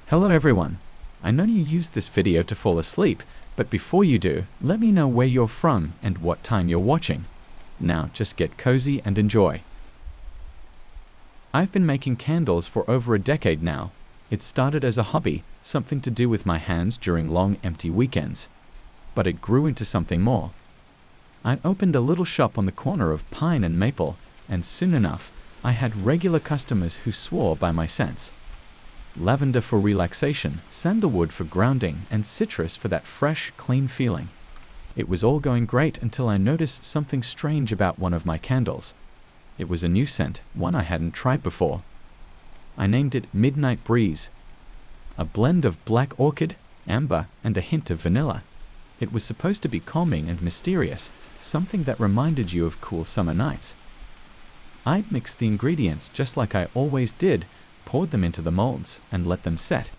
Hello everyone. I know you used this video to fall asleep, but before you do, let me know where you're from and what time you're watching. Now just get cozy and enjoy. I've been making candles for over a decade now. It started as a hobby, something to do with my hands during long empty weekends. But it grew into something more. I opened a little shop on the corner of Pine and Maple, and soon enough, I had regular customers who swore by my scents. Lavender for relaxation, sandalwood for grounding, and citrus for that fresh, clean feeling. It was all going great until I noticed something strange about one of my candles. It was a new scent, one I hadn't tried before. I named it Midnight Breeze. A blend of black orchid, amber, and a hint of vanilla. It was supposed to be calming and mysterious, something that reminded you of cool summer nights. I'd mixed the ingredients just like I always did, poured them into the molds, and let them set.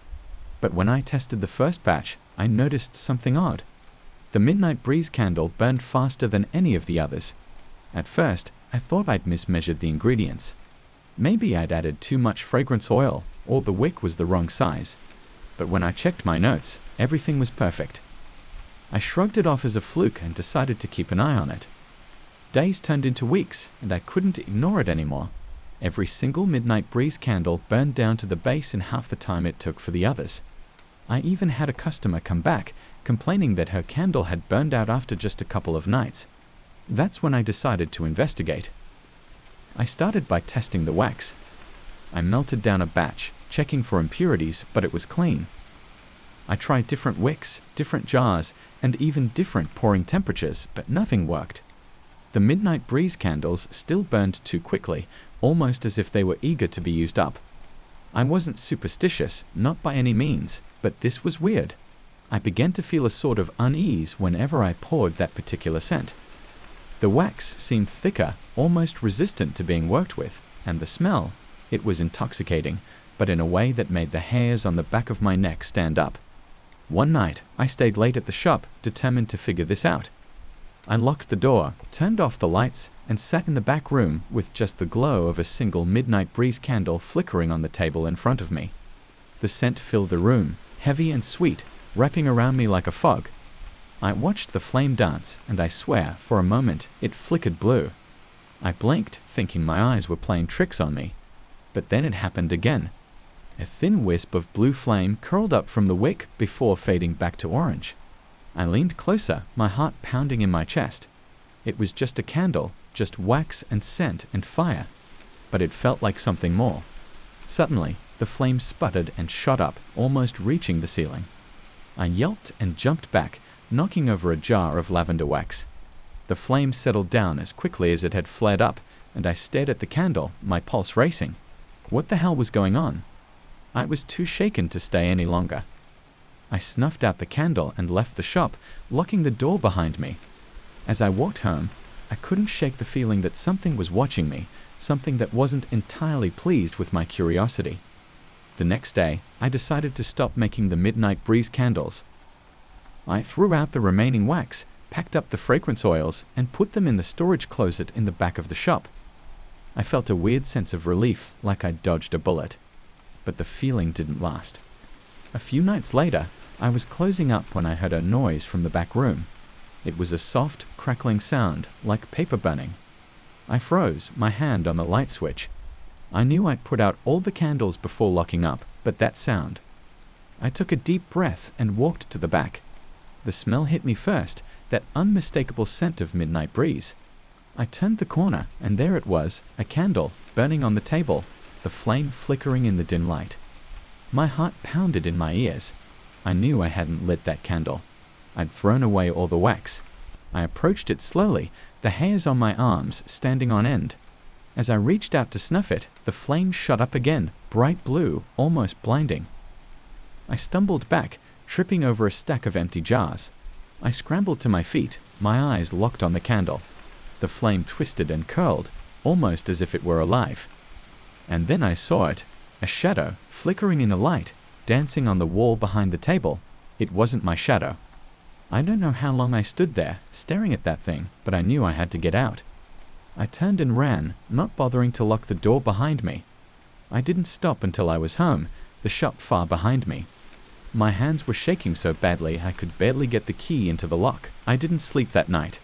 But when I tested the first batch, I noticed something odd. The Midnight Breeze candle burned faster than any of the others. At first, I thought I'd mismeasured the ingredients. Maybe I'd added too much fragrance oil, or the wick was the wrong size. But when I checked my notes, everything was perfect. I shrugged it off as a fluke and decided to keep an eye on it. Days turned into weeks, and I couldn't ignore it anymore. Every single Midnight Breeze candle burned down to the base in half the time it took for the others. I even had a customer come back, complaining that her candle had burned out after just a couple of nights. That's when I decided to investigate. I started by testing the wax. I melted down a batch, checking for impurities, but it was clean. I tried different wicks, different jars, and even different pouring temperatures, but nothing worked. The Midnight Breeze candles still burned too quickly, almost as if they were eager to be used up. I wasn't superstitious, not by any means, but this was weird. I began to feel a sort of unease whenever I poured that particular scent. The wax seemed thicker, almost resistant to being worked with, and the smell, it was intoxicating, but in a way that made the hairs on the back of my neck stand up. One night, I stayed late at the shop, determined to figure this out. I locked the door, turned off the lights, and sat in the back room with just the glow of a single Midnight Breeze candle flickering on the table in front of me. The scent filled the room, heavy and sweet, wrapping around me like a fog. I watched the flame dance, and I swear, for a moment, it flickered blue. I blinked, thinking my eyes were playing tricks on me. But then it happened again. A thin wisp of blue flame curled up from the wick before fading back to orange. I leaned closer, my heart pounding in my chest. It was just a candle, just wax and scent and fire. But it felt like something more. Suddenly, the flame sputtered and shot up, almost reaching the ceiling. I yelped and jumped back, knocking over a jar of lavender wax. The flame settled down as quickly as it had flared up, and I stared at the candle, my pulse racing. What the hell was going on? I was too shaken to stay any longer. I snuffed out the candle and left the shop, locking the door behind me. As I walked home, I couldn't shake the feeling that something was watching me, something that wasn't entirely pleased with my curiosity. The next day, I decided to stop making the Midnight Breeze candles. I threw out the remaining wax, packed up the fragrance oils, and put them in the storage closet in the back of the shop. I felt a weird sense of relief, like I'd dodged a bullet. But the feeling didn't last. A few nights later, I was closing up when I heard a noise from the back room. It was a soft, crackling sound, like paper burning. I froze, my hand on the light switch. I knew I'd put out all the candles before locking up, but that sound. I took a deep breath and walked to the back. The smell hit me first, that unmistakable scent of Midnight Breeze. I turned the corner, and there it was, a candle, burning on the table, the flame flickering in the dim light. My heart pounded in my ears. I knew I hadn't lit that candle. I'd thrown away all the wax. I approached it slowly, the hairs on my arms standing on end. As I reached out to snuff it, the flame shot up again, bright blue, almost blinding. I stumbled back, tripping over a stack of empty jars. I scrambled to my feet, my eyes locked on the candle. The flame twisted and curled, almost as if it were alive. And then I saw it, a shadow, flickering in the light, dancing on the wall behind the table. It wasn't my shadow. I don't know how long I stood there, staring at that thing, but I knew I had to get out. I turned and ran, not bothering to lock the door behind me. I didn't stop until I was home. the shop far behind me. My hands were shaking so badly I could barely get the key into the lock. I didn't sleep that night.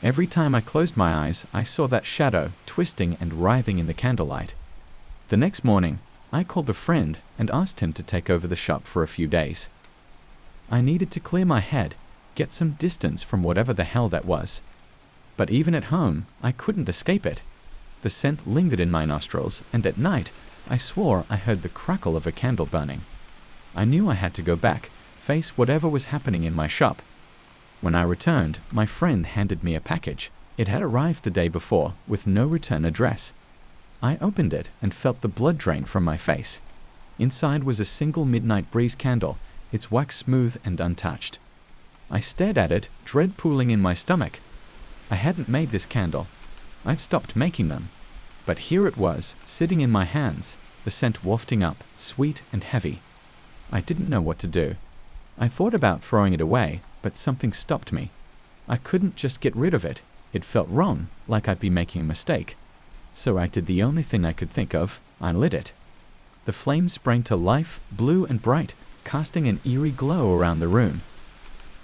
Every time I closed my eyes, I saw that shadow twisting and writhing in the candlelight. The next morning, I called a friend and asked him to take over the shop for a few days. I needed to clear my head, get some distance from whatever the hell that was. But even at home, I couldn't escape it. The scent lingered in my nostrils, and at night, I swore I heard the crackle of a candle burning. I knew I had to go back, face whatever was happening in my shop. When I returned, my friend handed me a package. It had arrived the day before, with no return address. I opened it and felt the blood drain from my face. Inside was a single midnight breeze candle, its wax smooth and untouched. I stared at it, dread pooling in my stomach. I hadn't made this candle. I'd stopped making them. But here it was, sitting in my hands, the scent wafting up, sweet and heavy. I didn't know what to do. I thought about throwing it away, but something stopped me. I couldn't just get rid of it. It felt wrong, like I'd be making a mistake. So I did the only thing I could think of. I lit it. The flames sprang to life, blue and bright, casting an eerie glow around the room.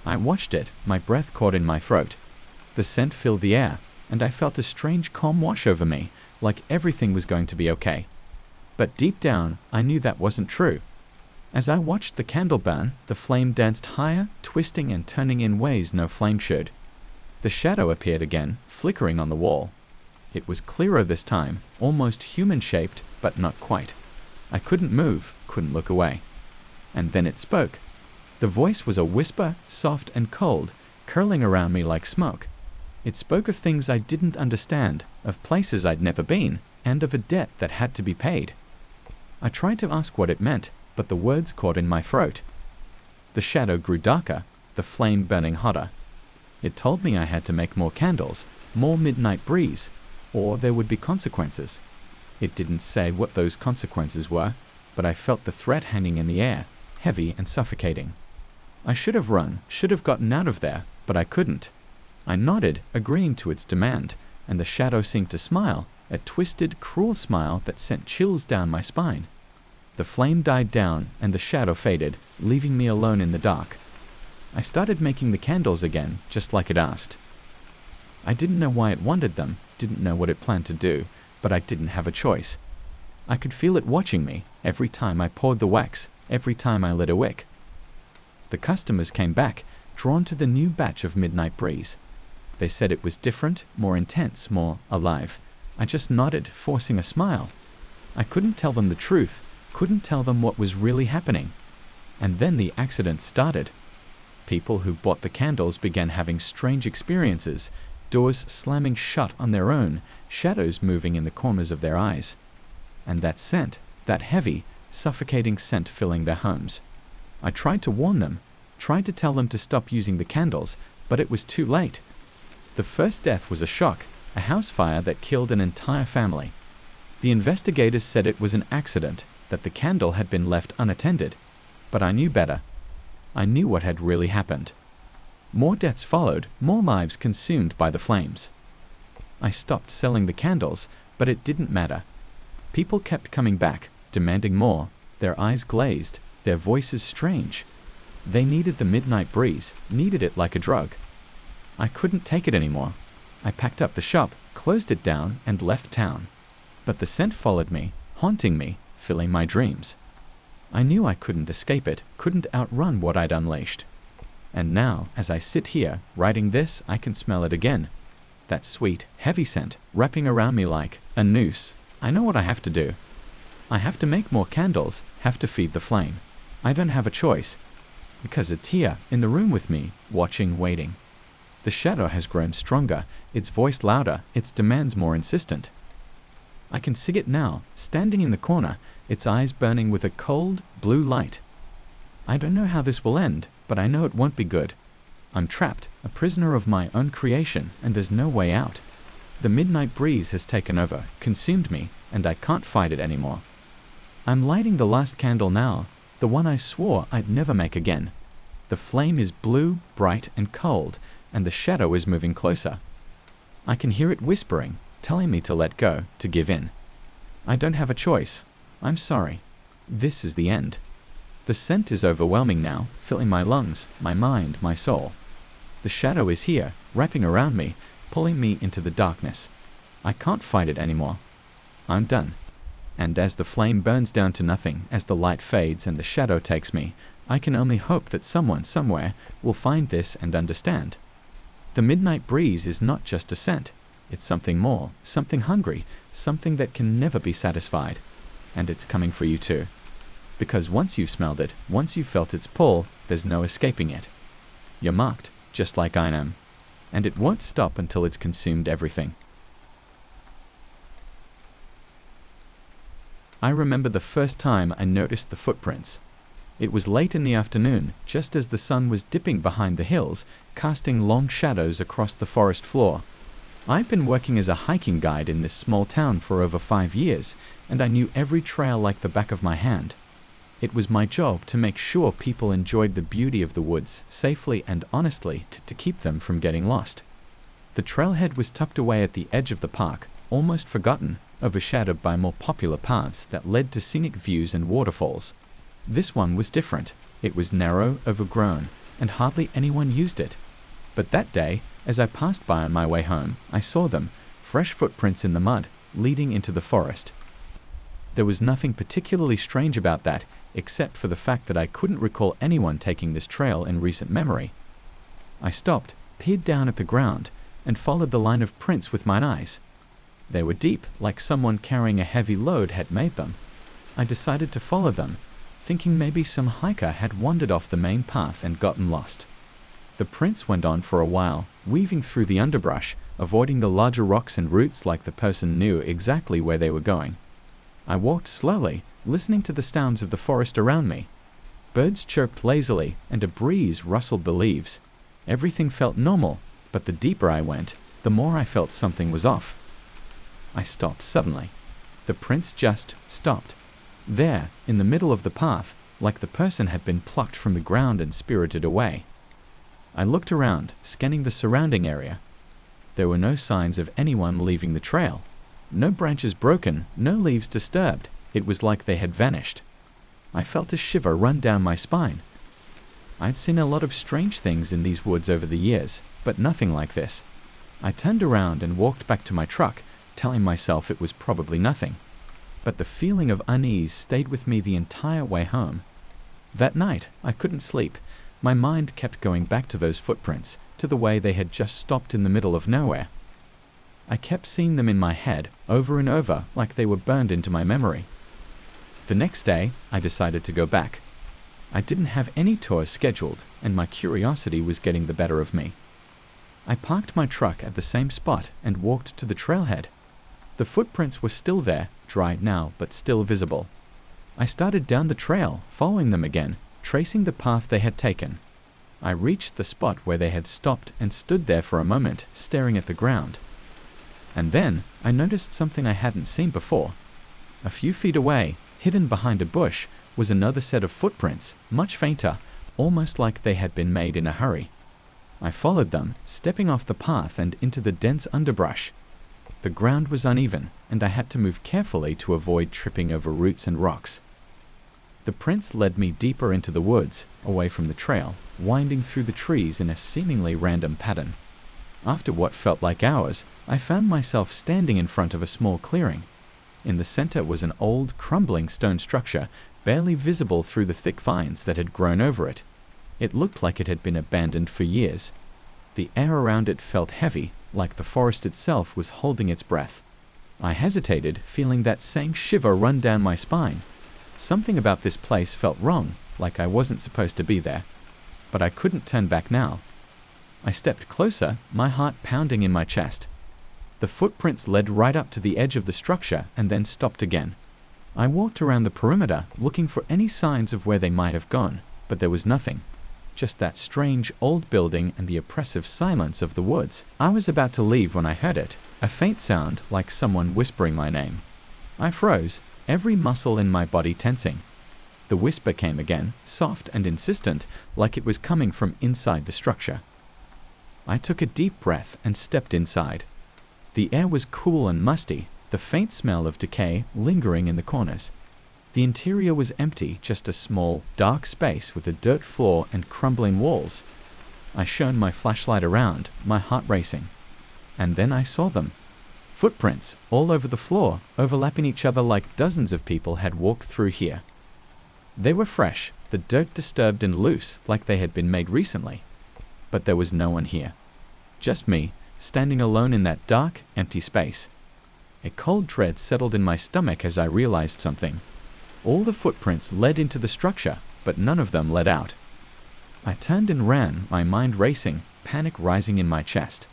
I watched it, my breath caught in my throat. The scent filled the air, and I felt a strange calm wash over me, like everything was going to be okay. But deep down, I knew that wasn't true. As I watched the candle burn, the flame danced higher, twisting and turning in ways no flame should. The shadow appeared again, flickering on the wall. It was clearer this time, almost human-shaped, but not quite. I couldn't move, couldn't look away. And then it spoke. The voice was a whisper, soft and cold, curling around me like smoke. It spoke of things I didn't understand, of places I'd never been, and of a debt that had to be paid. I tried to ask what it meant, but the words caught in my throat. The shadow grew darker, the flame burning hotter. It told me I had to make more candles, more midnight breeze, or there would be consequences. It didn't say what those consequences were, but I felt the threat hanging in the air, heavy and suffocating. I should have run, should have gotten out of there, but I couldn't. I nodded, agreeing to its demand, and the shadow seemed to smile, a twisted, cruel smile that sent chills down my spine. The flame died down, and the shadow faded, leaving me alone in the dark. I started making the candles again, just like it asked. I didn't know why it wanted them, didn't know what it planned to do, but I didn't have a choice. I could feel it watching me, every time I poured the wax, every time I lit a wick. The customers came back, drawn to the new batch of Midnight Breeze. They said it was different, more intense, more alive. I just nodded, forcing a smile. I couldn't tell them the truth, couldn't tell them what was really happening. And then the accident started. People who bought the candles began having strange experiences, doors slamming shut on their own, shadows moving in the corners of their eyes. And that scent, that heavy, suffocating scent filling their homes. I tried to warn them, tried to tell them to stop using the candles, but it was too late. The first death was a shock, a house fire that killed an entire family. The investigators said it was an accident, that the candle had been left unattended. But I knew better. I knew what had really happened. More deaths followed, more lives consumed by the flames. I stopped selling the candles, but it didn't matter. People kept coming back, demanding more, their eyes glazed, their voices strange. They needed the midnight breeze, needed it like a drug. I couldn't take it anymore. I packed up the shop, closed it down, and left town. But the scent followed me, haunting me, filling my dreams. I knew I couldn't escape it, couldn't outrun what I'd unleashed. And now, as I sit here, writing this, I can smell it again. That sweet, heavy scent, wrapping around me like a noose. I know what I have to do. I have to make more candles, have to feed the flame. I don't have a choice. Because it's here, in the room with me, watching, waiting. The shadow has grown stronger, its voice louder, its demands more insistent. I can see it now, standing in the corner, its eyes burning with a cold, blue light. I don't know how this will end, but I know it won't be good. I'm trapped, a prisoner of my own creation, and there's no way out. The midnight breeze has taken over, consumed me, and I can't fight it anymore. I'm lighting the last candle now, the one I swore I'd never make again. The flame is blue, bright, and cold, and the shadow is moving closer. I can hear it whispering, telling me to let go, to give in. I don't have a choice. I'm sorry. This is the end. The scent is overwhelming now, filling my lungs, my mind, my soul. The shadow is here, wrapping around me, pulling me into the darkness. I can't fight it anymore. I'm done. And as the flame burns down to nothing, as the light fades and the shadow takes me, I can only hope that someone somewhere will find this and understand. The midnight breeze is not just a scent. It's something more, something hungry, something that can never be satisfied. And it's coming for you too. Because once you've smelled it, once you've felt its pull, there's no escaping it. You're marked, just like I am. And it won't stop until it's consumed everything. I remember the first time I noticed the footprints. It was late in the afternoon, just as the sun was dipping behind the hills, casting long shadows across the forest floor. I've been working as a hiking guide in this small town for over 5 years, and I knew every trail like the back of my hand. It was my job to make sure people enjoyed the beauty of the woods safely and honestly to keep them from getting lost. The trailhead was tucked away at the edge of the park, almost forgotten, overshadowed by more popular paths that led to scenic views and waterfalls. This one was different. It was narrow, overgrown, and hardly anyone used it. But that day, as I passed by on my way home, I saw them, fresh footprints in the mud, leading into the forest. There was nothing particularly strange about that, except for the fact that I couldn't recall anyone taking this trail in recent memory. I stopped, peered down at the ground, and followed the line of prints with my eyes. They were deep, like someone carrying a heavy load had made them. I decided to follow them, thinking maybe some hiker had wandered off the main path and gotten lost. The prints went on for a while, weaving through the underbrush, avoiding the larger rocks and roots like the person knew exactly where they were going. I walked slowly, listening to the sounds of the forest around me. Birds chirped lazily, and a breeze rustled the leaves. Everything felt normal, but the deeper I went, the more I felt something was off. I stopped suddenly. The prints just stopped. There, in the middle of the path, like the person had been plucked from the ground and spirited away. I looked around, scanning the surrounding area. There were no signs of anyone leaving the trail. No branches broken, no leaves disturbed. It was like they had vanished. I felt a shiver run down my spine. I'd seen a lot of strange things in these woods over the years, but nothing like this. I turned around and walked back to my truck, telling myself it was probably nothing. But the feeling of unease stayed with me the entire way home. That night, I couldn't sleep. My mind kept going back to those footprints, to the way they had just stopped in the middle of nowhere. I kept seeing them in my head, over and over, like they were burned into my memory. The next day, I decided to go back. I didn't have any tours scheduled, and my curiosity was getting the better of me. I parked my truck at the same spot and walked to the trailhead. The footprints were still there, dried now, but still visible. I started down the trail, following them again, tracing the path they had taken. I reached the spot where they had stopped and stood there for a moment, staring at the ground. And then I noticed something I hadn't seen before. A few feet away, hidden behind a bush, was another set of footprints, much fainter, almost like they had been made in a hurry. I followed them, stepping off the path and into the dense underbrush. The ground was uneven, and I had to move carefully to avoid tripping over roots and rocks. The prints led me deeper into the woods, away from the trail, winding through the trees in a seemingly random pattern. After what felt like hours, I found myself standing in front of a small clearing. In the center was an old, crumbling stone structure, barely visible through the thick vines that had grown over it. It looked like it had been abandoned for years. The air around it felt heavy, like the forest itself was holding its breath. I hesitated, feeling that same shiver run down my spine. Something about this place felt wrong, like I wasn't supposed to be there. But I couldn't turn back now. I stepped closer, my heart pounding in my chest. The footprints led right up to the edge of the structure and then stopped again. I walked around the perimeter, looking for any signs of where they might have gone, but there was nothing. Just that strange old building and the oppressive silence of the woods. I was about to leave when I heard it, a faint sound like someone whispering my name. I froze, every muscle in my body tensing. The whisper came again, soft and insistent, like it was coming from inside the structure. I took a deep breath and stepped inside. The air was cool and musty, the faint smell of decay lingering in the corners. The interior was empty, just a small, dark space with a dirt floor and crumbling walls. I shone my flashlight around, my heart racing. And then I saw them. Footprints all over the floor, overlapping each other like dozens of people had walked through here. They were fresh, the dirt disturbed and loose, like they had been made recently. But there was no one here. Just me, standing alone in that dark, empty space. A cold dread settled in my stomach as I realized something. All the footprints led into the structure, but none of them led out. I turned and ran, my mind racing, panic rising in my chest.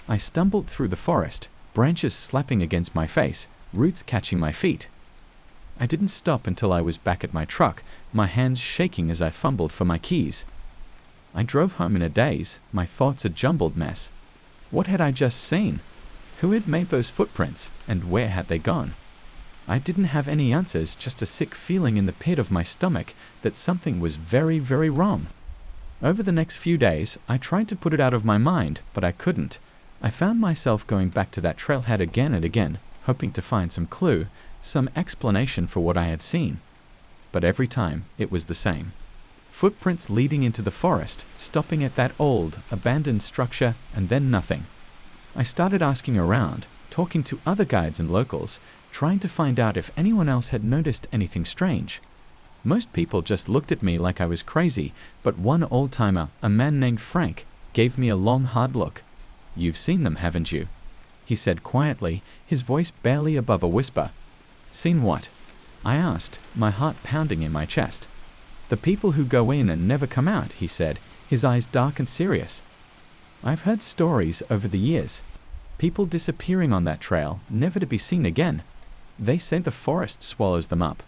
I stumbled through the forest, branches slapping against my face, roots catching my feet. I didn't stop until I was back at my truck, my hands shaking as I fumbled for my keys. I drove home in a daze, my thoughts a jumbled mess. What had I just seen? Who had made those footprints, and where had they gone? I didn't have any answers, just a sick feeling in the pit of my stomach that something was very, very wrong. Over the next few days, I tried to put it out of my mind, but I couldn't. I found myself going back to that trailhead again and again, hoping to find some clue, some explanation for what I had seen. But every time, it was the same. Footprints leading into the forest, stopping at that old, abandoned structure, and then nothing. I started asking around, talking to other guides and locals, trying to find out if anyone else had noticed anything strange. Most people just looked at me like I was crazy, but one old-timer, a man named Frank, gave me a long, hard look. "You've seen them, haven't you?" he said quietly, his voice barely above a whisper. "Seen what?" I asked, my heart pounding in my chest. "The people who go in and never come out," he said, his eyes dark and serious. I've heard stories over the years. People disappearing on that trail, never to be seen again. They say the forest swallows them up.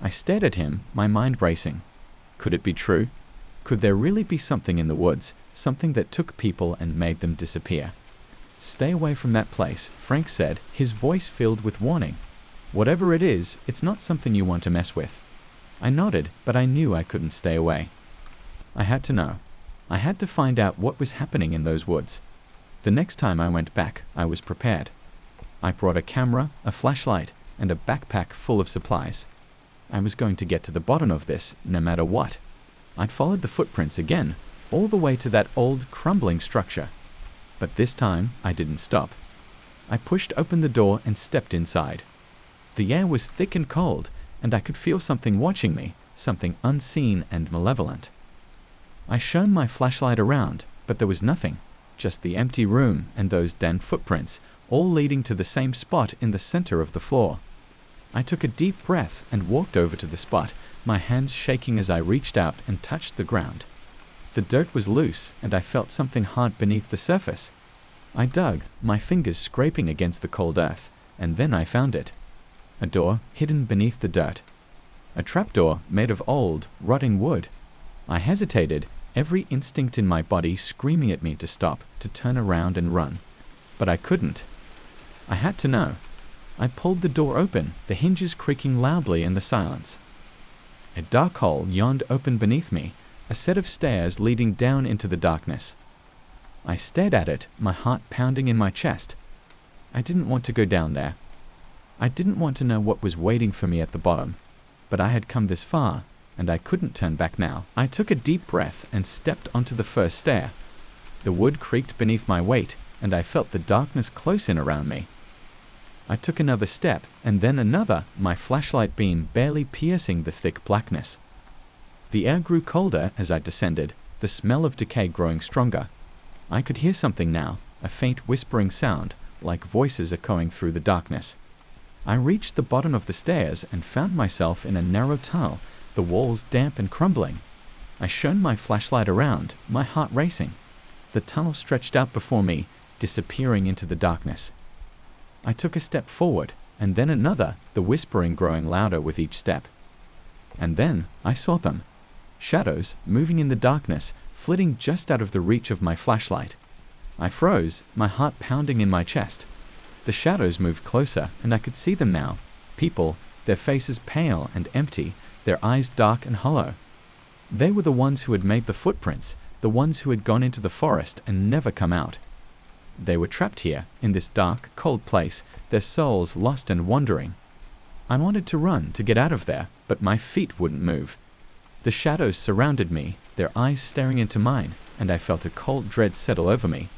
I stared at him, my mind racing. Could it be true? Could there really be something in the woods, something that took people and made them disappear? "Stay away from that place," Frank said, his voice filled with warning. "Whatever it is, it's not something you want to mess with." I nodded, but I knew I couldn't stay away. I had to know. I had to find out what was happening in those woods. The next time I went back, I was prepared. I brought a camera, a flashlight, and a backpack full of supplies. I was going to get to the bottom of this, no matter what. I'd followed the footprints again, all the way to that old, crumbling structure. But this time, I didn't stop. I pushed open the door and stepped inside. The air was thick and cold, and I could feel something watching me, something unseen and malevolent. I shone my flashlight around, but there was nothing, just the empty room and those damn footprints, all leading to the same spot in the center of the floor. I took a deep breath and walked over to the spot, my hands shaking as I reached out and touched the ground. The dirt was loose, and I felt something hard beneath the surface. I dug, my fingers scraping against the cold earth, and then I found it. A door hidden beneath the dirt. A trapdoor made of old, rotting wood. I hesitated, every instinct in my body screaming at me to stop, to turn around and run. But I couldn't. I had to know. I pulled the door open, the hinges creaking loudly in the silence. A dark hole yawned open beneath me, a set of stairs leading down into the darkness. I stared at it, my heart pounding in my chest. I didn't want to go down there. I didn't want to know what was waiting for me at the bottom. But I had come this far, and I couldn't turn back now. I took a deep breath and stepped onto the first stair. The wood creaked beneath my weight, and I felt the darkness close in around me. I took another step, and then another, my flashlight beam barely piercing the thick blackness. The air grew colder as I descended, the smell of decay growing stronger. I could hear something now, a faint whispering sound, like voices echoing through the darkness. I reached the bottom of the stairs and found myself in a narrow tunnel, the walls damp and crumbling. I shone my flashlight around, my heart racing. The tunnel stretched out before me, disappearing into the darkness. I took a step forward, and then another, the whispering growing louder with each step. And then I saw them. Shadows moving in the darkness, flitting just out of the reach of my flashlight. I froze, my heart pounding in my chest. The shadows moved closer, and I could see them now. People, their faces pale and empty, their eyes dark and hollow. They were the ones who had made the footprints, the ones who had gone into the forest and never come out. They were trapped here, in this dark, cold place, their souls lost and wandering. I wanted to run to get out of there, but my feet wouldn't move. The shadows surrounded me, their eyes staring into mine, and I felt a cold dread settle over me.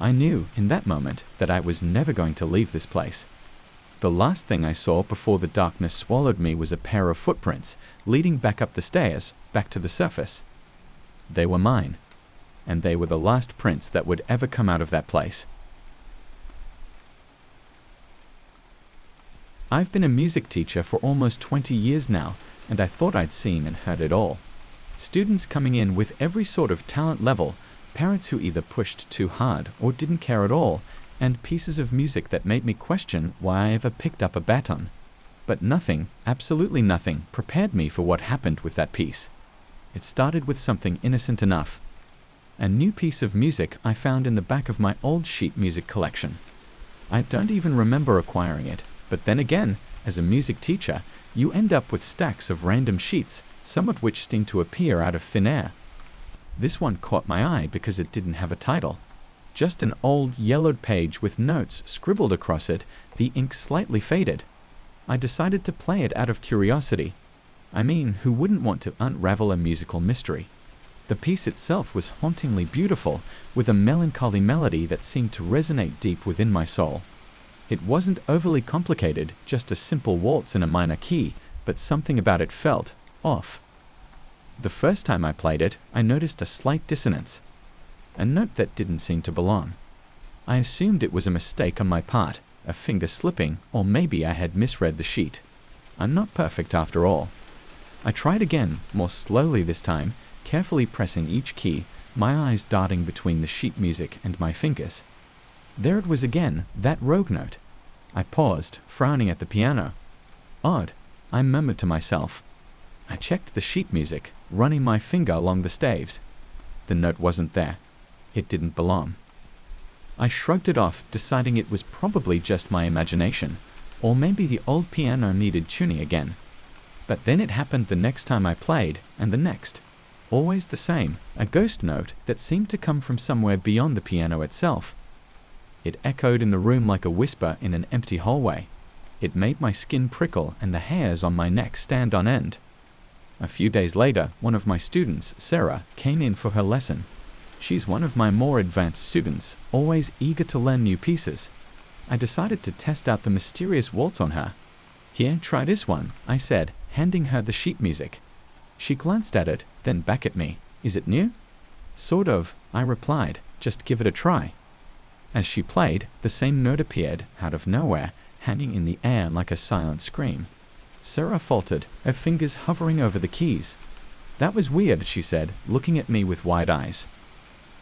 I knew in that moment that I was never going to leave this place. The last thing I saw before the darkness swallowed me was a pair of footprints leading back up the stairs, back to the surface. They were mine, and they were the last prints that would ever come out of that place. I've been a music teacher for almost 20 years now, and I thought I'd seen and heard it all. Students coming in with every sort of talent level, parents who either pushed too hard or didn't care at all, and pieces of music that made me question why I ever picked up a baton. But nothing, absolutely nothing, prepared me for what happened with that piece. It started with something innocent enough. A new piece of music I found in the back of my old sheet music collection. I don't even remember acquiring it, but then again, as a music teacher, you end up with stacks of random sheets, some of which seem to appear out of thin air. This one caught my eye because it didn't have a title. Just an old yellowed page with notes scribbled across it, the ink slightly faded. I decided to play it out of curiosity. I mean, who wouldn't want to unravel a musical mystery? The piece itself was hauntingly beautiful, with a melancholy melody that seemed to resonate deep within my soul. It wasn't overly complicated, just a simple waltz in a minor key, but something about it felt off. The first time I played it, I noticed a slight dissonance, a note that didn't seem to belong. I assumed it was a mistake on my part, a finger slipping, or maybe I had misread the sheet. I'm not perfect after all. I tried again, more slowly this time, carefully pressing each key, my eyes darting between the sheet music and my fingers. There it was again, that rogue note. I paused, frowning at the piano. Odd, I murmured to myself. I checked the sheet music, running my finger along the staves. The note wasn't there. It didn't belong. I shrugged it off, deciding it was probably just my imagination, or maybe the old piano needed tuning again. But then it happened the next time I played, and the next. Always the same, a ghost note that seemed to come from somewhere beyond the piano itself. It echoed in the room like a whisper in an empty hallway. It made my skin prickle and the hairs on my neck stand on end. A few days later, one of my students, Sarah, came in for her lesson. She's one of my more advanced students, always eager to learn new pieces. I decided to test out the mysterious waltz on her. Here, try this one, I said, handing her the sheet music. She glanced at it, then back at me. Is it new? Sort of, I replied. Just give it a try. As she played, the same note appeared, out of nowhere, hanging in the air like a silent scream. Sarah faltered, her fingers hovering over the keys. That was weird, she said, looking at me with wide eyes.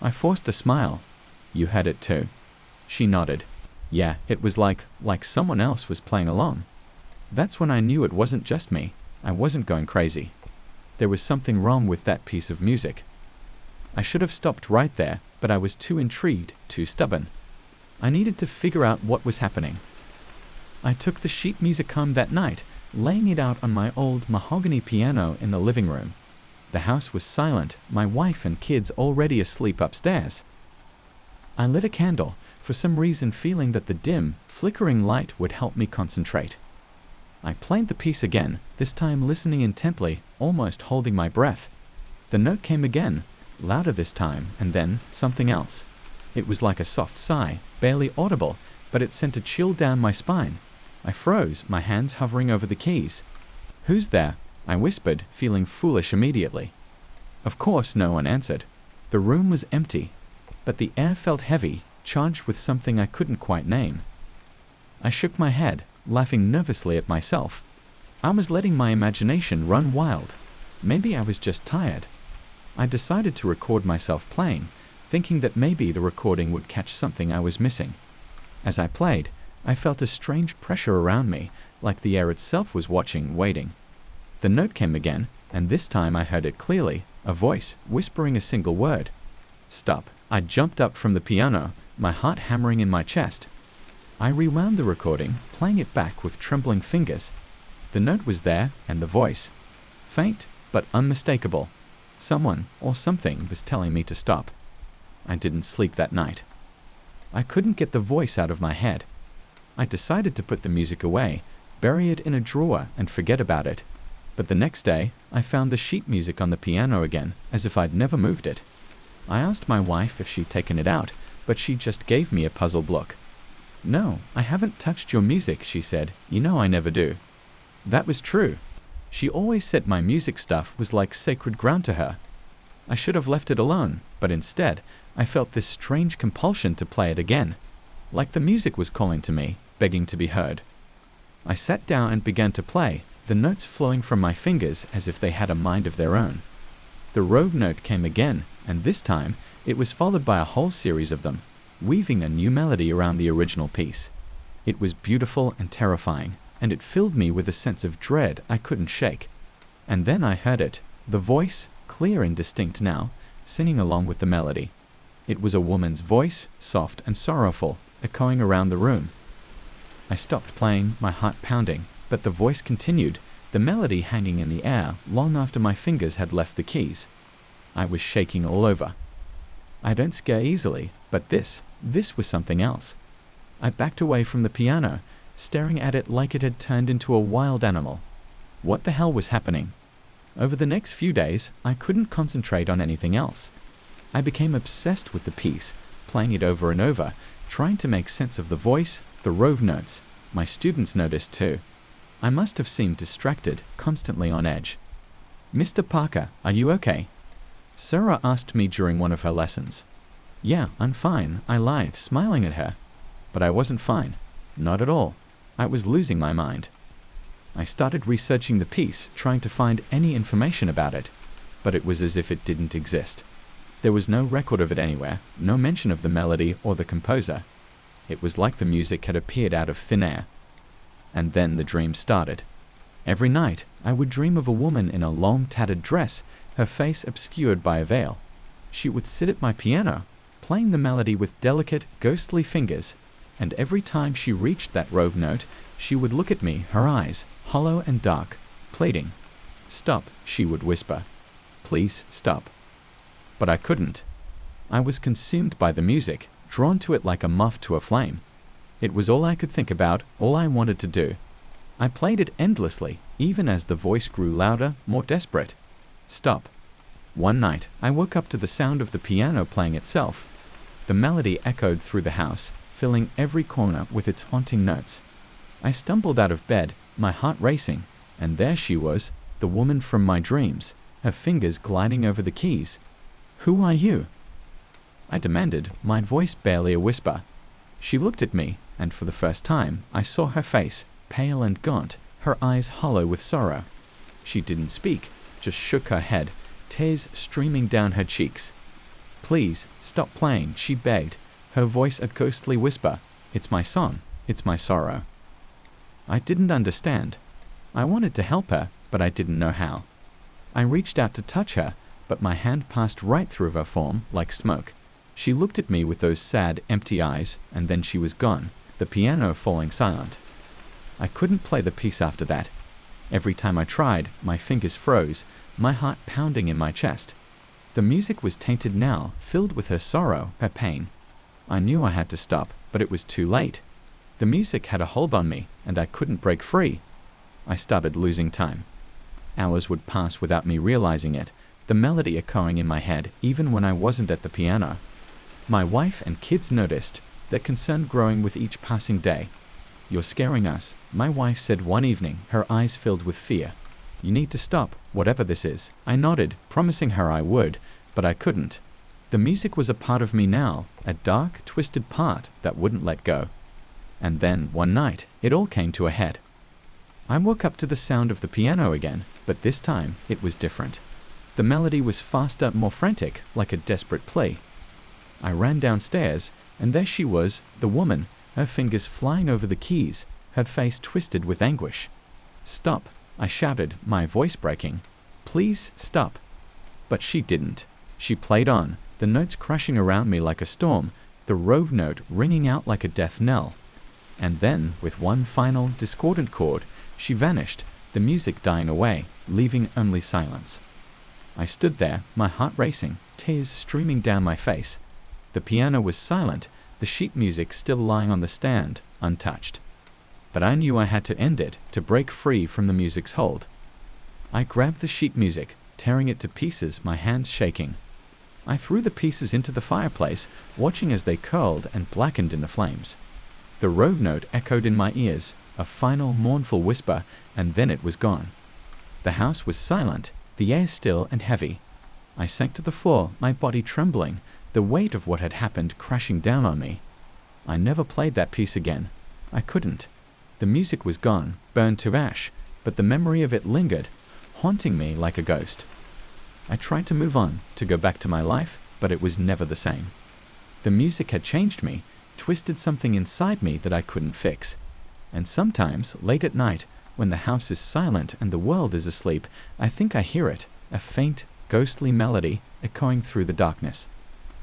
I forced a smile. You had it too. She nodded. Yeah, it was like someone else was playing along. That's when I knew it wasn't just me. I wasn't going crazy. There was something wrong with that piece of music. I should have stopped right there, but I was too intrigued, too stubborn. I needed to figure out what was happening. I took the sheet music home that night, laying it out on my old mahogany piano in the living room. The house was silent, my wife and kids already asleep upstairs. I lit a candle, for some reason feeling that the dim, flickering light would help me concentrate. I played the piece again, this time listening intently, almost holding my breath. The note came again, louder this time, and then something else. It was like a soft sigh, barely audible, but it sent a chill down my spine. I froze, my hands hovering over the keys. Who's there? I whispered, feeling foolish immediately. Of course no one answered. The room was empty, but the air felt heavy, charged with something I couldn't quite name. I shook my head, laughing nervously at myself. I was letting my imagination run wild. Maybe I was just tired. I decided to record myself playing, thinking that maybe the recording would catch something I was missing. As I played, I felt a strange pressure around me, like the air itself was watching, waiting. The note came again, and this time I heard it clearly, a voice whispering a single word. Stop. I jumped up from the piano, my heart hammering in my chest. I rewound the recording, playing it back with trembling fingers. The note was there, and the voice. Faint, but unmistakable. Someone or something was telling me to stop. I didn't sleep that night. I couldn't get the voice out of my head. I decided to put the music away, bury it in a drawer and forget about it. But the next day, I found the sheet music on the piano again, as if I'd never moved it. I asked my wife if she'd taken it out, but she just gave me a puzzled look. "No, I haven't touched your music," she said. "You know I never do." That was true. She always said my music stuff was like sacred ground to her. I should have left it alone, but instead, I felt this strange compulsion to play it again, like the music was calling to me, begging to be heard. I sat down and began to play, the notes flowing from my fingers as if they had a mind of their own. The rogue note came again, and this time, it was followed by a whole series of them, weaving a new melody around the original piece. It was beautiful and terrifying, and it filled me with a sense of dread I couldn't shake. And then I heard it, the voice, clear and distinct now, singing along with the melody. It was a woman's voice, soft and sorrowful, echoing around the room. I stopped playing, my heart pounding, but the voice continued, the melody hanging in the air long after my fingers had left the keys. I was shaking all over. I don't scare easily, but this was something else. I backed away from the piano, staring at it like it had turned into a wild animal. What the hell was happening? Over the next few days, I couldn't concentrate on anything else. I became obsessed with the piece, playing it over and over, trying to make sense of the voice, the rogue notes. My students noticed too. I must have seemed distracted, constantly on edge. "Mr. Parker, are you okay?" Sarah asked me during one of her lessons. "Yeah, I'm fine," I lied, smiling at her. But I wasn't fine. Not at all. I was losing my mind. I started researching the piece, trying to find any information about it, but it was as if it didn't exist. There was no record of it anywhere, no mention of the melody or the composer. It was like the music had appeared out of thin air. And then the dream started. Every night, I would dream of a woman in a long, tattered dress, her face obscured by a veil. She would sit at my piano, playing the melody with delicate, ghostly fingers, and every time she reached that rogue note, she would look at me, her eyes, hollow and dark, pleading. "Stop," she would whisper. "Please, stop." But I couldn't. I was consumed by the music, drawn to it like a moth to a flame. It was all I could think about, all I wanted to do. I played it endlessly, even as the voice grew louder, more desperate. Stop. One night, I woke up to the sound of the piano playing itself. The melody echoed through the house, filling every corner with its haunting notes. I stumbled out of bed, my heart racing, and there she was, the woman from my dreams, her fingers gliding over the keys. "Who are you?" I demanded, my voice barely a whisper. She looked at me, and for the first time, I saw her face, pale and gaunt, her eyes hollow with sorrow. She didn't speak, just shook her head, tears streaming down her cheeks. "Please, stop playing," she begged, her voice a ghostly whisper. "It's my song. It's my sorrow." I didn't understand. I wanted to help her, but I didn't know how. I reached out to touch her, but my hand passed right through her form, like smoke. She looked at me with those sad, empty eyes, and then she was gone, the piano falling silent. I couldn't play the piece after that. Every time I tried, my fingers froze, my heart pounding in my chest. The music was tainted now, filled with her sorrow, her pain. I knew I had to stop, but it was too late. The music had a hold on me, and I couldn't break free. I started losing time. Hours would pass without me realizing it, the melody echoing in my head even when I wasn't at the piano. My wife and kids noticed, their concern growing with each passing day. "You're scaring us," my wife said one evening, her eyes filled with fear. "You need to stop, whatever this is." I nodded, promising her I would, but I couldn't. The music was a part of me now, a dark, twisted part that wouldn't let go. And then, one night, it all came to a head. I woke up to the sound of the piano again, but this time it was different. The melody was faster, more frantic, like a desperate plea. I ran downstairs, and there she was, the woman, her fingers flying over the keys, her face twisted with anguish. "Stop," I shouted, my voice breaking. "Please stop." But she didn't. She played on, the notes crashing around me like a storm, the rogue note ringing out like a death knell. And then, with one final, discordant chord, she vanished, the music dying away, leaving only silence. I stood there, my heart racing, tears streaming down my face. The piano was silent, the sheet music still lying on the stand, untouched. but I knew I had to end it to break free from the music's hold. I grabbed the sheet music, tearing it to pieces, my hands shaking. I threw the pieces into the fireplace, watching as they curled and blackened in the flames. The rogue note echoed in my ears, a final mournful whisper, and then it was gone. The house was silent, the air still and heavy. I sank to the floor, my body trembling, the weight of what had happened crashing down on me. I never played that piece again. I couldn't. The music was gone, burned to ash, but the memory of it lingered, haunting me like a ghost. I tried to move on, to go back to my life, but it was never the same. The music had changed me, twisted something inside me that I couldn't fix. And sometimes, late at night, when the house is silent and the world is asleep, I think I hear it, a faint, ghostly melody echoing through the darkness.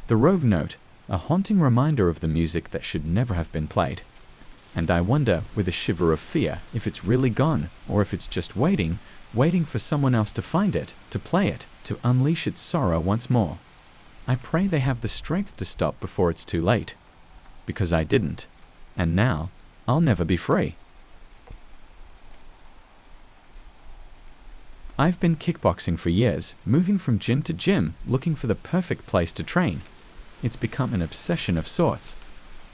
The rogue note, a haunting reminder of the music that should never have been played. And I wonder, with a shiver of fear, if it's really gone, or if it's just waiting for someone else to find it, to play it, to unleash its sorrow once more. I pray they have the strength to stop before it's too late. Because I didn't. And now, I'll never be free. I've been kickboxing for years, moving from gym to gym, looking for the perfect place to train. It's become an obsession of sorts.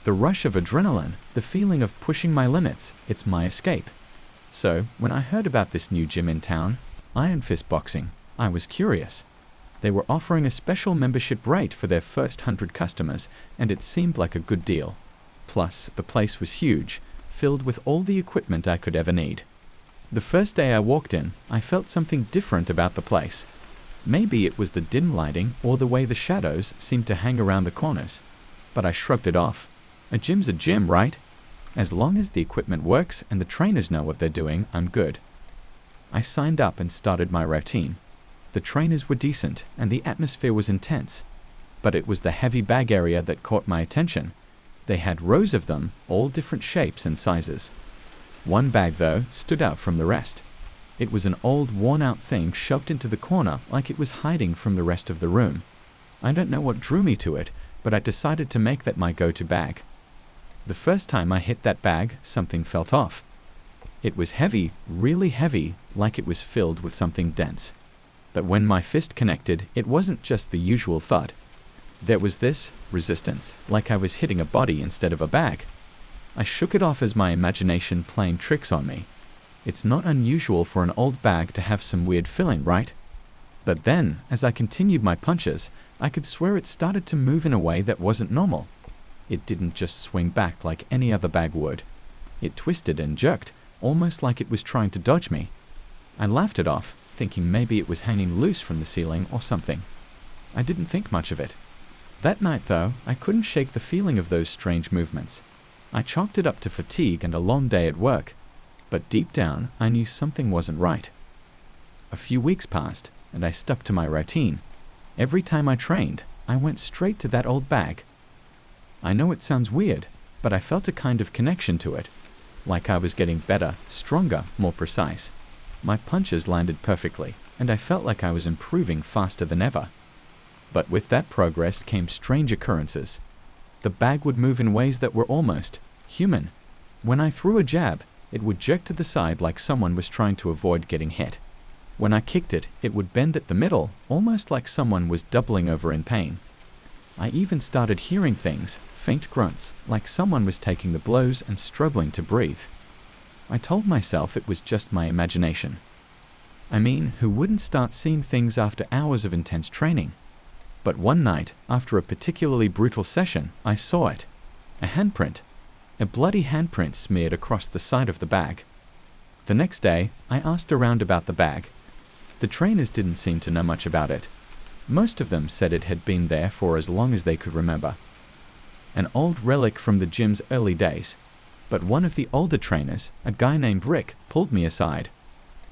The rush of adrenaline, the feeling of pushing my limits, it's my escape. So, when I heard about this new gym in town, Iron Fist Boxing, I was curious. They were offering a special membership rate for their first 100 customers, and it seemed like a good deal. Plus, the place was huge, filled with all the equipment I could ever need. The first day I walked in, I felt something different about the place. Maybe it was the dim lighting or the way the shadows seemed to hang around the corners. But I shrugged it off. A gym's a gym, right? As long as the equipment works and the trainers know what they're doing, I'm good. I signed up and started my routine. The trainers were decent and the atmosphere was intense. But it was the heavy bag area that caught my attention. They had rows of them, all different shapes and sizes. One bag, though, stood out from the rest. It was an old, worn-out thing shoved into the corner like it was hiding from the rest of the room. I don't know what drew me to it, but I decided to make that my go-to bag. The first time I hit that bag, something felt off. It was heavy, really heavy, like it was filled with something dense. But when my fist connected, it wasn't just the usual thud. There was this resistance, like I was hitting a body instead of a bag. I shook it off as my imagination playing tricks on me. It's not unusual for an old bag to have some weird filling, right? But then, as I continued my punches, I could swear it started to move in a way that wasn't normal. It didn't just swing back like any other bag would. It twisted and jerked, almost like it was trying to dodge me. I laughed it off, thinking maybe it was hanging loose from the ceiling or something. I didn't think much of it. That night, though, I couldn't shake the feeling of those strange movements. I chalked it up to fatigue and a long day at work. But deep down, I knew something wasn't right. A few weeks passed, and I stuck to my routine. Every time I trained, I went straight to that old bag. I know it sounds weird, but I felt a kind of connection to it. Like I was getting better, stronger, more precise. My punches landed perfectly, and I felt like I was improving faster than ever. But with that progress came strange occurrences. The bag would move in ways that were almost human. When I threw a jab, it would jerk to the side like someone was trying to avoid getting hit. When I kicked it, it would bend at the middle, almost like someone was doubling over in pain. I even started hearing things, faint grunts, like someone was taking the blows and struggling to breathe. I told myself it was just my imagination. I mean, who wouldn't start seeing things after hours of intense training? But one night, after a particularly brutal session, I saw it. A handprint. A bloody handprint smeared across the side of the bag. The next day, I asked around about the bag. The trainers didn't seem to know much about it. Most of them said it had been there for as long as they could remember. An old relic from the gym's early days. But one of the older trainers, a guy named Rick, pulled me aside.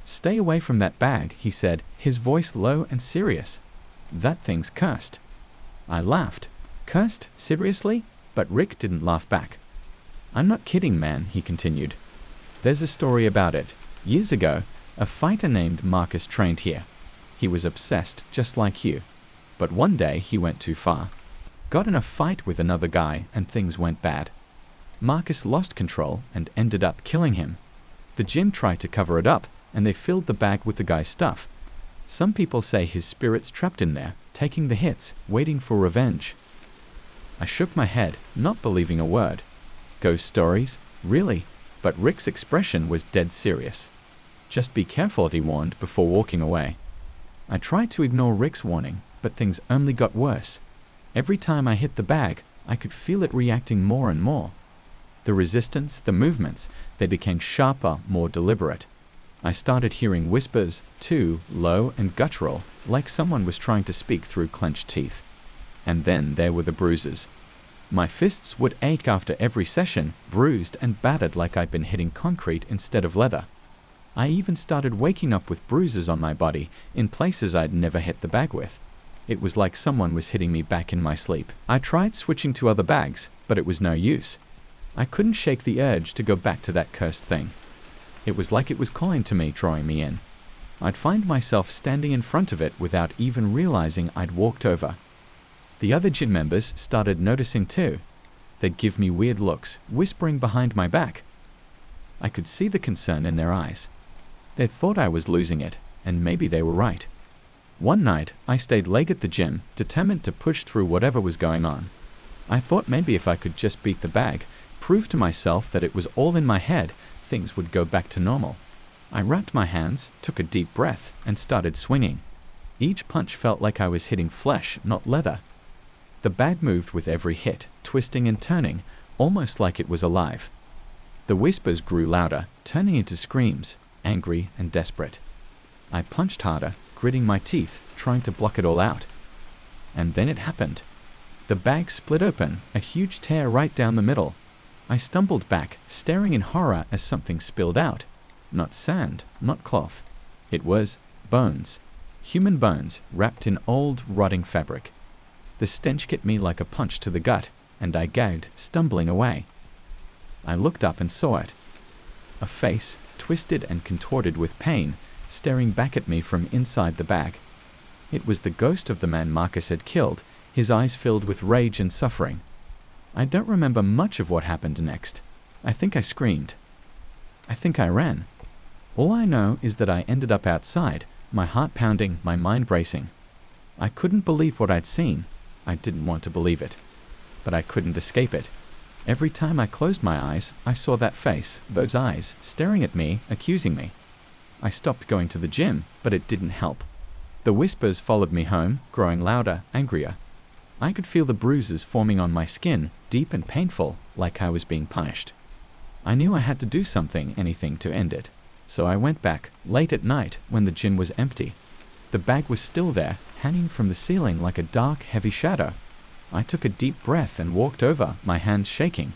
"Stay away from that bag," he said, his voice low and serious. "That thing's cursed." I laughed. "Cursed? Seriously?" But Rick didn't laugh back. "I'm not kidding, man," he continued. "There's a story about it. Years ago, a fighter named Marcus trained here. He was obsessed, just like you. But one day he went too far. Got in a fight with another guy and things went bad. Marcus lost control and ended up killing him. The gym tried to cover it up, and they filled the bag with the guy's stuff. Some people say his spirit's trapped in there, taking the hits, waiting for revenge. I shook my head, not believing a word. Ghost stories? Really? But Rick's expression was dead serious. Just be careful, he warned before walking away. I tried to ignore Rick's warning, but things only got worse. Every time I hit the bag, I could feel it reacting more and more. The resistance, the movements, they became sharper, more deliberate. I started hearing whispers, too, low and guttural, like someone was trying to speak through clenched teeth. And then there were the bruises. My fists would ache after every session, bruised and battered like I'd been hitting concrete instead of leather. I even started waking up with bruises on my body in places I'd never hit the bag with. It was like someone was hitting me back in my sleep. I tried switching to other bags, but it was no use. I couldn't shake the urge to go back to that cursed thing. It was like it was calling to me, drawing me in. I'd find myself standing in front of it without even realizing I'd walked over. The other gym members started noticing too. They'd give me weird looks, whispering behind my back. I could see the concern in their eyes. They thought I was losing it, and maybe they were right. One night, I stayed late at the gym, determined to push through whatever was going on. I thought maybe if I could just beat the bag, prove to myself that it was all in my head, things would go back to normal. I wrapped my hands, took a deep breath, and started swinging. Each punch felt like I was hitting flesh, not leather. The bag moved with every hit, twisting and turning, almost like it was alive. The whispers grew louder, turning into screams, angry and desperate. I punched harder, gritting my teeth, trying to block it all out. And then it happened. The bag split open, a huge tear right down the middle. I stumbled back, staring in horror as something spilled out. Not sand, not cloth. It was bones. Human bones, wrapped in old, rotting fabric. The stench hit me like a punch to the gut, and I gagged, stumbling away. I looked up and saw it. A face, twisted and contorted with pain, staring back at me from inside the bag. It was the ghost of the man Marcus had killed, his eyes filled with rage and suffering. I don't remember much of what happened next. I think I screamed. I think I ran. All I know is that I ended up outside, my heart pounding, my mind bracing. I couldn't believe what I'd seen. I didn't want to believe it. But I couldn't escape it. Every time I closed my eyes, I saw that face, those eyes, staring at me, accusing me. I stopped going to the gym, but it didn't help. The whispers followed me home, growing louder, angrier. I could feel the bruises forming on my skin, deep and painful, like I was being punished. I knew I had to do something, anything to end it. So I went back, late at night, when the gym was empty. The bag was still there, hanging from the ceiling like a dark, heavy shadow. I took a deep breath and walked over, my hands shaking.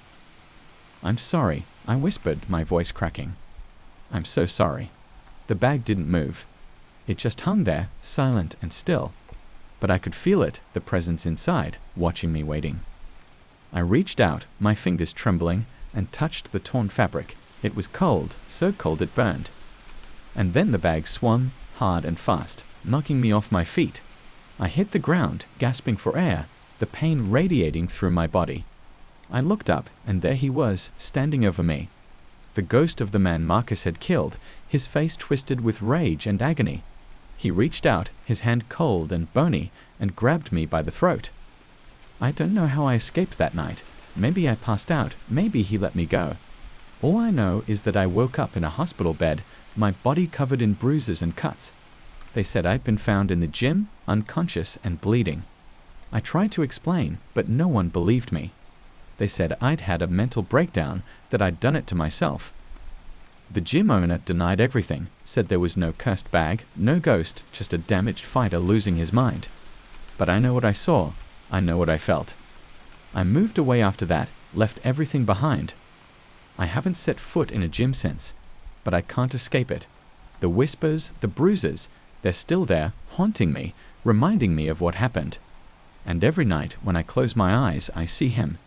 "I'm sorry," I whispered, my voice cracking. "I'm so sorry." The bag didn't move. It just hung there, silent and still. But I could feel it, the presence inside, watching me waiting. I reached out, my fingers trembling, and touched the torn fabric. It was cold, so cold it burned. And then the bag swung, hard and fast, knocking me off my feet. I hit the ground, gasping for air, the pain radiating through my body. I looked up, and there he was, standing over me. The ghost of the man Marcus had killed, his face twisted with rage and agony. He reached out, his hand cold and bony, and grabbed me by the throat. I don't know how I escaped that night. Maybe I passed out, maybe he let me go. All I know is that I woke up in a hospital bed, my body covered in bruises and cuts. They said I'd been found in the gym, unconscious and bleeding. I tried to explain, but no one believed me. They said I'd had a mental breakdown, that I'd done it to myself. The gym owner denied everything, said there was no cursed bag, no ghost, just a damaged fighter losing his mind. But I know what I saw. I know what I felt. I moved away after that, left everything behind. I haven't set foot in a gym since, but I can't escape it. The whispers, the bruises, they're still there, haunting me, reminding me of what happened. And every night, when I close my eyes, I see him.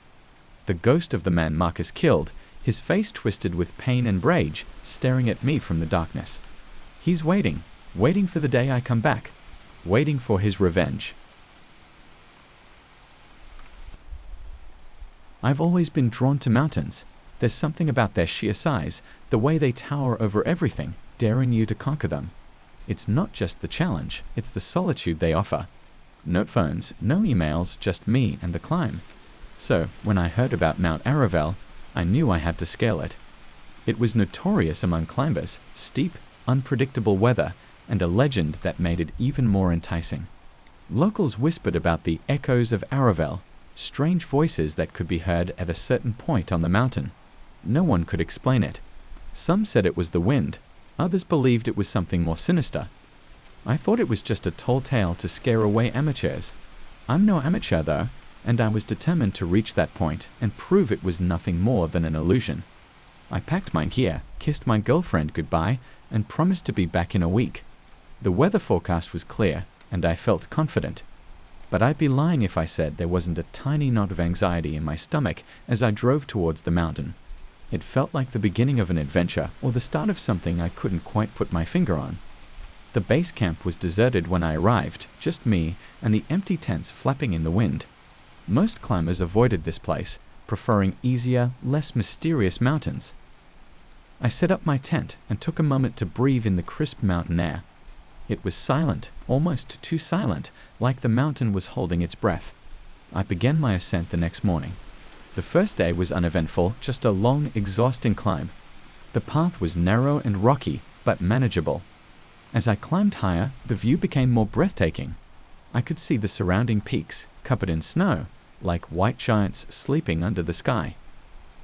The ghost of the man Marcus killed, his face twisted with pain and rage, staring at me from the darkness. He's waiting, waiting for the day I come back, waiting for his revenge. I've always been drawn to mountains. There's something about their sheer size, the way they tower over everything, daring you to conquer them. It's not just the challenge, it's the solitude they offer. No phones, no emails, just me and the climb. So, when I heard about Mount Araval, I knew I had to scale it. It was notorious among climbers, steep, unpredictable weather, and a legend that made it even more enticing. Locals whispered about the echoes of Araval, strange voices that could be heard at a certain point on the mountain. No one could explain it. Some said it was the wind, others believed it was something more sinister. I thought it was just a tall tale to scare away amateurs. I'm no amateur though, and I was determined to reach that point and prove it was nothing more than an illusion. I packed my gear, kissed my girlfriend goodbye, and promised to be back in a week. The weather forecast was clear, and I felt confident. But I'd be lying if I said there wasn't a tiny knot of anxiety in my stomach as I drove towards the mountain. It felt like the beginning of an adventure or the start of something I couldn't quite put my finger on. The base camp was deserted when I arrived, just me and the empty tents flapping in the wind. Most climbers avoided this place, preferring easier, less mysterious mountains. I set up my tent and took a moment to breathe in the crisp mountain air. It was silent, almost too silent, like the mountain was holding its breath. I began my ascent the next morning. The first day was uneventful, just a long, exhausting climb. The path was narrow and rocky, but manageable. As I climbed higher, the view became more breathtaking. I could see the surrounding peaks, covered in snow, like white giants sleeping under the sky.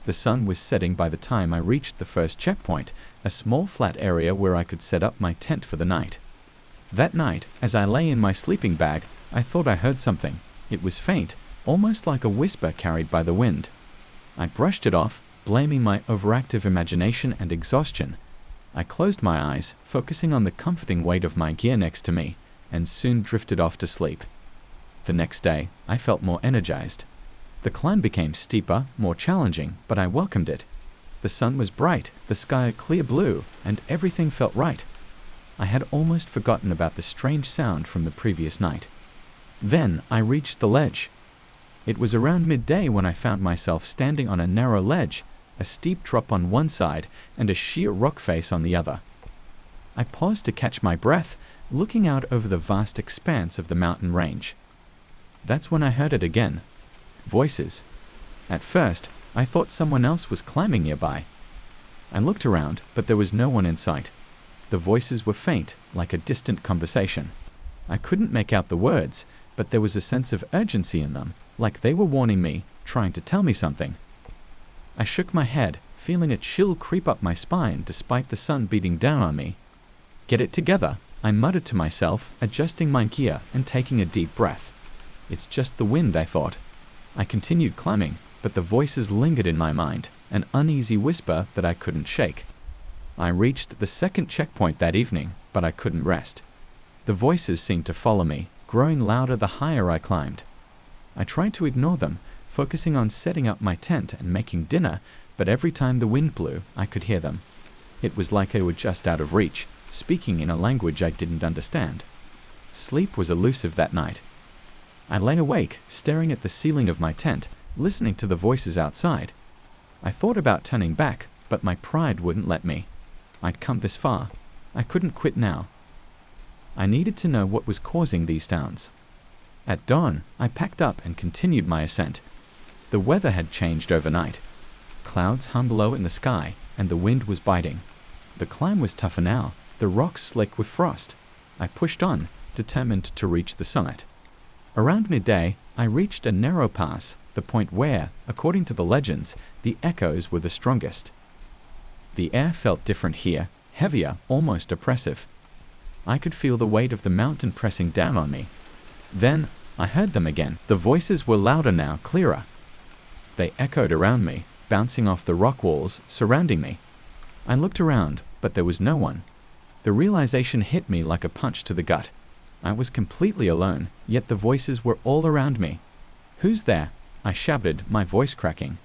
The sun was setting by the time I reached the first checkpoint, a small flat area where I could set up my tent for the night. That night, as I lay in my sleeping bag, I thought I heard something. It was faint, almost like a whisper carried by the wind. I brushed it off, blaming my overactive imagination and exhaustion. I closed my eyes, focusing on the comforting weight of my gear next to me, and soon drifted off to sleep. The next day, I felt more energized. The climb became steeper, more challenging, but I welcomed it. The sun was bright, the sky clear blue, and everything felt right. I had almost forgotten about the strange sound from the previous night. Then I reached the ledge. It was around midday when I found myself standing on a narrow ledge, a steep drop on one side and a sheer rock face on the other. I paused to catch my breath, looking out over the vast expanse of the mountain range. That's when I heard it again. Voices. At first, I thought someone else was climbing nearby. I looked around, but there was no one in sight. The voices were faint, like a distant conversation. I couldn't make out the words, but there was a sense of urgency in them, like they were warning me, trying to tell me something. I shook my head, feeling a chill creep up my spine despite the sun beating down on me. Get it together, I muttered to myself, adjusting my gear and taking a deep breath. It's just the wind, I thought. I continued climbing, but the voices lingered in my mind, an uneasy whisper that I couldn't shake. I reached the second checkpoint that evening, but I couldn't rest. The voices seemed to follow me, growing louder the higher I climbed. I tried to ignore them, focusing on setting up my tent and making dinner, but every time the wind blew, I could hear them. It was like they were just out of reach, speaking in a language I didn't understand. Sleep was elusive that night. I lay awake, staring at the ceiling of my tent, listening to the voices outside. I thought about turning back, but my pride wouldn't let me. I'd come this far. I couldn't quit now. I needed to know what was causing these sounds. At dawn, I packed up and continued my ascent. The weather had changed overnight. Clouds hung low in the sky, and the wind was biting. The climb was tougher now, the rocks slick with frost. I pushed on, determined to reach the summit. Around midday, I reached a narrow pass, the point where, according to the legends, the echoes were the strongest. The air felt different here, heavier, almost oppressive. I could feel the weight of the mountain pressing down on me. Then, I heard them again. The voices were louder now, clearer. They echoed around me, bouncing off the rock walls surrounding me. I looked around, but there was no one. The realization hit me like a punch to the gut. I was completely alone, yet the voices were all around me. "Who's there?" I shouted, my voice cracking.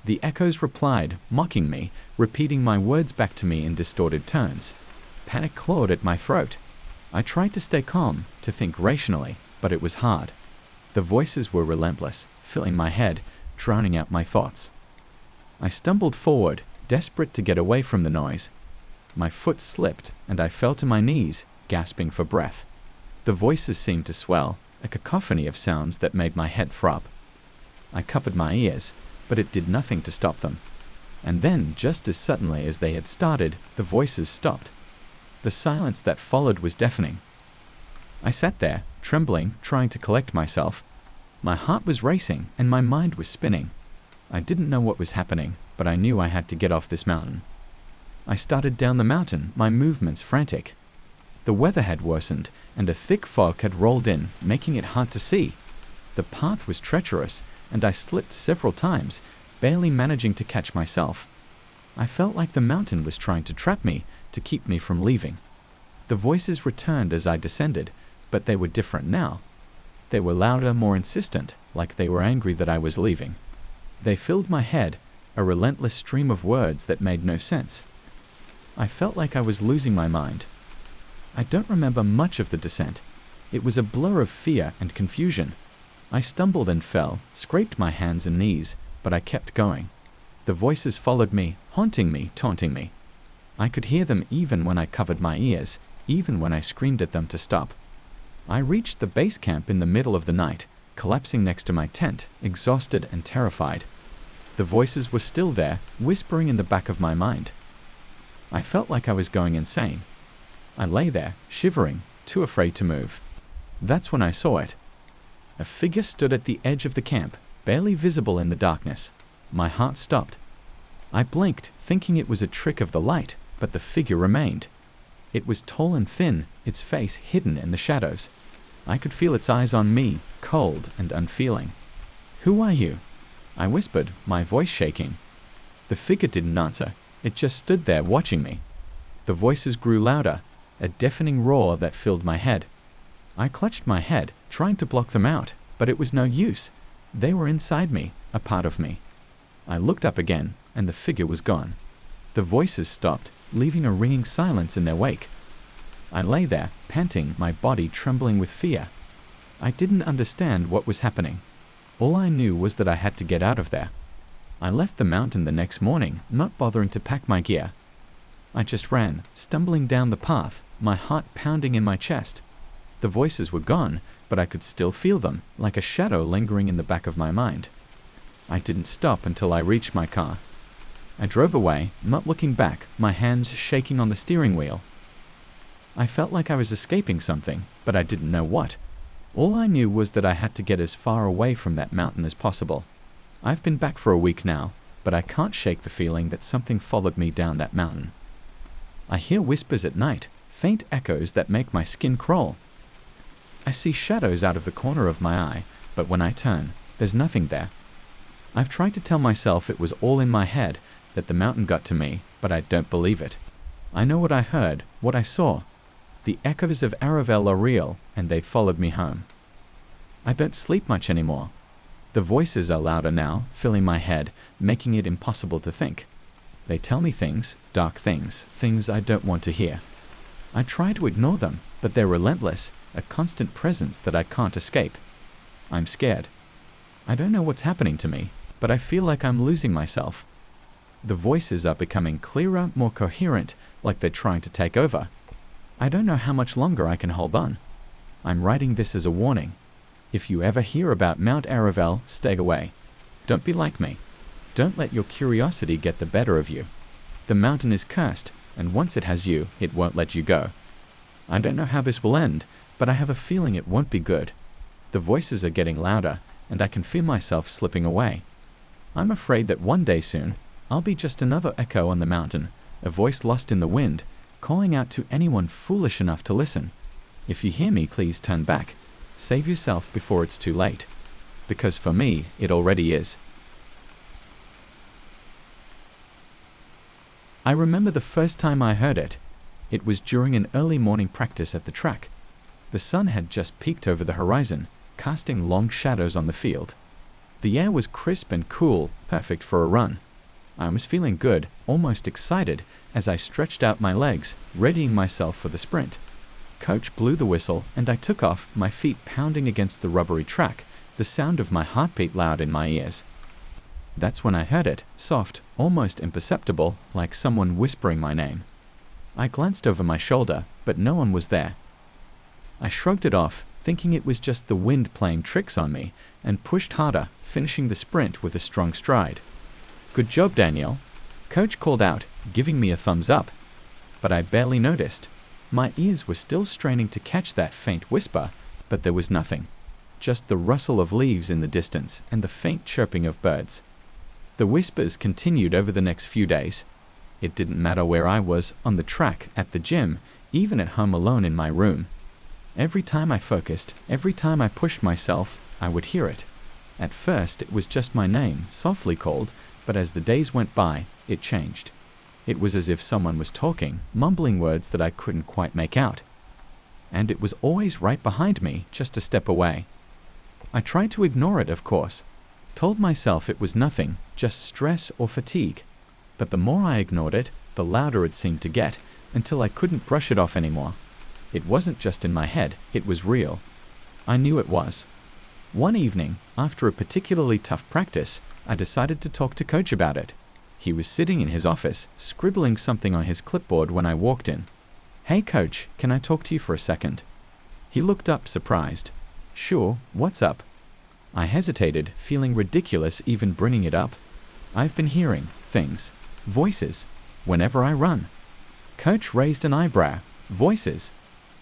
The echoes replied, mocking me, repeating my words back to me in distorted tones. Panic clawed at my throat. I tried to stay calm, to think rationally, but it was hard. The voices were relentless, filling my head, drowning out my thoughts. I stumbled forward, desperate to get away from the noise. My foot slipped, and I fell to my knees, gasping for breath. The voices seemed to swell, a cacophony of sounds that made my head throb. I covered my ears, but it did nothing to stop them. And then, just as suddenly as they had started, the voices stopped. The silence that followed was deafening. I sat there, trembling, trying to collect myself. My heart was racing, and my mind was spinning. I didn't know what was happening, but I knew I had to get off this mountain. I started down the mountain, my movements frantic. The weather had worsened, and a thick fog had rolled in, making it hard to see. The path was treacherous, and I slipped several times, barely managing to catch myself. I felt like the mountain was trying to trap me, to keep me from leaving. The voices returned as I descended, but they were different now. They were louder, more insistent, like they were angry that I was leaving. They filled my head, a relentless stream of words that made no sense. I felt like I was losing my mind. I don't remember much of the descent. It was a blur of fear and confusion. I stumbled and fell, scraped my hands and knees, but I kept going. The voices followed me, haunting me, taunting me. I could hear them even when I covered my ears, even when I screamed at them to stop. I reached the base camp in the middle of the night, collapsing next to my tent, exhausted and terrified. The voices were still there, whispering in the back of my mind. I felt like I was going insane. I lay there, shivering, too afraid to move. That's when I saw it. A figure stood at the edge of the camp, barely visible in the darkness. My heart stopped. I blinked, thinking it was a trick of the light, but the figure remained. It was tall and thin, its face hidden in the shadows. I could feel its eyes on me, cold and unfeeling. "Who are you?" I whispered, my voice shaking. The figure didn't answer. It just stood there watching me. The voices grew louder, a deafening roar that filled my head. I clutched my head, trying to block them out, but it was no use. They were inside me, a part of me. I looked up again, and the figure was gone. The voices stopped, leaving a ringing silence in their wake. I lay there, panting, my body trembling with fear. I didn't understand what was happening. All I knew was that I had to get out of there. I left the mountain the next morning, not bothering to pack my gear. I just ran, stumbling down the path, my heart pounding in my chest. The voices were gone, but I could still feel them, like a shadow lingering in the back of my mind. I didn't stop until I reached my car. I drove away, not looking back, my hands shaking on the steering wheel. I felt like I was escaping something, but I didn't know what. All I knew was that I had to get as far away from that mountain as possible. I've been back for a week now, but I can't shake the feeling that something followed me down that mountain. I hear whispers at night, faint echoes that make my skin crawl. I see shadows out of the corner of my eye, but when I turn, there's nothing there. I've tried to tell myself it was all in my head, that the mountain got to me, but I don't believe it. I know what I heard, what I saw. The echoes of Aravel are real, and they followed me home. I don't sleep much anymore. The voices are louder now, filling my head, making it impossible to think. They tell me things, dark things, things I don't want to hear. I try to ignore them, but they're relentless, a constant presence that I can't escape. I'm scared. I don't know what's happening to me, but I feel like I'm losing myself. The voices are becoming clearer, more coherent, like they're trying to take over. I don't know how much longer I can hold on. I'm writing this as a warning. If you ever hear about Mount Aravel, stay away. Don't be like me. Don't let your curiosity get the better of you. The mountain is cursed, and once it has you, it won't let you go. I don't know how this will end, but I have a feeling it won't be good. The voices are getting louder, and I can feel myself slipping away. I'm afraid that one day soon, I'll be just another echo on the mountain, a voice lost in the wind, calling out to anyone foolish enough to listen. If you hear me, please turn back. Save yourself before it's too late. Because for me, it already is. I remember the first time I heard it. It was during an early morning practice at the track. The sun had just peeked over the horizon, casting long shadows on the field. The air was crisp and cool, perfect for a run. I was feeling good, almost excited, as I stretched out my legs, readying myself for the sprint. Coach blew the whistle, and I took off, my feet pounding against the rubbery track, the sound of my heartbeat loud in my ears. That's when I heard it, soft, almost imperceptible, like someone whispering my name. I glanced over my shoulder, but no one was there. I shrugged it off, thinking it was just the wind playing tricks on me, and pushed harder, finishing the sprint with a strong stride. "Good job, Danielle," Coach called out, giving me a thumbs up. But I barely noticed. My ears were still straining to catch that faint whisper, but there was nothing. Just the rustle of leaves in the distance and the faint chirping of birds. The whispers continued over the next few days. It didn't matter where I was, on the track, at the gym, even at home alone in my room. Every time I focused, every time I pushed myself, I would hear it. At first, it was just my name, softly called, but as the days went by, it changed. It was as if someone was talking, mumbling words that I couldn't quite make out. And it was always right behind me, just a step away. I tried to ignore it, of course. Told myself it was nothing, just stress or fatigue. But the more I ignored it, the louder it seemed to get, until I couldn't brush it off anymore. It wasn't just in my head, it was real. I knew it was. One evening, after a particularly tough practice, I decided to talk to Coach about it. He was sitting in his office, scribbling something on his clipboard when I walked in. "Hey Coach, can I talk to you for a second?" He looked up, surprised. "Sure, what's up?" I hesitated, feeling ridiculous even bringing it up. "I've been hearing things, voices, whenever I run." Coach raised an eyebrow. "Voices?"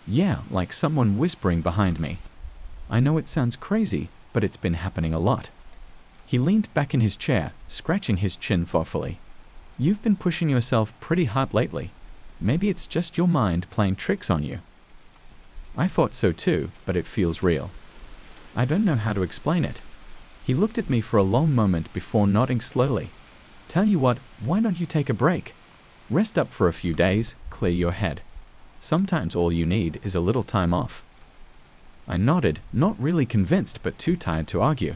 "Yeah, like someone whispering behind me." "I know it sounds crazy, but it's been happening a lot." He leaned back in his chair, scratching his chin thoughtfully. "You've been pushing yourself pretty hard lately. Maybe it's just your mind playing tricks on you." I thought so too, but it feels real. I don't know how to explain it. He looked at me for a long moment before nodding slowly. "Tell you what, why don't you take a break? Rest up for a few days, clear your head. Sometimes all you need is a little time off." I nodded, not really convinced but too tired to argue.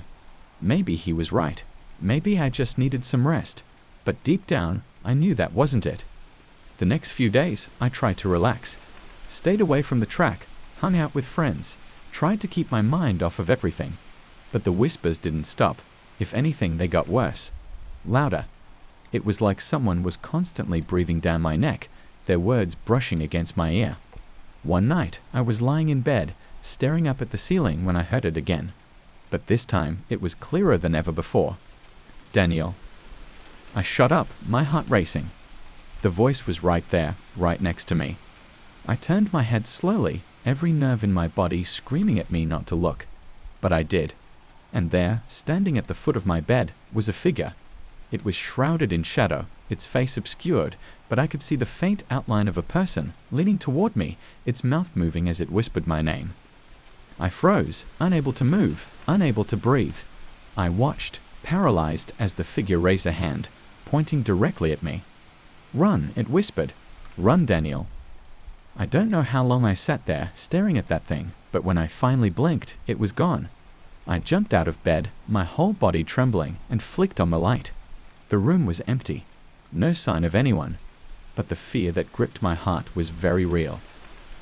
Maybe he was right. Maybe I just needed some rest. But deep down, I knew that wasn't it. The next few days, I tried to relax. Stayed away from the track, hung out with friends, tried to keep my mind off of everything. But the whispers didn't stop. If anything, they got worse. Louder. It was like someone was constantly breathing down my neck, their words brushing against my ear. One night, I was lying in bed, staring up at the ceiling when I heard it again. But this time, it was clearer than ever before. "Danielle." I shot up, my heart racing. The voice was right there, right next to me. I turned my head slowly, every nerve in my body screaming at me not to look. But I did. And there, standing at the foot of my bed, was a figure. It was shrouded in shadow, its face obscured, but I could see the faint outline of a person, leaning toward me, its mouth moving as it whispered my name. I froze, unable to move, unable to breathe. I watched, paralyzed, as the figure raised a hand, pointing directly at me. "Run," it whispered. "Run, Danielle." I don't know how long I sat there, staring at that thing, but when I finally blinked, it was gone. I jumped out of bed, my whole body trembling, and flicked on the light. The room was empty. No sign of anyone. But the fear that gripped my heart was very real.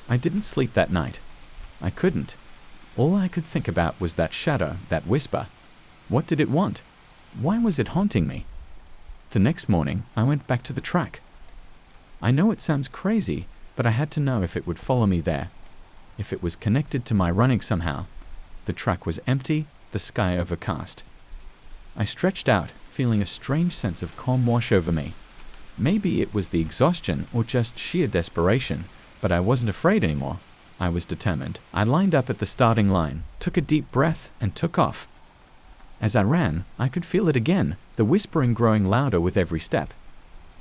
I didn't sleep that night. I couldn't. All I could think about was that shadow, that whisper. What did it want? Why was it haunting me? The next morning, I went back to the track. I know it sounds crazy, but I had to know if it would follow me there. If it was connected to my running somehow. The track was empty, the sky overcast. I stretched out, feeling a strange sense of calm wash over me. Maybe it was the exhaustion or just sheer desperation, but I wasn't afraid anymore. I was determined. I lined up at the starting line, took a deep breath, and took off. As I ran, I could feel it again, the whispering growing louder with every step.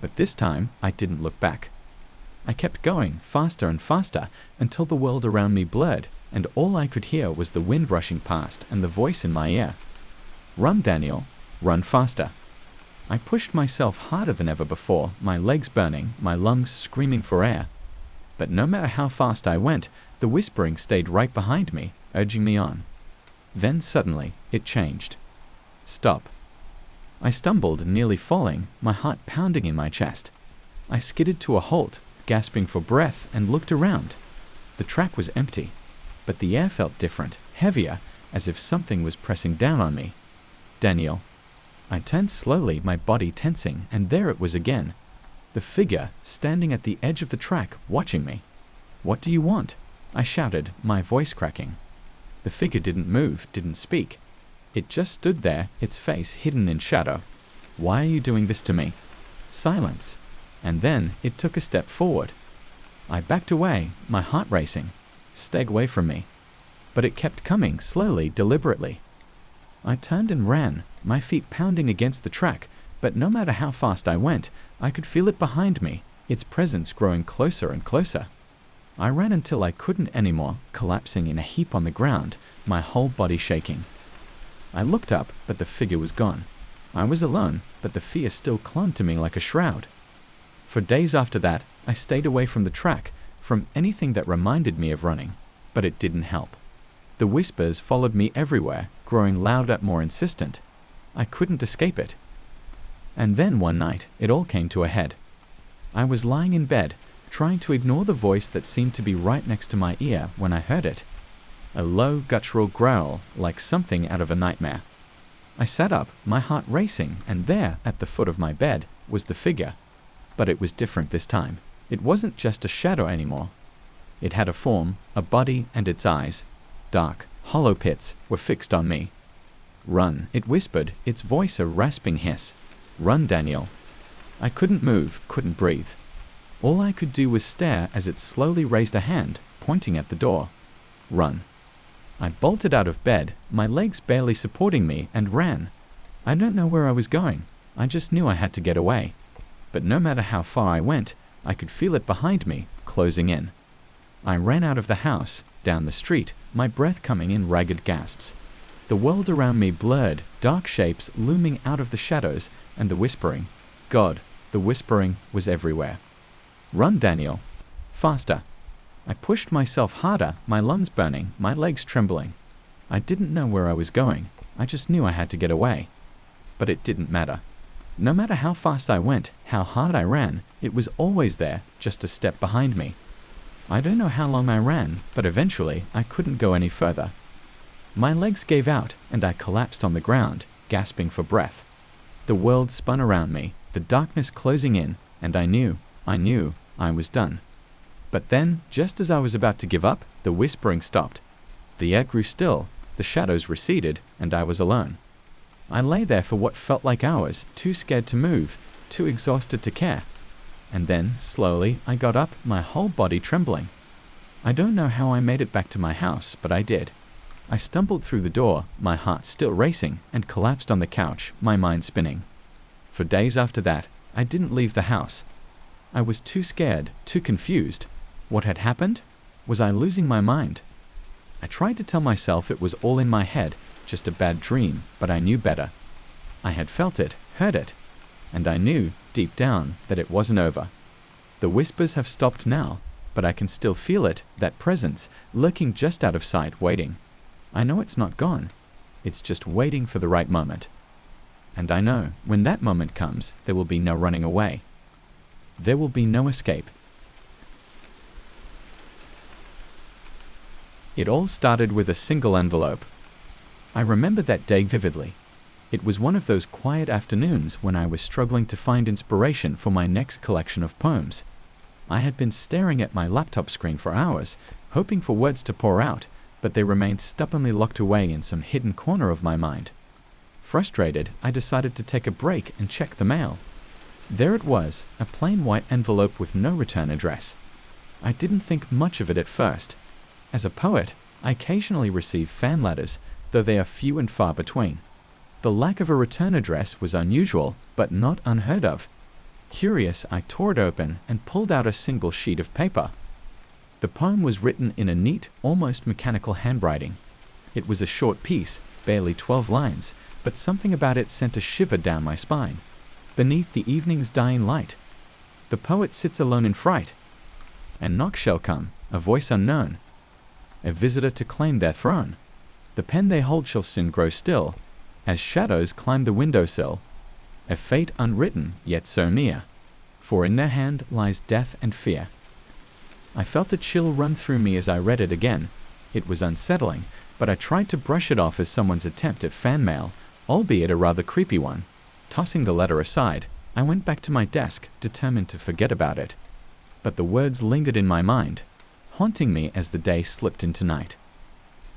But this time, I didn't look back. I kept going, faster and faster, until the world around me blurred, and all I could hear was the wind rushing past and the voice in my ear. "Run, Danielle. Run faster." I pushed myself harder than ever before, my legs burning, my lungs screaming for air. But no matter how fast I went, the whispering stayed right behind me, urging me on. Then suddenly, it changed. "Stop." I stumbled, nearly falling, my heart pounding in my chest. I skidded to a halt, gasping for breath, and looked around. The track was empty, but the air felt different, heavier, as if something was pressing down on me. "Danielle." I turned slowly, my body tensing, and there it was again. The figure, standing at the edge of the track, watching me. "What do you want?" I shouted, my voice cracking. The figure didn't move, didn't speak. It just stood there, its face hidden in shadow. "Why are you doing this to me?" Silence. And then it took a step forward. I backed away, my heart racing. "Stay away from me." But it kept coming, slowly, deliberately. I turned and ran, my feet pounding against the track, but no matter how fast I went, I could feel it behind me, its presence growing closer and closer. I ran until I couldn't anymore, collapsing in a heap on the ground, my whole body shaking. I looked up, but the figure was gone. I was alone, but the fear still clung to me like a shroud. For days after that, I stayed away from the track, from anything that reminded me of running, but it didn't help. The whispers followed me everywhere, growing louder, more insistent. I couldn't escape it. And then one night, it all came to a head. I was lying in bed, trying to ignore the voice that seemed to be right next to my ear when I heard it. A low, guttural growl, like something out of a nightmare. I sat up, my heart racing, and there, at the foot of my bed, was the figure. But it was different this time. It wasn't just a shadow anymore. It had a form, a body, and its eyes, dark, hollow pits, were fixed on me. "Run," it whispered, its voice a rasping hiss. "Run, Daniel." I couldn't move, couldn't breathe. All I could do was stare as it slowly raised a hand, pointing at the door. "Run." I bolted out of bed, my legs barely supporting me, and ran. I don't know where I was going. I just knew I had to get away. But no matter how far I went, I could feel it behind me, closing in. I ran out of the house, down the street, my breath coming in ragged gasps. The world around me blurred, dark shapes looming out of the shadows, and the whispering. God, the whispering was everywhere. "Run, Daniel." Faster. I pushed myself harder, my lungs burning, my legs trembling. I didn't know where I was going. I just knew I had to get away. But it didn't matter. No matter how fast I went, how hard I ran, it was always there, just a step behind me. I don't know how long I ran, but eventually I couldn't go any further. My legs gave out, and I collapsed on the ground, gasping for breath. The world spun around me, the darkness closing in, and I knew I was done. But then, just as I was about to give up, the whispering stopped. The air grew still, the shadows receded, and I was alone. I lay there for what felt like hours, too scared to move, too exhausted to care. And then, slowly, I got up, my whole body trembling. I don't know how I made it back to my house, but I did. I stumbled through the door, my heart still racing, and collapsed on the couch, my mind spinning. For days after that, I didn't leave the house. I was too scared, too confused. What had happened? Was I losing my mind? I tried to tell myself it was all in my head, just a bad dream, but I knew better. I had felt it, heard it, and I knew, deep down, that it wasn't over. The whispers have stopped now, but I can still feel it, that presence, lurking just out of sight, waiting. I know it's not gone. It's just waiting for the right moment. And I know, when that moment comes, there will be no running away. There will be no escape. It all started with a single envelope. I remember that day vividly. It was one of those quiet afternoons when I was struggling to find inspiration for my next collection of poems. I had been staring at my laptop screen for hours, hoping for words to pour out, but they remained stubbornly locked away in some hidden corner of my mind. Frustrated, I decided to take a break and check the mail. There it was, a plain white envelope with no return address. I didn't think much of it at first. As a poet, I occasionally receive fan letters, though they are few and far between. The lack of a return address was unusual, but not unheard of. Curious, I tore it open and pulled out a single sheet of paper. The poem was written in a neat, almost mechanical handwriting. It was a short piece, barely 12 lines, but something about it sent a shiver down my spine. Beneath the evening's dying light, the poet sits alone in fright. And knock shall come, a voice unknown, a visitor to claim their throne. The pen they hold shall soon grow still, as shadows climb the windowsill. A fate unwritten, yet so near, for in their hand lies death and fear. I felt a chill run through me as I read it again. It was unsettling, but I tried to brush it off as someone's attempt at fan mail, albeit a rather creepy one. Tossing the letter aside, I went back to my desk, determined to forget about it. But the words lingered in my mind, haunting me as the day slipped into night.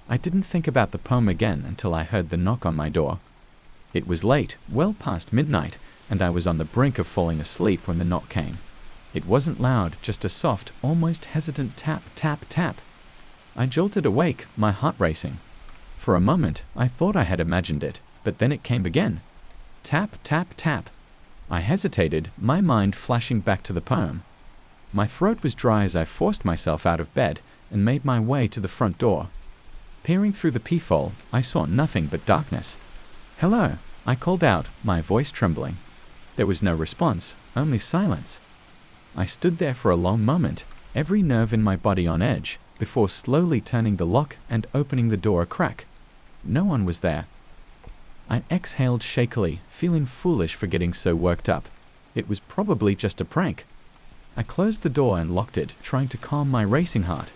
I didn't think about the poem again until I heard the knock on my door. It was late, well past midnight, and I was on the brink of falling asleep when the knock came. It wasn't loud, just a soft, almost hesitant tap, tap, tap. I jolted awake, my heart racing. For a moment, I thought I had imagined it, but then it came again. Tap, tap, tap. I hesitated, my mind flashing back to the poem. My throat was dry as I forced myself out of bed and made my way to the front door. Peering through the peephole, I saw nothing but darkness. "Hello," I called out, my voice trembling. There was no response, only silence. I stood there for a long moment, every nerve in my body on edge, before slowly turning the lock and opening the door a crack. No one was there. I exhaled shakily, feeling foolish for getting so worked up. It was probably just a prank. I closed the door and locked it, trying to calm my racing heart.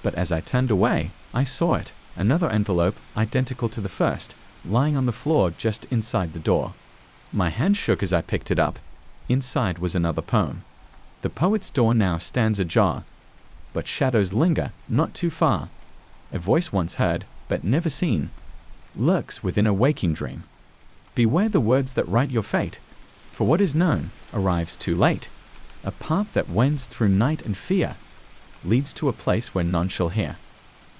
But as I turned away, I saw it, another envelope identical to the first, lying on the floor just inside the door. My hand shook as I picked it up. Inside was another poem. The poet's door now stands ajar, but shadows linger not too far. A voice once heard, but never seen, lurks within a waking dream. Beware the words that write your fate, for what is known arrives too late. A path that wends through night and fear leads to a place where none shall hear.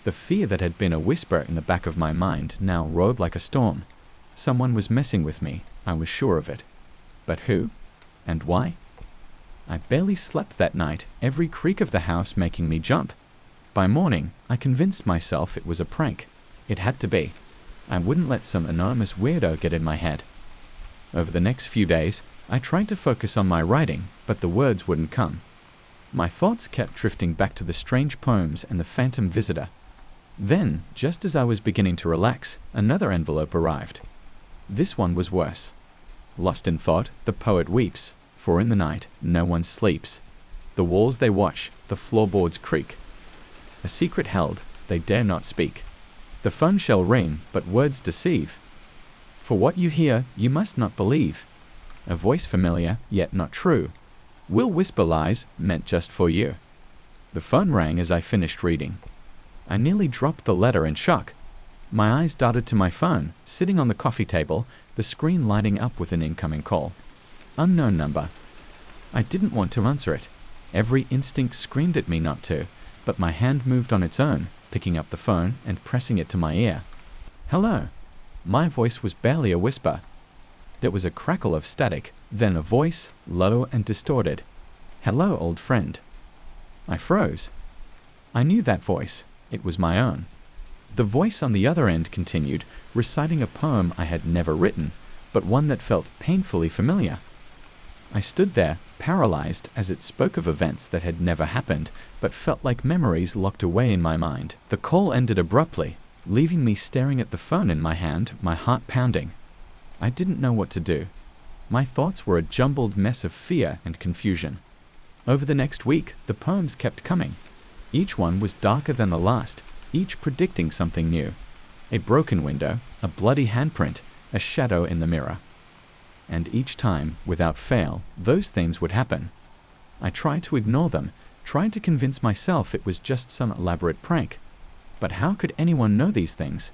The fear that had been a whisper in the back of my mind now roared like a storm. Someone was messing with me, I was sure of it. But who? And why? I barely slept that night, every creak of the house making me jump. By morning, I convinced myself it was a prank. It had to be. I wouldn't let some anonymous weirdo get in my head. Over the next few days, I tried to focus on my writing, but the words wouldn't come. My thoughts kept drifting back to the strange poems and the phantom visitor. Then, just as I was beginning to relax, another envelope arrived. This one was worse. Lost in thought, the poet weeps, for in the night no one sleeps. The walls they watch, the floorboards creak. A secret held, they dare not speak. The phone shall ring, but words deceive. For what you hear, you must not believe. A voice familiar, yet not true, will whisper lies meant just for you. The phone rang as I finished reading. I nearly dropped the letter in shock. My eyes darted to my phone, sitting on the coffee table, the screen lighting up with an incoming call. Unknown number. I didn't want to answer it. Every instinct screamed at me not to, but my hand moved on its own, picking up the phone and pressing it to my ear. "Hello." My voice was barely a whisper. There was a crackle of static, then a voice, low and distorted. "Hello, old friend." I froze. I knew that voice. It was my own. The voice on the other end continued, reciting a poem I had never written, but one that felt painfully familiar. I stood there, paralyzed, as it spoke of events that had never happened, but felt like memories locked away in my mind. The call ended abruptly, leaving me staring at the phone in my hand, my heart pounding. I didn't know what to do. My thoughts were a jumbled mess of fear and confusion. Over the next week, the poems kept coming. Each one was darker than the last, each predicting something new. A broken window, a bloody handprint, a shadow in the mirror. And each time, without fail, those things would happen. I tried to ignore them, tried to convince myself it was just some elaborate prank. But how could anyone know these things?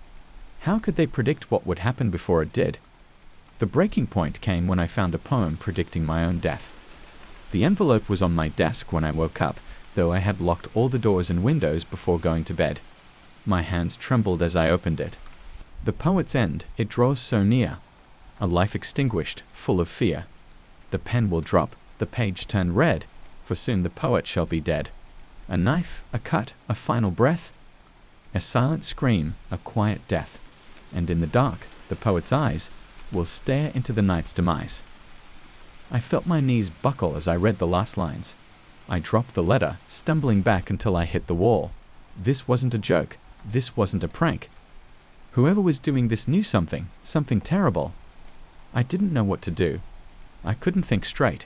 How could they predict what would happen before it did? The breaking point came when I found a poem predicting my own death. The envelope was on my desk when I woke up, though I had locked all the doors and windows before going to bed. My hands trembled as I opened it. The poet's end, it draws so near. A life extinguished, full of fear. The pen will drop, the page turn red, for soon the poet shall be dead. A knife, a cut, a final breath. A silent scream, a quiet death. And in the dark, the poet's eyes will stare into the night's demise. I felt my knees buckle as I read the last lines. I dropped the letter, stumbling back until I hit the wall. This wasn't a joke. This wasn't a prank. Whoever was doing this knew something terrible. I didn't know what to do. I couldn't think straight.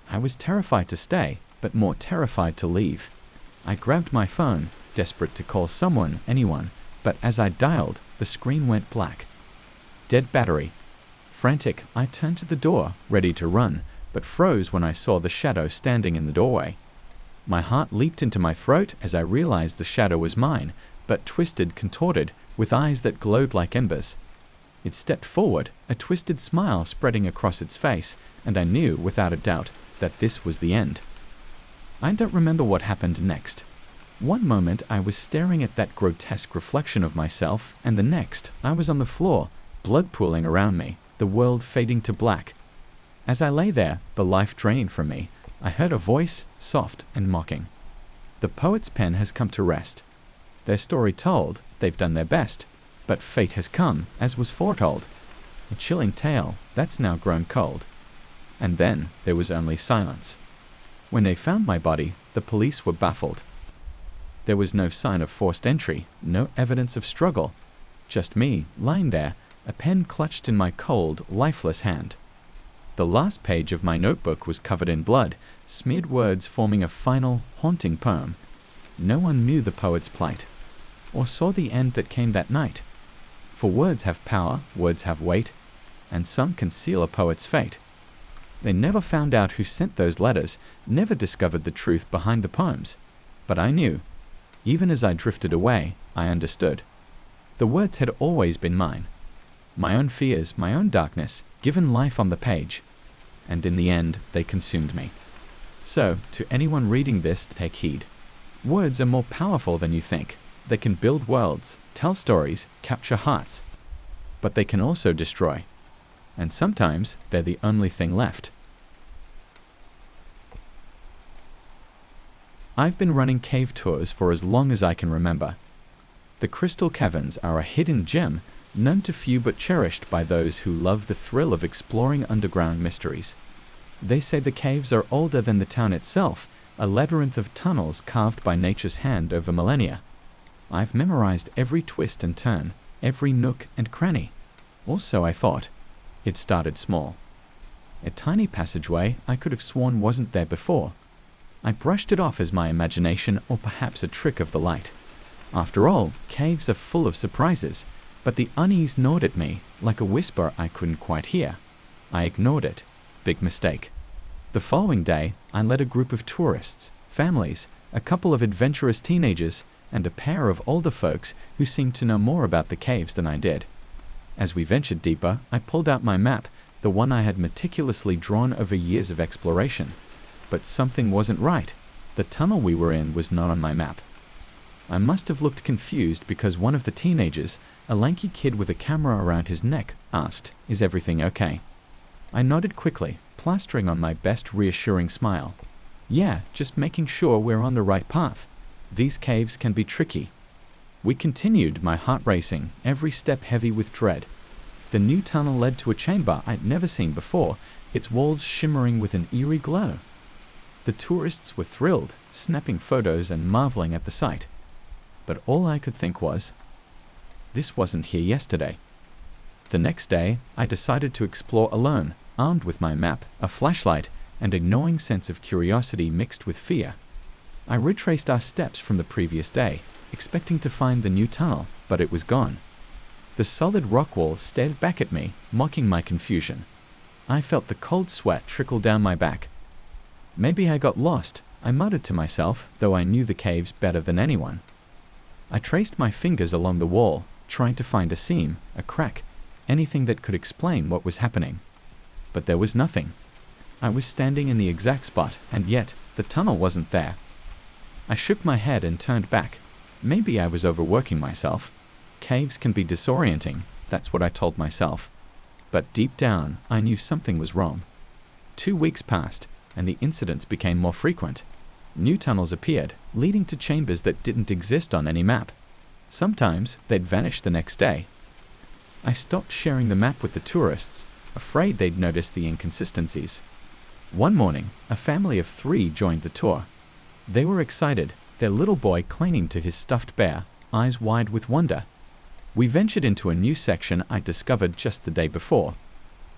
I was terrified to stay, but more terrified to leave. I grabbed my phone, desperate to call someone, anyone, but as I dialed, the screen went black. Dead battery. Frantic, I turned to the door, ready to run, but froze when I saw the shadow standing in the doorway. My heart leaped into my throat as I realized the shadow was mine, but twisted, contorted, with eyes that glowed like embers. It stepped forward, a twisted smile spreading across its face, and I knew, without a doubt, that this was the end. I don't remember what happened next. One moment I was staring at that grotesque reflection of myself, and the next I was on the floor, blood pooling around me, the world fading to black. As I lay there, the life drained from me, I heard a voice, soft and mocking. The poet's pen has come to rest. Their story told, they've done their best, but fate has come, as was foretold. A chilling tale that's now grown cold. And then there was only silence. When they found my body, the police were baffled. There was no sign of forced entry, no evidence of struggle. Just me, lying there, a pen clutched in my cold, lifeless hand. The last page of my notebook was covered in blood, smeared words forming a final, haunting poem. No one knew the poet's plight, or saw the end that came that night. For words have power, words have weight, and some can seal a poet's fate. They never found out who sent those letters, never discovered the truth behind the poems. But I knew. Even as I drifted away, I understood. The words had always been mine. My own fears, my own darkness, given life on the page. And in the end, they consumed me. So, to anyone reading this, take heed. Words are more powerful than you think. They can build worlds, tell stories, capture hearts. But they can also destroy. And sometimes, they're the only thing left. I've been running cave tours for as long as I can remember. The crystal caverns are a hidden gem, known to few but cherished by those who love the thrill of exploring underground mysteries. They say the caves are older than the town itself, a labyrinth of tunnels carved by nature's hand over millennia. I've memorized every twist and turn, every nook and cranny. Also, I thought, it started small. A tiny passageway I could have sworn wasn't there before. I brushed it off as my imagination or perhaps a trick of the light. After all, caves are full of surprises, but the unease gnawed at me like a whisper I couldn't quite hear. I ignored it. Big mistake. The following day, I led a group of tourists, families, a couple of adventurous teenagers, and a pair of older folks who seemed to know more about the caves than I did. As we ventured deeper, I pulled out my map, the one I had meticulously drawn over years of exploration. But something wasn't right. The tunnel we were in was not on my map. I must have looked confused because one of the teenagers, a lanky kid with a camera around his neck, asked, "Is everything okay?" I nodded quickly, plastering on my best reassuring smile. "Yeah, just making sure we're on the right path. These caves can be tricky." We continued, my heart racing, every step heavy with dread. The new tunnel led to a chamber I'd never seen before, its walls shimmering with an eerie glow. The tourists were thrilled, snapping photos and marveling at the sight. But all I could think was, this wasn't here yesterday. The next day, I decided to explore alone, armed with my map, a flashlight, and a gnawing sense of curiosity mixed with fear. I retraced our steps from the previous day, expecting to find the new tunnel, but it was gone. The solid rock wall stared back at me, mocking my confusion. I felt the cold sweat trickle down my back. Maybe I got lost, I muttered to myself, though I knew the caves better than anyone. I traced my fingers along the wall, trying to find a seam, a crack, anything that could explain what was happening. But there was nothing. I was standing in the exact spot, and yet the tunnel wasn't there. I shook my head and turned back. Maybe I was overworking myself. Caves can be disorienting, that's what I told myself. But deep down, I knew something was wrong. 2 weeks passed, and the incidents became more frequent. New tunnels appeared, leading to chambers that didn't exist on any map. Sometimes they'd vanish the next day. I stopped sharing the map with the tourists, afraid they'd notice the inconsistencies. One morning, a family of 3 joined the tour. They were excited, their little boy clinging to his stuffed bear, eyes wide with wonder. We ventured into a new section I discovered just the day before.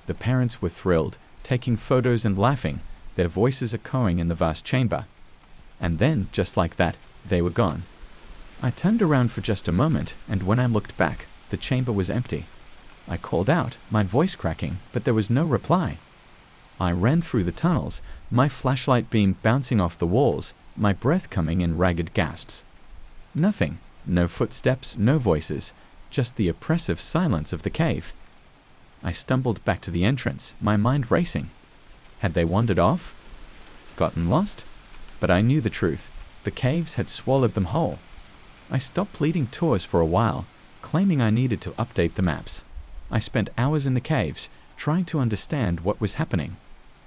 The parents were thrilled, taking photos and laughing, their voices echoing in the vast chamber. And then, just like that, they were gone. I turned around for just a moment, and when I looked back, the chamber was empty. I called out, my voice cracking, but there was no reply. I ran through the tunnels, my flashlight beam bouncing off the walls, my breath coming in ragged gasps. Nothing. No footsteps, no voices, just the oppressive silence of the cave. I stumbled back to the entrance, my mind racing. Had they wandered off? Gotten lost? But I knew the truth. The caves had swallowed them whole. I stopped pleading tours for a while, claiming I needed to update the maps. I spent hours in the caves, trying to understand what was happening.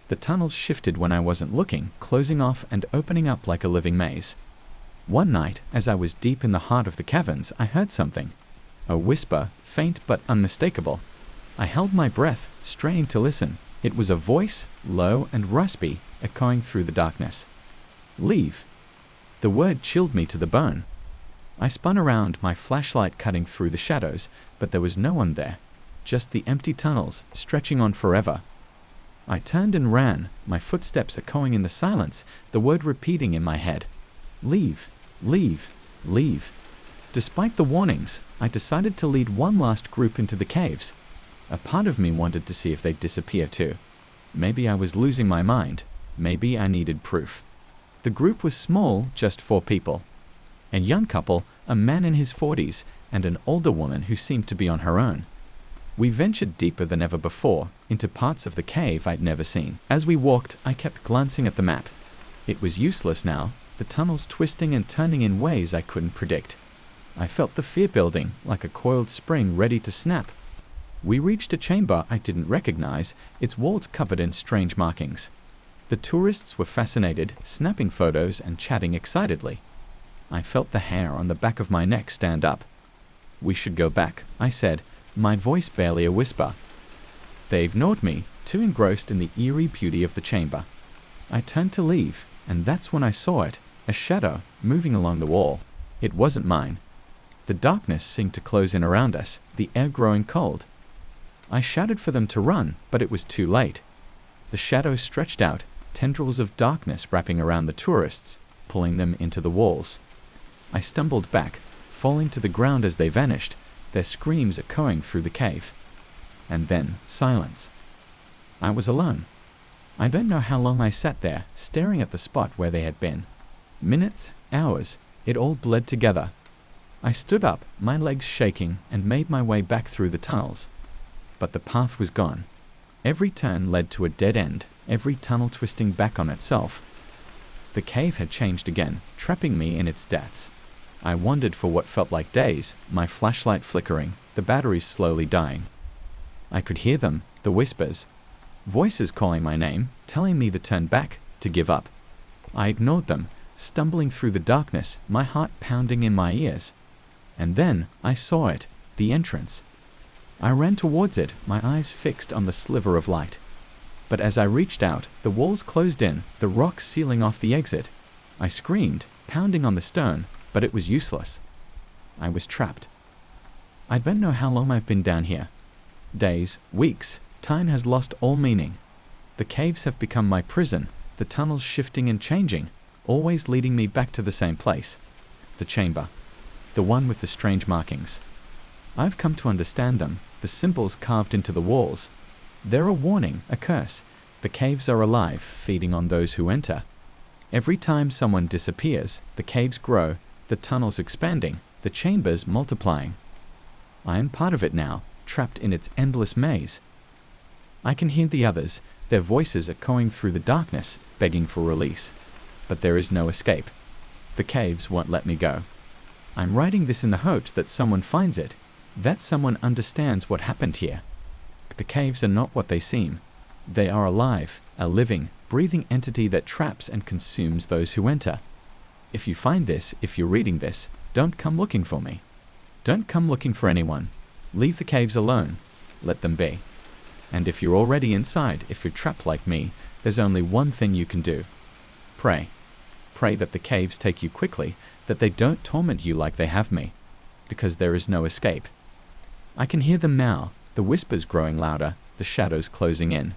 The tunnels shifted when I wasn't looking, closing off and opening up like a living maze. One night, as I was deep in the heart of the caverns, I heard something. A whisper, faint but unmistakable. I held my breath, straining to listen. It was a voice, low and raspy, echoing through the darkness. Leave. The word chilled me to the bone. I spun around, my flashlight cutting through the shadows, but there was no one there. Just the empty tunnels, stretching on forever. I turned and ran, my footsteps echoing in the silence, the word repeating in my head. Leave, leave, leave. Despite the warnings, I decided to lead one last group into the caves. A part of me wanted to see if they'd disappear too. Maybe I was losing my mind. Maybe I needed proof. The group was small, just 4 people. A young couple, a man in his 40s, and an older woman who seemed to be on her own. We ventured deeper than ever before, into parts of the cave I'd never seen. As we walked, I kept glancing at the map. It was useless now, the tunnels twisting and turning in ways I couldn't predict. I felt the fear building, like a coiled spring ready to snap. We reached a chamber I didn't recognize, its walls covered in strange markings. The tourists were fascinated, snapping photos and chatting excitedly. I felt the hair on the back of my neck stand up. We should go back, I said, my voice barely a whisper. They ignored me, too engrossed in the eerie beauty of the chamber. I turned to leave, and that's when I saw it, a shadow, moving along the wall. It wasn't mine. The darkness seemed to close in around us, the air growing cold. I shouted for them to run, but it was too late. The shadow stretched out, tendrils of darkness wrapping around the tourists, pulling them into the walls. I stumbled back, falling to the ground as they vanished, their screams echoing through the cave. And then silence. I was alone. I don't know how long I sat there, staring at the spot where they had been. Minutes, hours, it all bled together. I stood up, my legs shaking, and made my way back through the tunnels. But the path was gone. Every turn led to a dead end, every tunnel twisting back on itself. The cave had changed again, trapping me in its depths. I wandered for what felt like days, my flashlight flickering, the batteries slowly dying. I could hear them, the whispers. Voices calling my name, telling me to turn back, to give up. I ignored them, stumbling through the darkness, my heart pounding in my ears. And then I saw it, the entrance. I ran towards it, my eyes fixed on the sliver of light. But as I reached out, the walls closed in, the rocks sealing off the exit. I screamed, pounding on the stone, but it was useless. I was trapped. I don't know how long I've been down here. Days, weeks, time has lost all meaning. The caves have become my prison, the tunnels shifting and changing, always leading me back to the same place. The chamber. The one with the strange markings. I've come to understand them, the symbols carved into the walls. They're a warning, a curse. The caves are alive, feeding on those who enter. Every time someone disappears, the caves grow, the tunnels expanding, the chambers multiplying. I am part of it now, trapped in its endless maze. I can hear the others, their voices echoing through the darkness, begging for release. But there is no escape. The caves won't let me go. I'm writing this in the hopes that someone finds it, that someone understands what happened here. The caves are not what they seem. They are alive, a living, breathing entity that traps and consumes those who enter. If you find this, if you're reading this, don't come looking for me. Don't come looking for anyone. Leave the caves alone. Let them be. And if you're already inside, if you're trapped like me, there's only one thing you can do. Pray. Pray that the caves take you quickly, that they don't torment you like they have me. Because there is no escape. I can hear them now, the whispers growing louder, the shadows closing in.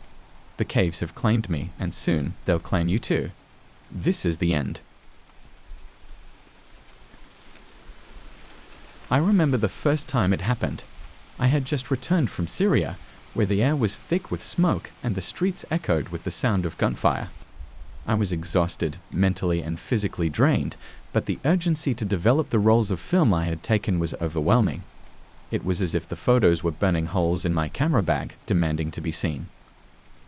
The caves have claimed me, and soon they'll claim you too. This is the end. I remember the first time it happened. I had just returned from Syria, where the air was thick with smoke and the streets echoed with the sound of gunfire. I was exhausted, mentally and physically drained, but the urgency to develop the rolls of film I had taken was overwhelming. It was as if the photos were burning holes in my camera bag, demanding to be seen.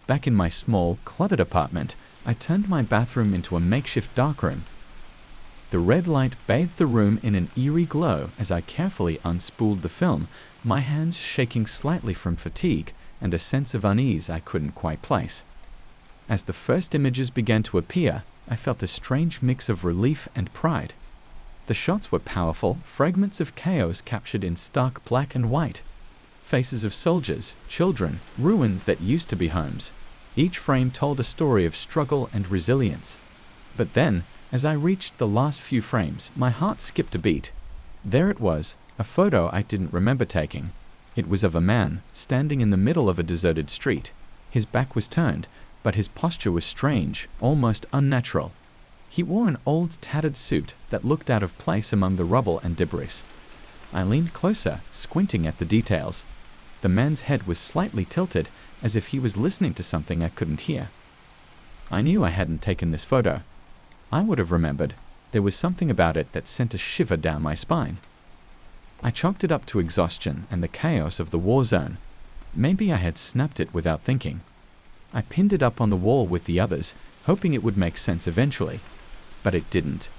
Back in my small, cluttered apartment, I turned my bathroom into a makeshift darkroom. The red light bathed the room in an eerie glow as I carefully unspooled the film, my hands shaking slightly from fatigue and a sense of unease I couldn't quite place. As the first images began to appear, I felt a strange mix of relief and pride. The shots were powerful, fragments of chaos captured in stark black and white. Faces of soldiers, children, ruins that used to be homes. Each frame told a story of struggle and resilience. But then, as I reached the last few frames, my heart skipped a beat. There it was, a photo I didn't remember taking. It was of a man, standing in the middle of a deserted street. His back was turned, but his posture was strange, almost unnatural. He wore an old, tattered suit that looked out of place among the rubble and debris. I leaned closer, squinting at the details. The man's head was slightly tilted, as if he was listening to something I couldn't hear. I knew I hadn't taken this photo. I would have remembered. There was something about it that sent a shiver down my spine. I chalked it up to exhaustion and the chaos of the war zone. Maybe I had snapped it without thinking. I pinned it up on the wall with the others, hoping it would make sense eventually. But it didn't.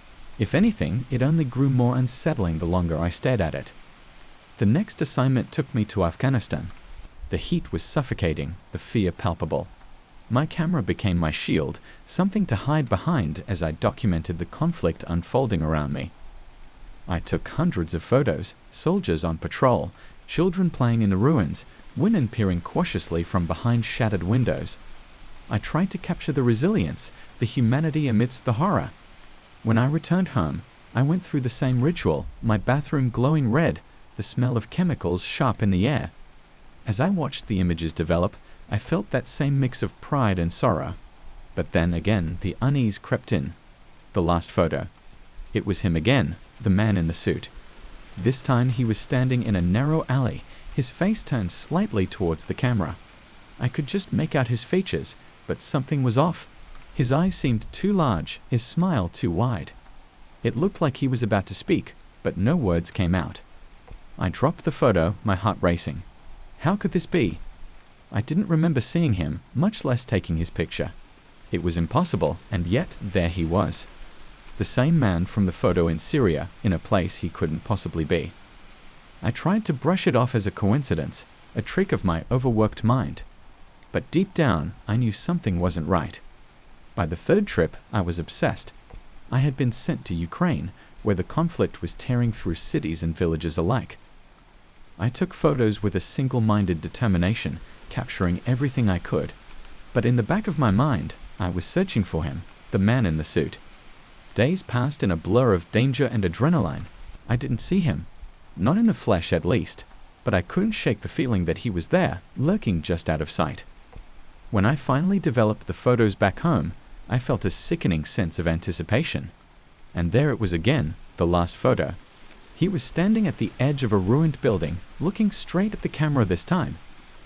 If anything, it only grew more unsettling the longer I stared at it. The next assignment took me to Afghanistan. The heat was suffocating, the fear palpable. My camera became my shield, something to hide behind as I documented the conflict unfolding around me. I took hundreds of photos, soldiers on patrol, children playing in the ruins, women peering cautiously from behind shattered windows. I tried to capture the resilience, the humanity amidst the horror. When I returned home, I went through the same ritual, my bathroom glowing red, the smell of chemicals sharp in the air. As I watched the images develop, I felt that same mix of pride and sorrow. But then again, the unease crept in. The last photo. It was him again, the man in the suit. This time he was standing in a narrow alley, his face turned slightly towards the camera. I could just make out his features, but something was off. His eyes seemed too large, his smile too wide. It looked like he was about to speak, but no words came out. I dropped the photo, my heart racing. How could this be? I didn't remember seeing him, much less taking his picture. It was impossible, and yet there he was. The same man from the photo in Syria, in a place he couldn't possibly be. I tried to brush it off as a coincidence, a trick of my overworked mind. But deep down, I knew something wasn't right. By the third trip, I was obsessed. I had been sent to Ukraine, where the conflict was tearing through cities and villages alike. I took photos with a single-minded determination, capturing everything I could. But in the back of my mind, I was searching for him, the man in the suit. Days passed in a blur of danger and adrenaline. I didn't see him. Not in the flesh, at least. But I couldn't shake the feeling that he was there, lurking just out of sight. When I finally developed the photos back home, I felt a sickening sense of anticipation. And there it was again, the last photo. He was standing at the edge of a ruined building, looking straight at the camera this time.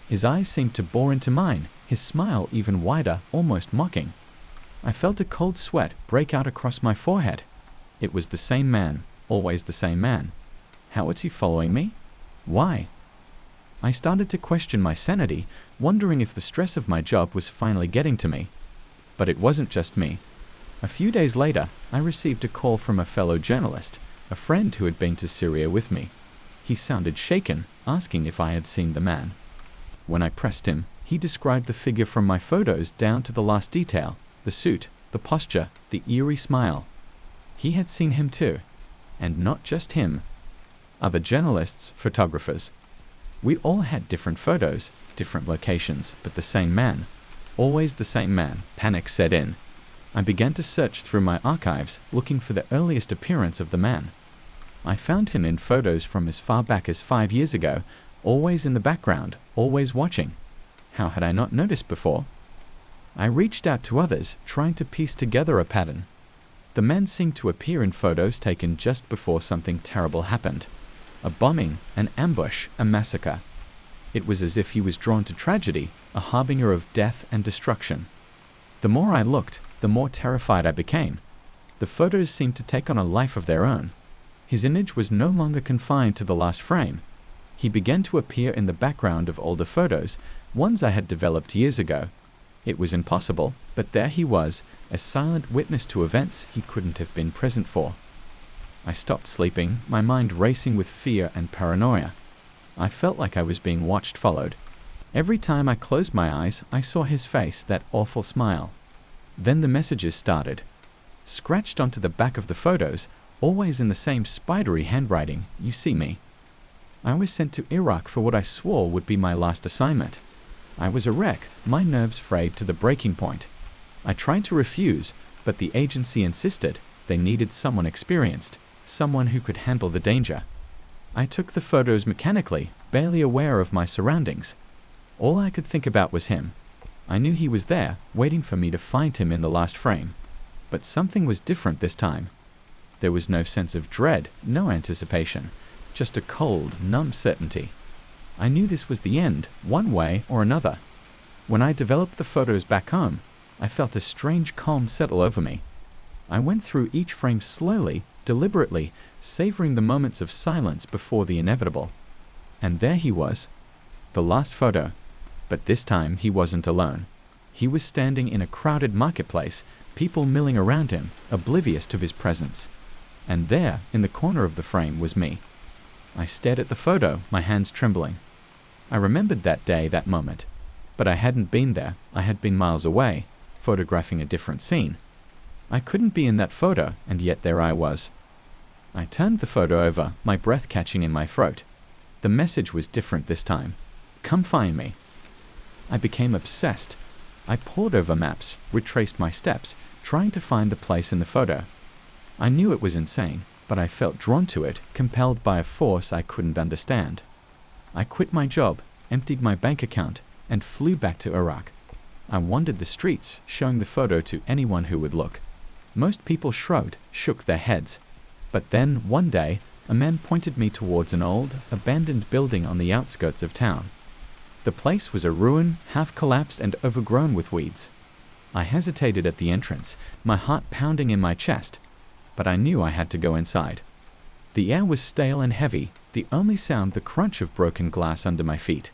His eyes seemed to bore into mine, his smile even wider, almost mocking. I felt a cold sweat break out across my forehead. It was the same man, always the same man. How was he following me? Why? I started to question my sanity, wondering if the stress of my job was finally getting to me. But it wasn't just me. A few days later, I received a call from a fellow journalist, a friend who had been to Syria with me. He sounded shaken, asking if I had seen the man. When I pressed him, he described the figure from my photos down to the last detail, the suit, the posture, the eerie smile. He had seen him too. And not just him. Other journalists, photographers. We all had different photos, different locations, but the same man. Always the same man. Panic set in. I began to search through my archives, looking for the earliest appearance of the man. I found him in photos from as far back as 5 years ago, always in the background, always watching. How had I not noticed before? I reached out to others, trying to piece together a pattern. The man seemed to appear in photos taken just before something terrible happened. A bombing, an ambush, a massacre. It was as if he was drawn to tragedy, a harbinger of death and destruction. The more I looked, the more terrified I became. The photos seemed to take on a life of their own. His image was no longer confined to the last frame. He began to appear in the background of older photos, ones I had developed years ago. It was impossible, but there he was, a silent witness to events he couldn't have been present for. I stopped sleeping, my mind racing with fear and paranoia. I felt like I was being watched, followed. Every time I closed my eyes, I saw his face, that awful smile. Then the messages started. Scratched onto the back of the photos, always in the same spidery handwriting, "You see me." I was sent to Iraq for what I swore would be my last assignment. I was a wreck, my nerves frayed to the breaking point. I tried to refuse, but the agency insisted. They needed someone experienced, someone who could handle the danger. I took the photos mechanically, barely aware of my surroundings. All I could think about was him. I knew he was there, waiting for me to find him in the last frame. But something was different this time. There was no sense of dread, no anticipation, just a cold, numb certainty. I knew this was the end, one way or another. When I developed the photos back home, I felt a strange calm settle over me. I went through each frame slowly, deliberately, savoring the moments of silence before the inevitable. And there he was, the last photo. But this time he wasn't alone. He was standing in a crowded marketplace, people milling around him, oblivious to his presence. And there, in the corner of the frame, was me. I stared at the photo, my hands trembling. I remembered that day, that moment. But I hadn't been there. I had been miles away, photographing a different scene. I couldn't be in that photo, and yet there I was. I turned the photo over, my breath catching in my throat. The message was different this time. "Come find me." I became obsessed. I pored over maps, retraced my steps, trying to find the place in the photo. I knew it was insane, but I felt drawn to it, compelled by a force I couldn't understand. I quit my job, emptied my bank account, and flew back to Iraq. I wandered the streets, showing the photo to anyone who would look. Most people shrugged, shook their heads. But then, one day, a man pointed me towards an old, abandoned building on the outskirts of town. The place was a ruin, half collapsed and overgrown with weeds. I hesitated at the entrance, my heart pounding in my chest, but I knew I had to go inside. The air was stale and heavy, the only sound the crunch of broken glass under my feet.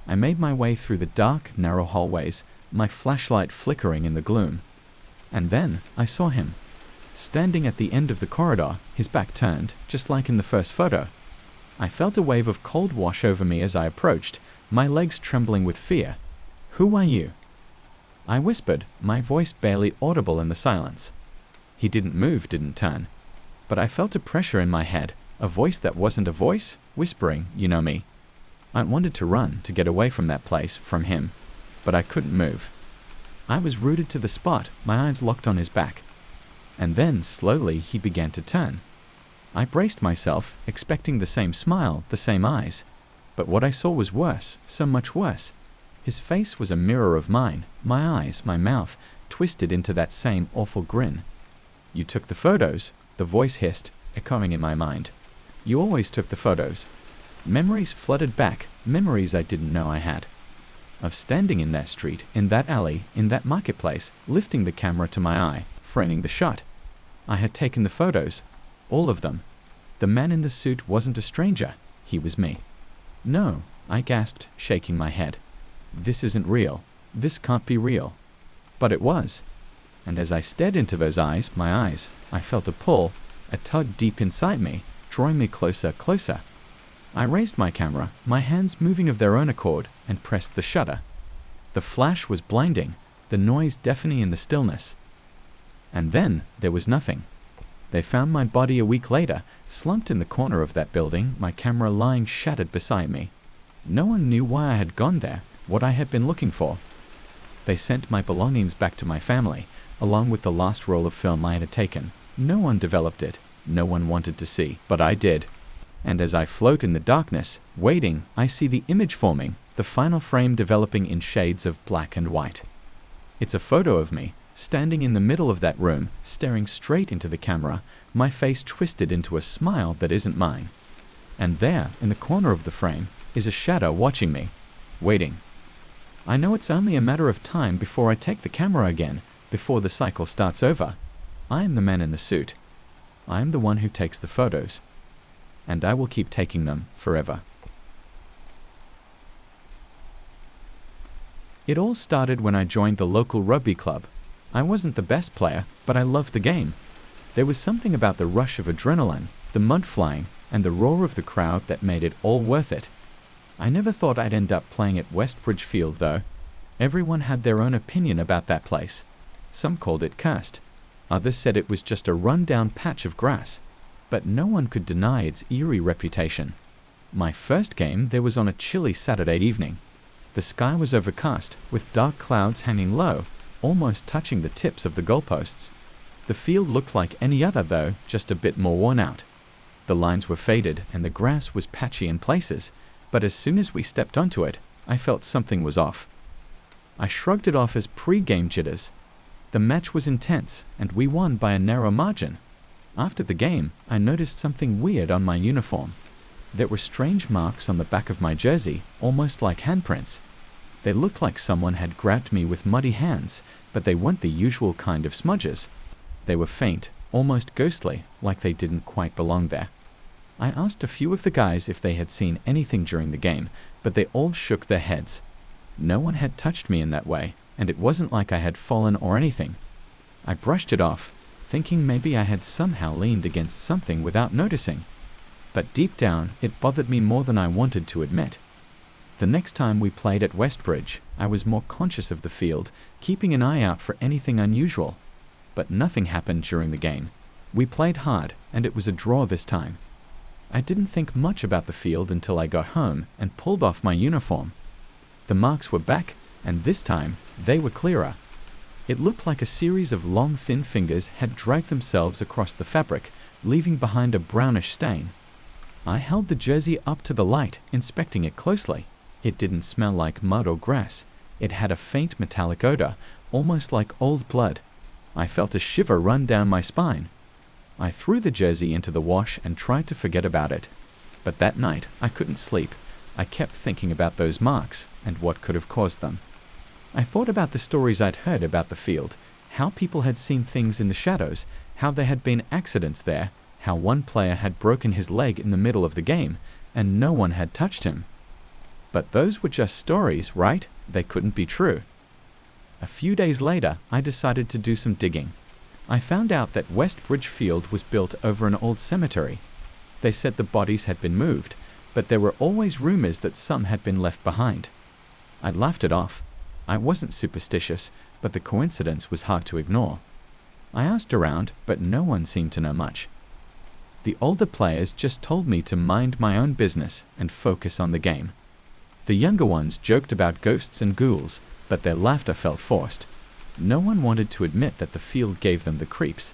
I made my way through the dark, narrow hallways, my flashlight flickering in the gloom. And then I saw him. Standing at the end of the corridor, his back turned, just like in the first photo. I felt a wave of cold wash over me as I approached, my legs trembling with fear. "Who are you?" I whispered, my voice barely audible in the silence. He didn't move, didn't turn. But I felt a pressure in my head, a voice that wasn't a voice, whispering, "You know me." I wanted to run, to get away from that place, from him. But I couldn't move. I was rooted to the spot, my eyes locked on his back. And then, slowly, he began to turn. I braced myself, expecting the same smile, the same eyes. But what I saw was worse, so much worse. His face was a mirror of mine, my eyes, my mouth, twisted into that same awful grin. "You took the photos," the voice hissed, echoing in my mind. "You always took the photos." Memories flooded back, memories I didn't know I had. Of standing in that street, in that alley, in that marketplace, lifting the camera to my eye, framing the shot. I had taken the photos, all of them. The man in the suit wasn't a stranger, he was me. "No," I gasped, shaking my head. "This isn't real. This can't be real." But it was. And as I stared into those eyes, my eyes, I felt a pull, a tug deep inside me, drawing me closer, closer. I raised my camera, my hands moving of their own accord, and pressed the shutter. The flash was blinding, the noise deafening in the stillness. And then there was nothing. They found my body a week later, slumped in the corner of that building, my camera lying shattered beside me. No one knew why I had gone there, what I had been looking for. They sent my belongings back to my family, along with the last roll of film I had taken. No one developed it, no one wanted to see, but I did. And as I float in the darkness, waiting, I see the image forming, the final frame developing in shades of black and white. It's a photo of me, standing in the middle of that room, staring straight into the camera, my face twisted into a smile that isn't mine. And there, in the corner of the frame, is a shadow watching me, waiting. I know it's only a matter of time before I take the camera again, before the cycle starts over. I am the man in the suit. I am the one who takes the photos. And I will keep taking them forever. It all started when I joined the local rugby club. I wasn't the best player, but I loved the game. There was something about the rush of adrenaline, the mud flying, and the roar of the crowd that made it all worth it. I never thought I'd end up playing at Westbridge Field, though. Everyone had their own opinion about that place. Some called it cursed. Others said it was just a run-down patch of grass. But no one could deny its eerie reputation. My first game there was on a chilly Saturday evening. The sky was overcast, with dark clouds hanging low, almost touching the tips of the goalposts. The field looked like any other, though, just a bit more worn out. The lines were faded and the grass was patchy in places, but as soon as we stepped onto it, I felt something was off. I shrugged it off as pre-game jitters. The match was intense, and we won by a narrow margin. After the game, I noticed something weird on my uniform. There were strange marks on the back of my jersey, almost like handprints. They looked like someone had grabbed me with muddy hands, but they weren't the usual kind of smudges. They were faint, almost ghostly, like they didn't quite belong there. I asked a few of the guys if they had seen anything during the game, but they all shook their heads. No one had touched me in that way, and it wasn't like I had fallen or anything. I brushed it off, thinking maybe I had somehow leaned against something without noticing. But deep down, it bothered me more than I wanted to admit. The next time we played at Westbridge, I was more conscious of the field, keeping an eye out for anything unusual. But nothing happened during the game. We played hard, and it was a draw this time. I didn't think much about the field until I got home and pulled off my uniform. The marks were back, and this time, they were clearer. It looked like a series of long, thin fingers had dragged themselves across the fabric, leaving behind a brownish stain. I held the jersey up to the light, inspecting it closely. It didn't smell like mud or grass. It had a faint metallic odor, almost like old blood. I felt a shiver run down my spine. I threw the jersey into the wash and tried to forget about it. But that night, I couldn't sleep. I kept thinking about those marks and what could have caused them. I thought about the stories I'd heard about the field, how people had seen things in the shadows, how there had been accidents there, how one player had broken his leg in the middle of the game, and no one had touched him. But those were just stories, right? They couldn't be true. A few days later, I decided to do some digging. I found out that Westbridge Field was built over an old cemetery. They said the bodies had been moved, but there were always rumors that some had been left behind. I laughed it off. I wasn't superstitious, but the coincidence was hard to ignore. I asked around, but no one seemed to know much. The older players just told me to mind my own business and focus on the game. The younger ones joked about ghosts and ghouls, but their laughter felt forced. No one wanted to admit that the field gave them the creeps.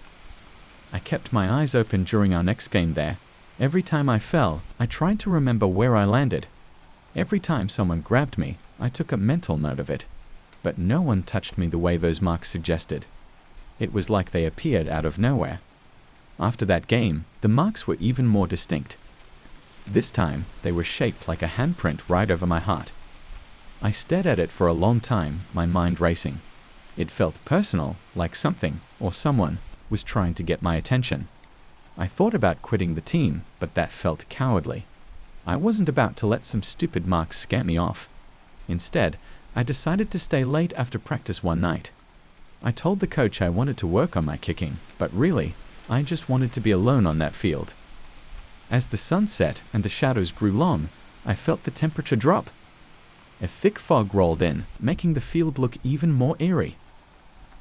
I kept my eyes open during our next game there. Every time I fell, I tried to remember where I landed. Every time someone grabbed me, I took a mental note of it. But no one touched me the way those marks suggested. It was like they appeared out of nowhere. After that game, the marks were even more distinct. This time, they were shaped like a handprint right over my heart. I stared at it for a long time, my mind racing. It felt personal, like something, or someone, was trying to get my attention. I thought about quitting the team, but that felt cowardly. I wasn't about to let some stupid marks scare me off. Instead, I decided to stay late after practice one night. I told the coach I wanted to work on my kicking, but really, I just wanted to be alone on that field. As the sun set and the shadows grew long, I felt the temperature drop. A thick fog rolled in, making the field look even more eerie.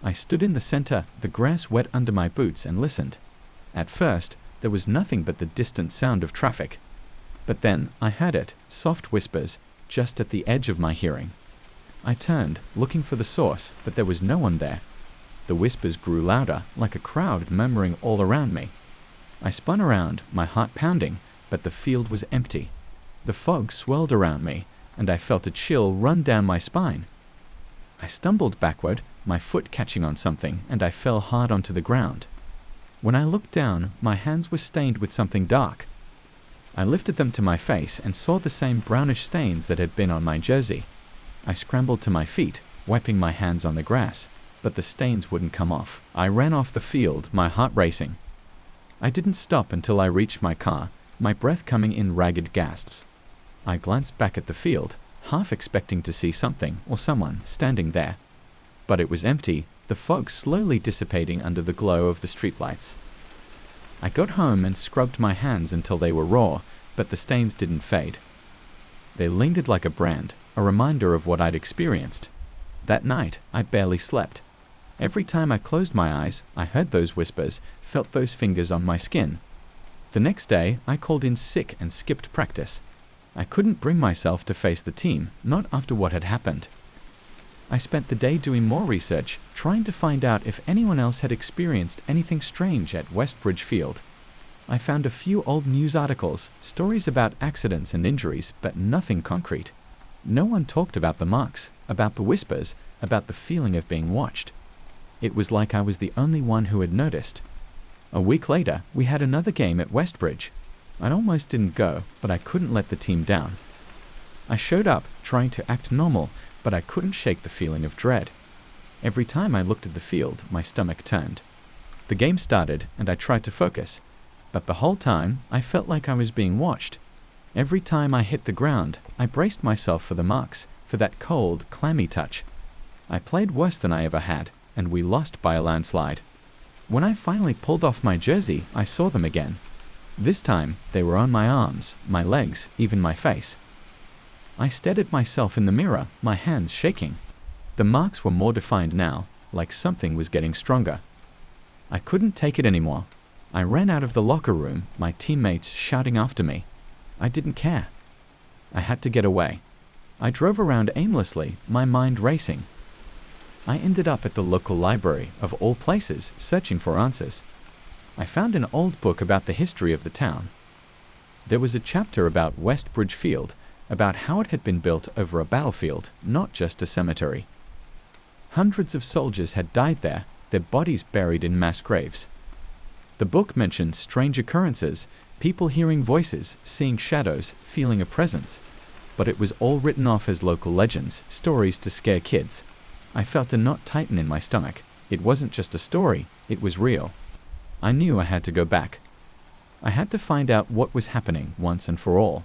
I stood in the center, the grass wet under my boots, and listened. At first, there was nothing but the distant sound of traffic. But then I heard it, soft whispers, just at the edge of my hearing. I turned, looking for the source, but there was no one there. The whispers grew louder, like a crowd murmuring all around me. I spun around, my heart pounding, but the field was empty. The fog swirled around me, and I felt a chill run down my spine. I stumbled backward, my foot catching on something, and I fell hard onto the ground. When I looked down, my hands were stained with something dark. I lifted them to my face and saw the same brownish stains that had been on my jersey. I scrambled to my feet, wiping my hands on the grass, but the stains wouldn't come off. I ran off the field, my heart racing. I didn't stop until I reached my car, my breath coming in ragged gasps. I glanced back at the field, half expecting to see something or someone standing there. But it was empty, the fog slowly dissipating under the glow of the streetlights. I got home and scrubbed my hands until they were raw, but the stains didn't fade. They lingered like a brand, a reminder of what I'd experienced. That night, I barely slept. Every time I closed my eyes, I heard those whispers, felt those fingers on my skin. The next day, I called in sick and skipped practice. I couldn't bring myself to face the team, not after what had happened. I spent the day doing more research, trying to find out if anyone else had experienced anything strange at Westbridge Field. I found a few old news articles, stories about accidents and injuries, but nothing concrete. No one talked about the marks, about the whispers, about the feeling of being watched. It was like I was the only one who had noticed. A week later, we had another game at Westbridge. I almost didn't go, but I couldn't let the team down. I showed up, trying to act normal, but I couldn't shake the feeling of dread. Every time I looked at the field, my stomach turned. The game started, and I tried to focus, but the whole time, I felt like I was being watched. Every time I hit the ground, I braced myself for the marks, for that cold, clammy touch. I played worse than I ever had, and we lost by a landslide. When I finally pulled off my jersey, I saw them again. This time, they were on my arms, my legs, even my face. I stared at myself in the mirror, my hands shaking. The marks were more defined now, like something was getting stronger. I couldn't take it anymore. I ran out of the locker room, my teammates shouting after me. I didn't care. I had to get away. I drove around aimlessly, my mind racing. I ended up at the local library, of all places, searching for answers. I found an old book about the history of the town. There was a chapter about Westbridge Field, about how it had been built over a battlefield, not just a cemetery. Hundreds of soldiers had died there, their bodies buried in mass graves. The book mentioned strange occurrences, people hearing voices, seeing shadows, feeling a presence. But it was all written off as local legends, stories to scare kids. I felt a knot tighten in my stomach. It wasn't just a story, it was real. I knew I had to go back. I had to find out what was happening once and for all.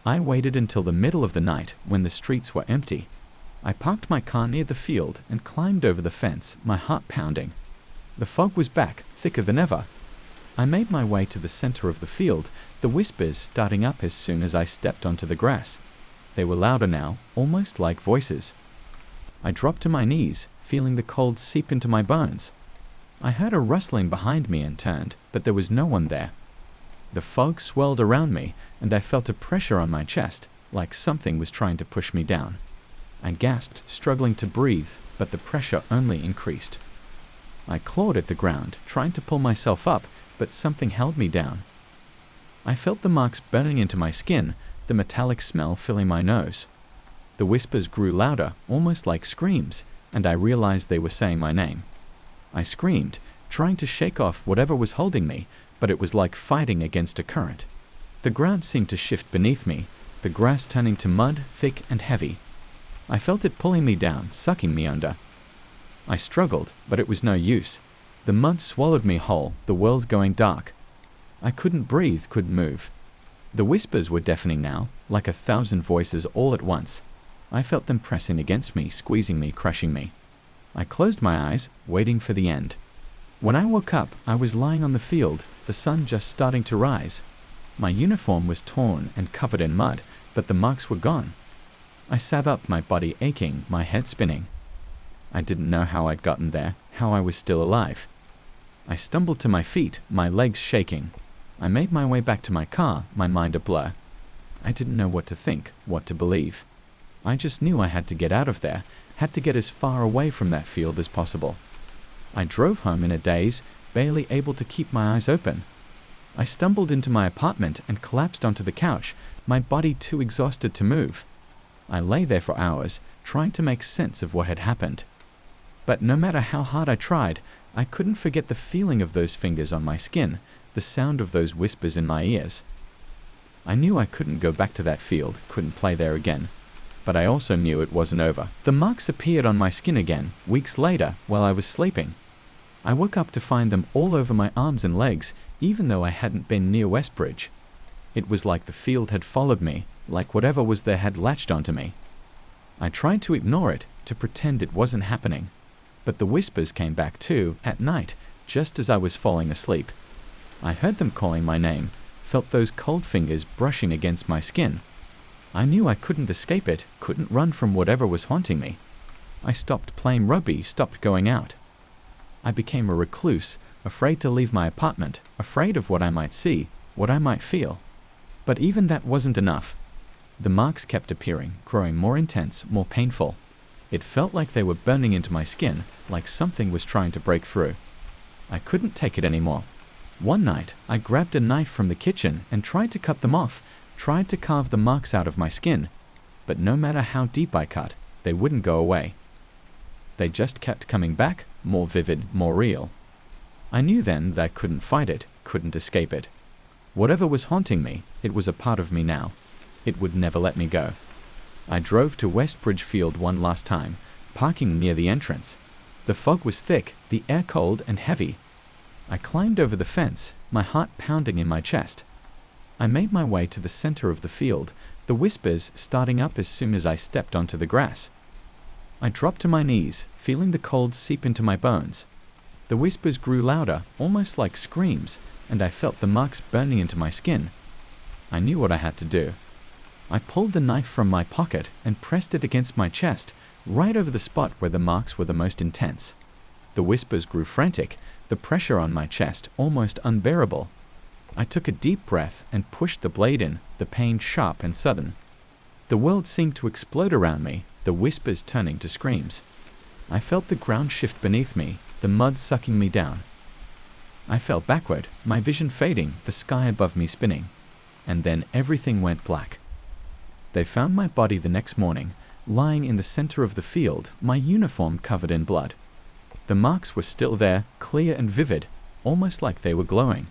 I waited until the middle of the night when the streets were empty. I parked my car near the field and climbed over the fence, my heart pounding. The fog was back, thicker than ever. I made my way to the center of the field, the whispers starting up as soon as I stepped onto the grass. They were louder now, almost like voices. I dropped to my knees, feeling the cold seep into my bones. I heard a rustling behind me and turned, but there was no one there. The fog swelled around me, and I felt a pressure on my chest, like something was trying to push me down. I gasped, struggling to breathe, but the pressure only increased. I clawed at the ground, trying to pull myself up, but something held me down. I felt the marks burning into my skin, the metallic smell filling my nose. The whispers grew louder, almost like screams, and I realized they were saying my name. I screamed, trying to shake off whatever was holding me, but it was like fighting against a current. The ground seemed to shift beneath me, the grass turning to mud, thick and heavy. I felt it pulling me down, sucking me under. I struggled, but it was no use. The mud swallowed me whole, the world going dark. I couldn't breathe, couldn't move. The whispers were deafening now, like 1,000 voices all at once. I felt them pressing against me, squeezing me, crushing me. I closed my eyes, waiting for the end. When I woke up, I was lying on the field, the sun just starting to rise. My uniform was torn and covered in mud, but the marks were gone. I sat up, my body aching, my head spinning. I didn't know how I'd gotten there, how I was still alive. I stumbled to my feet, my legs shaking. I made my way back to my car, my mind a blur. I didn't know what to think, what to believe. I just knew I had to get out of there, had to get as far away from that field as possible. I drove home in a daze, barely able to keep my eyes open. I stumbled into my apartment and collapsed onto the couch, my body too exhausted to move. I lay there for hours, trying to make sense of what had happened. But no matter how hard I tried, I couldn't forget the feeling of those fingers on my skin, the sound of those whispers in my ears. I knew I couldn't go back to that field, couldn't play there again. But I also knew it wasn't over. The marks appeared on my skin again, weeks later, while I was sleeping. I woke up to find them all over my arms and legs, even though I hadn't been near Westbridge. It was like the field had followed me, like whatever was there had latched onto me. I tried to ignore it, to pretend it wasn't happening. But the whispers came back too, at night, just as I was falling asleep. I heard them calling my name, felt those cold fingers brushing against my skin. I knew I couldn't escape it, couldn't run from whatever was haunting me. I stopped playing rugby, stopped going out. I became a recluse, afraid to leave my apartment, afraid of what I might see, what I might feel. But even that wasn't enough. The marks kept appearing, growing more intense, more painful. It felt like they were burning into my skin, like something was trying to break through. I couldn't take it anymore. One night, I grabbed a knife from the kitchen and tried to cut them off, tried to carve the marks out of my skin. But no matter how deep I cut, they wouldn't go away. They just kept coming back, more vivid, more real. I knew then that I couldn't fight it, couldn't escape it. Whatever was haunting me, it was a part of me now. It would never let me go. I drove to Westbridge Field one last time, parking near the entrance. The fog was thick, the air cold and heavy. I climbed over the fence, my heart pounding in my chest. I made my way to the center of the field, the whispers starting up as soon as I stepped onto the grass. I dropped to my knees, feeling the cold seep into my bones. The whispers grew louder, almost like screams, and I felt the marks burning into my skin. I knew what I had to do. I pulled the knife from my pocket and pressed it against my chest, right over the spot where the marks were the most intense. The whispers grew frantic, the pressure on my chest almost unbearable. I took a deep breath and pushed the blade in, the pain sharp and sudden. The world seemed to explode around me, the whispers turning to screams. I felt the ground shift beneath me, the mud sucking me down. I fell backward, my vision fading, the sky above me spinning. And then everything went black. They found my body the next morning, lying in the center of the field, my uniform covered in blood. The marks were still there, clear and vivid, almost like they were glowing.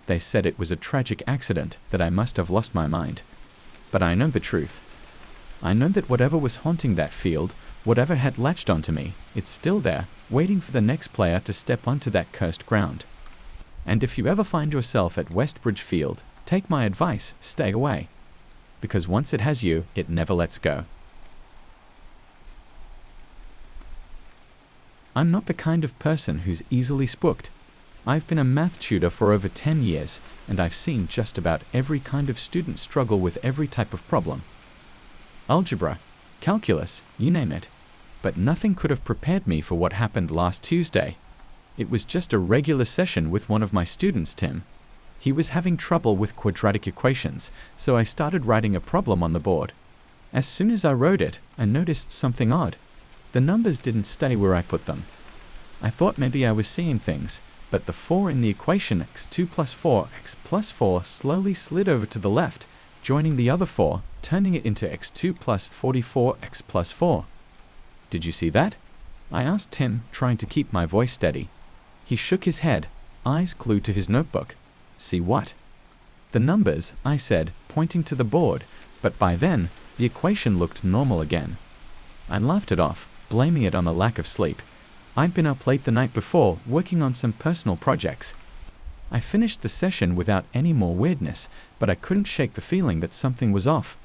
They said it was a tragic accident, that I must have lost my mind. But I know the truth. I know that whatever was haunting that field, whatever had latched onto me, it's still there, waiting for the next player to step onto that cursed ground. And if you ever find yourself at Westbridge Field, take my advice, stay away. Because once it has you, it never lets go. I'm not the kind of person who's easily spooked. I've been a math tutor for over 10 years, and I've seen just about every kind of student struggle with every type of problem. Algebra, calculus, you name it. But nothing could have prepared me for what happened last Tuesday. It was just a regular session with one of my students, Tim. He was having trouble with quadratic equations, so I started writing a problem on the board. As soon as I wrote it, I noticed something odd. The numbers didn't stay where I put them. I thought maybe I was seeing things, but the 4 in the equation x2 plus 4x plus 4 slowly slid over to the left, joining the other 4, turning it into x2 plus 44x plus 4. Did you see that? I asked Tim, trying to keep my voice steady. He shook his head, eyes glued to his notebook. See what? The numbers, I said, pointing to the board, but by then, the equation looked normal again. I laughed it off, blaming it on a lack of sleep. I'd been up late the night before, working on some personal projects. I finished the session without any more weirdness, but I couldn't shake the feeling that something was off.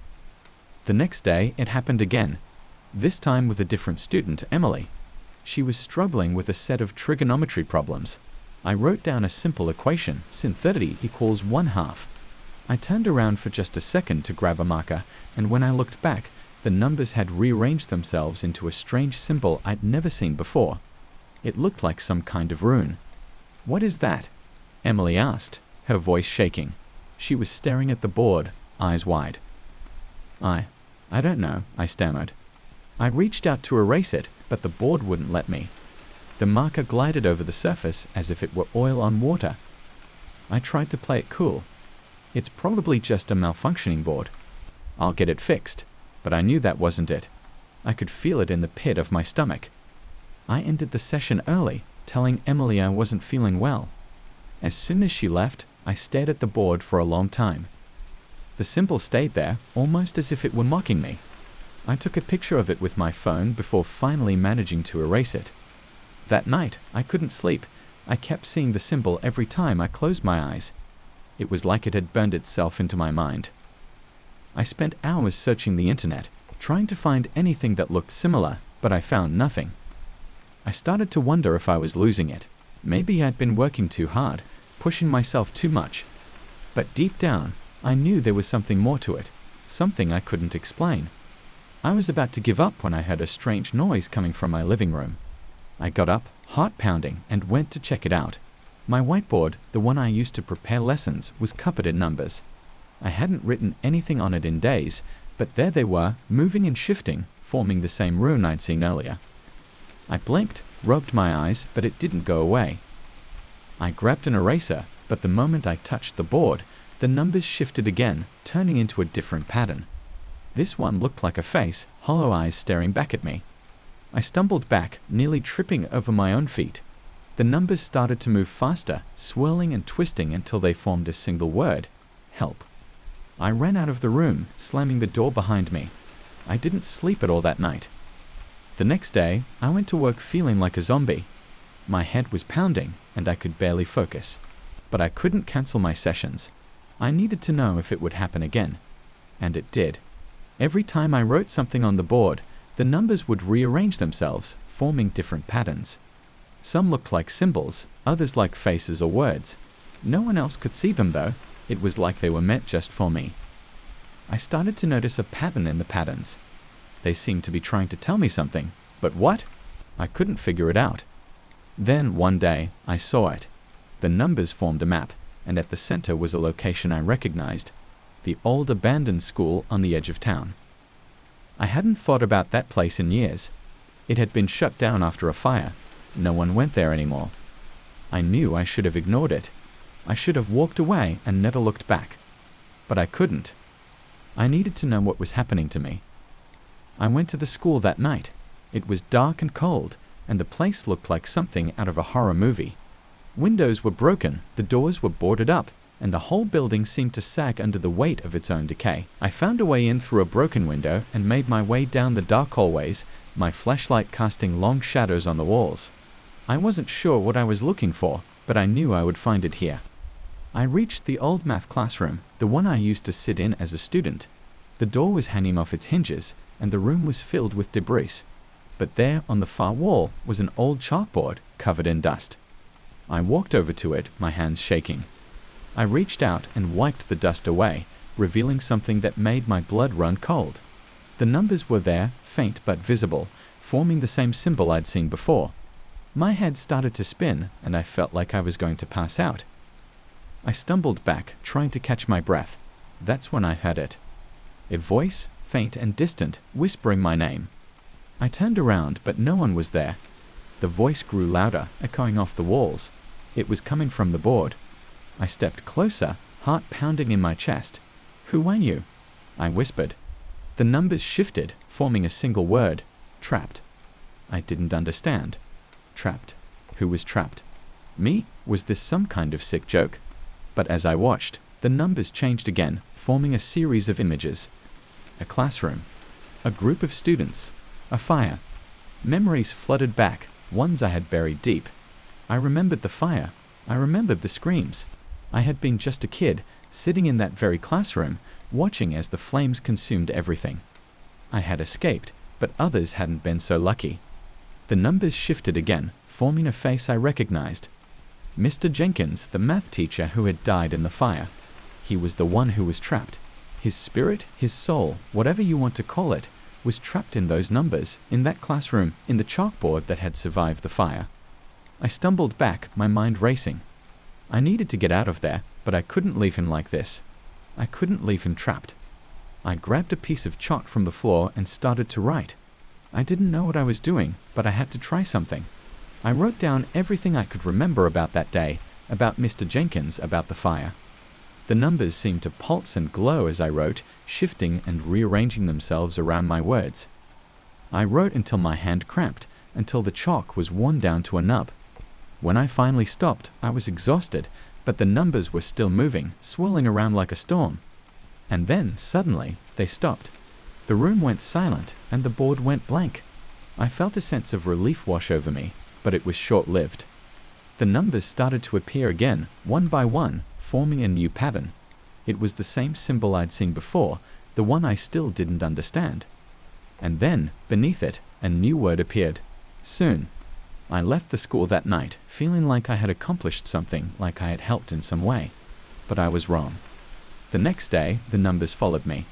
The next day, it happened again, this time with a different student, Emily. She was struggling with a set of trigonometry problems. I wrote down a simple equation, sin 30 equals 1/2. I turned around for just a second to grab a marker, and when I looked back, the numbers had rearranged themselves into a strange symbol I'd never seen before. It looked like some kind of rune. "What is that?" Emily asked, her voice shaking. She was staring at the board, eyes wide. I don't know," I stammered. I reached out to erase it, but the board wouldn't let me. The marker glided over the surface as if it were oil on water. I tried to play it cool. "It's probably just a malfunctioning board. I'll get it fixed." But I knew that wasn't it. I could feel it in the pit of my stomach. I ended the session early, telling Emily I wasn't feeling well. As soon as she left, I stared at the board for a long time. The symbol stayed there, almost as if it were mocking me. I took a picture of it with my phone before finally managing to erase it. That night, I couldn't sleep. I kept seeing the symbol every time I closed my eyes. It was like it had burned itself into my mind. I spent hours searching the internet, trying to find anything that looked similar, but I found nothing. I started to wonder if I was losing it. Maybe I'd been working too hard, pushing myself too much. But deep down, I knew there was something more to it, something I couldn't explain. I was about to give up when I heard a strange noise coming from my living room. I got up, heart pounding, and went to check it out. My whiteboard, the one I used to prepare lessons, was covered in numbers. I hadn't written anything on it in days, but there they were, moving and shifting, forming the same rune I'd seen earlier. I blinked, rubbed my eyes, but it didn't go away. I grabbed an eraser, but the moment I touched the board, the numbers shifted again, turning into a different pattern. This one looked like a face, hollow eyes staring back at me. I stumbled back, nearly tripping over my own feet. The numbers started to move faster, swirling and twisting until they formed a single word: help. I ran out of the room, slamming the door behind me. I didn't sleep at all that night. The next day, I went to work feeling like a zombie. My head was pounding, and I could barely focus. But I couldn't cancel my sessions. I needed to know if it would happen again. And it did. Every time I wrote something on the board, the numbers would rearrange themselves, forming different patterns. Some looked like symbols, others like faces or words. No one else could see them though. It was like they were meant just for me. I started to notice a pattern in the patterns. They seemed to be trying to tell me something, but what? I couldn't figure it out. Then, one day, I saw it. The numbers formed a map, and at the center was a location I recognized: the old abandoned school on the edge of town. I hadn't thought about that place in years. It had been shut down after a fire. No one went there anymore. I knew I should have ignored it. I should have walked away and never looked back. But I couldn't. I needed to know what was happening to me. I went to the school that night. It was dark and cold, and the place looked like something out of a horror movie. Windows were broken, the doors were boarded up, and the whole building seemed to sag under the weight of its own decay. I found a way in through a broken window and made my way down the dark hallways, my flashlight casting long shadows on the walls. I wasn't sure what I was looking for, but I knew I would find it here. I reached the old math classroom, the one I used to sit in as a student. The door was hanging off its hinges, and the room was filled with debris. But there, on the far wall, was an old chalkboard covered in dust. I walked over to it, my hands shaking. I reached out and wiped the dust away, revealing something that made my blood run cold. The numbers were there, faint but visible, forming the same symbol I'd seen before. My head started to spin, and I felt like I was going to pass out. I stumbled back, trying to catch my breath. That's when I heard it. A voice, faint and distant, whispering my name. I turned around, but no one was there. The voice grew louder, echoing off the walls. It was coming from the board. I stepped closer, heart pounding in my chest. "Who are you?" I whispered. The numbers shifted, forming a single word: trapped. I didn't understand. Trapped. Who was trapped? Me? Was this some kind of sick joke? But as I watched, the numbers changed again, forming a series of images. A classroom. A group of students. A fire. Memories flooded back, ones I had buried deep. I remembered the fire. I remembered the screams. I had been just a kid, sitting in that very classroom, watching as the flames consumed everything. I had escaped, but others hadn't been so lucky. The numbers shifted again, forming a face I recognized. Mr. Jenkins, the math teacher who had died in the fire. He was the one who was trapped. His spirit, his soul, whatever you want to call it, was trapped in those numbers, in that classroom, in the chalkboard that had survived the fire. I stumbled back, my mind racing. I needed to get out of there, but I couldn't leave him like this. I couldn't leave him trapped. I grabbed a piece of chalk from the floor and started to write. I didn't know what I was doing, but I had to try something. I wrote down everything I could remember about that day, about Mr. Jenkins, about the fire. The numbers seemed to pulse and glow as I wrote, shifting and rearranging themselves around my words. I wrote until my hand cramped, until the chalk was worn down to a nub. When I finally stopped, I was exhausted, but the numbers were still moving, swirling around like a storm. And then, suddenly, they stopped. The room went silent, and the board went blank. I felt a sense of relief wash over me, but it was short-lived. The numbers started to appear again, one by one, forming a new pattern. It was the same symbol I'd seen before, the one I still didn't understand. And then, beneath it, a new word appeared. Soon. I left the school that night, feeling like I had accomplished something, like I had helped in some way. But I was wrong. The next day, the numbers followed me.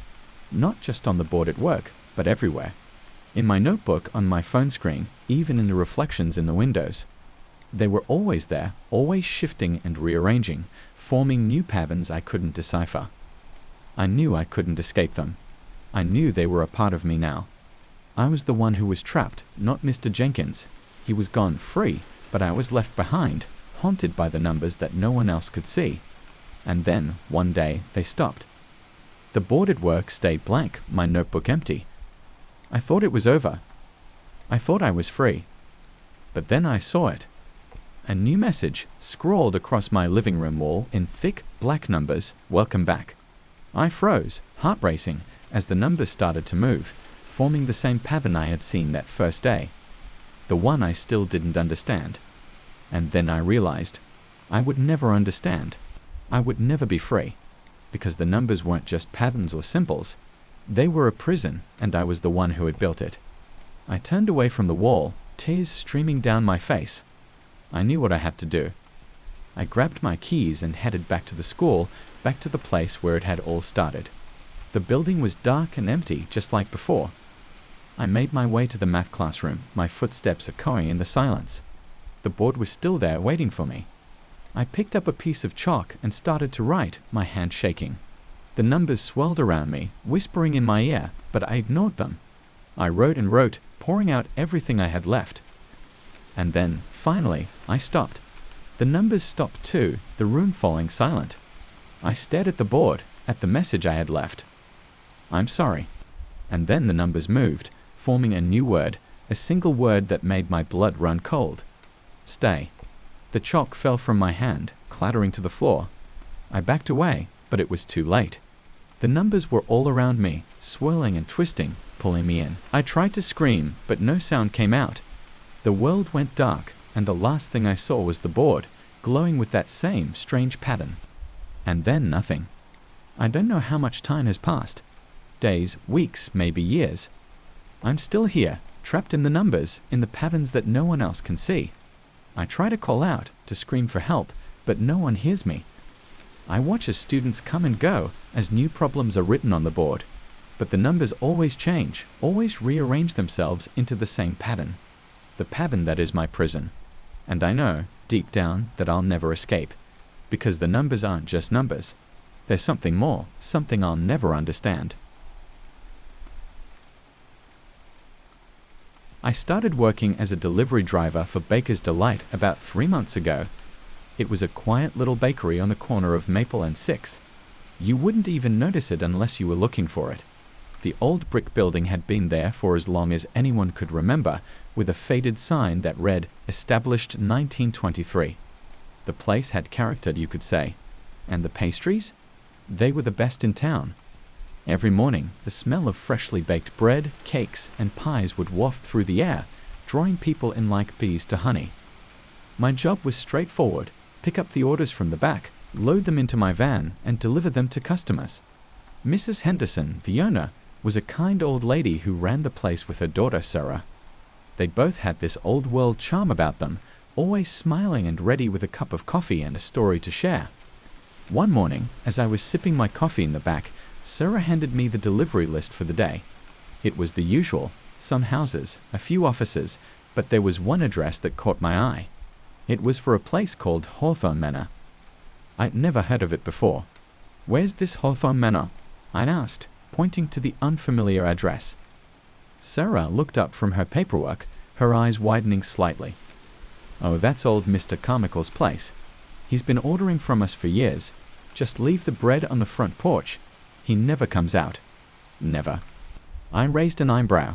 Not just on the board at work, but everywhere. In my notebook, on my phone screen, even in the reflections in the windows. They were always there, always shifting and rearranging, forming new patterns I couldn't decipher. I knew I couldn't escape them. I knew they were a part of me now. I was the one who was trapped, not Mr. Jenkins. He was gone free, but I was left behind, haunted by the numbers that no one else could see. And then, one day, they stopped. The board at work stayed blank, my notebook empty. I thought it was over. I thought I was free. But then I saw it. A new message, scrawled across my living room wall in thick, black numbers, welcome back. I froze, heart racing, as the numbers started to move, forming the same pattern I had seen that first day. The one I still didn't understand. And then I realized, I would never understand. I would never be free. Because the numbers weren't just patterns or symbols. They were a prison, and I was the one who had built it. I turned away from the wall, tears streaming down my face. I knew what I had to do. I grabbed my keys and headed back to the school, back to the place where it had all started. The building was dark and empty, just like before. I made my way to the math classroom, my footsteps echoing in the silence. The board was still there, waiting for me. I picked up a piece of chalk and started to write, my hand shaking. The numbers swirled around me, whispering in my ear, but I ignored them. I wrote and wrote, pouring out everything I had left. And then, finally, I stopped. The numbers stopped too, the room falling silent. I stared at the board, at the message I had left. I'm sorry. And then the numbers moved, forming a new word, a single word that made my blood run cold. Stay. The chalk fell from my hand, clattering to the floor. I backed away, but it was too late. The numbers were all around me, swirling and twisting, pulling me in. I tried to scream, but no sound came out. The world went dark, and the last thing I saw was the board, glowing with that same strange pattern. And then nothing. I don't know how much time has passed. Days, weeks, maybe years. I'm still here, trapped in the numbers, in the patterns that no one else can see. I try to call out, to scream for help, but no one hears me. I watch as students come and go, as new problems are written on the board. But the numbers always change, always rearrange themselves into the same pattern. The pattern that is my prison. And I know, deep down, that I'll never escape. Because the numbers aren't just numbers. There's something more, something I'll never understand. I started working as a delivery driver for Baker's Delight about 3 months ago. It was a quiet little bakery on the corner of Maple and 6th. You wouldn't even notice it unless you were looking for it. The old brick building had been there for as long as anyone could remember, with a faded sign that read, Established 1923. The place had character, you could say. And the pastries? They were the best in town. Every morning, the smell of freshly baked bread, cakes, and pies would waft through the air, drawing people in like bees to honey. My job was straightforward: pick up the orders from the back, load them into my van, and deliver them to customers. Mrs. Henderson, the owner, was a kind old lady who ran the place with her daughter Sarah. They both had this old-world charm about them, always smiling and ready with a cup of coffee and a story to share. One morning, as I was sipping my coffee in the back, Sarah handed me the delivery list for the day. It was the usual, some houses, a few offices, but there was one address that caught my eye. It was for a place called Hawthorne Manor. I'd never heard of it before. Where's this Hawthorne Manor? I'd asked, pointing to the unfamiliar address. Sarah looked up from her paperwork, her eyes widening slightly. Oh, that's old Mr. Carmichael's place. He's been ordering from us for years. Just leave the bread on the front porch. He never comes out. Never. I raised an eyebrow.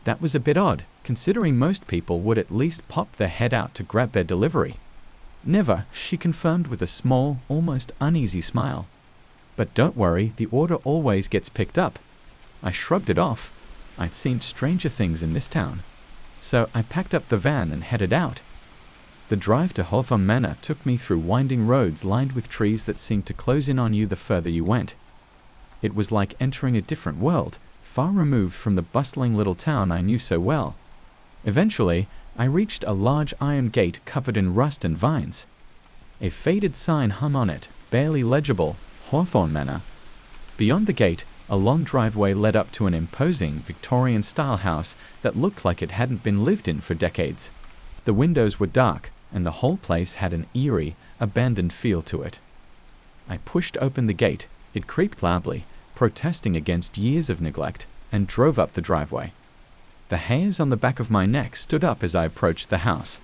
That was a bit odd, considering most people would at least pop their head out to grab their delivery. Never, she confirmed with a small, almost uneasy smile. But don't worry, the order always gets picked up. I shrugged it off. I'd seen stranger things in this town. So I packed up the van and headed out. The drive to Hawthorne Manor took me through winding roads lined with trees that seemed to close in on you the further you went. It was like entering a different world, far removed from the bustling little town I knew so well. Eventually, I reached a large iron gate covered in rust and vines. A faded sign hung on it, barely legible, Hawthorne Manor. Beyond the gate, a long driveway led up to an imposing Victorian-style house that looked like it hadn't been lived in for decades. The windows were dark, and the whole place had an eerie, abandoned feel to it. I pushed open the gate. It creaked loudly, protesting against years of neglect, and drove up the driveway. The hairs on the back of my neck stood up as I approached the house.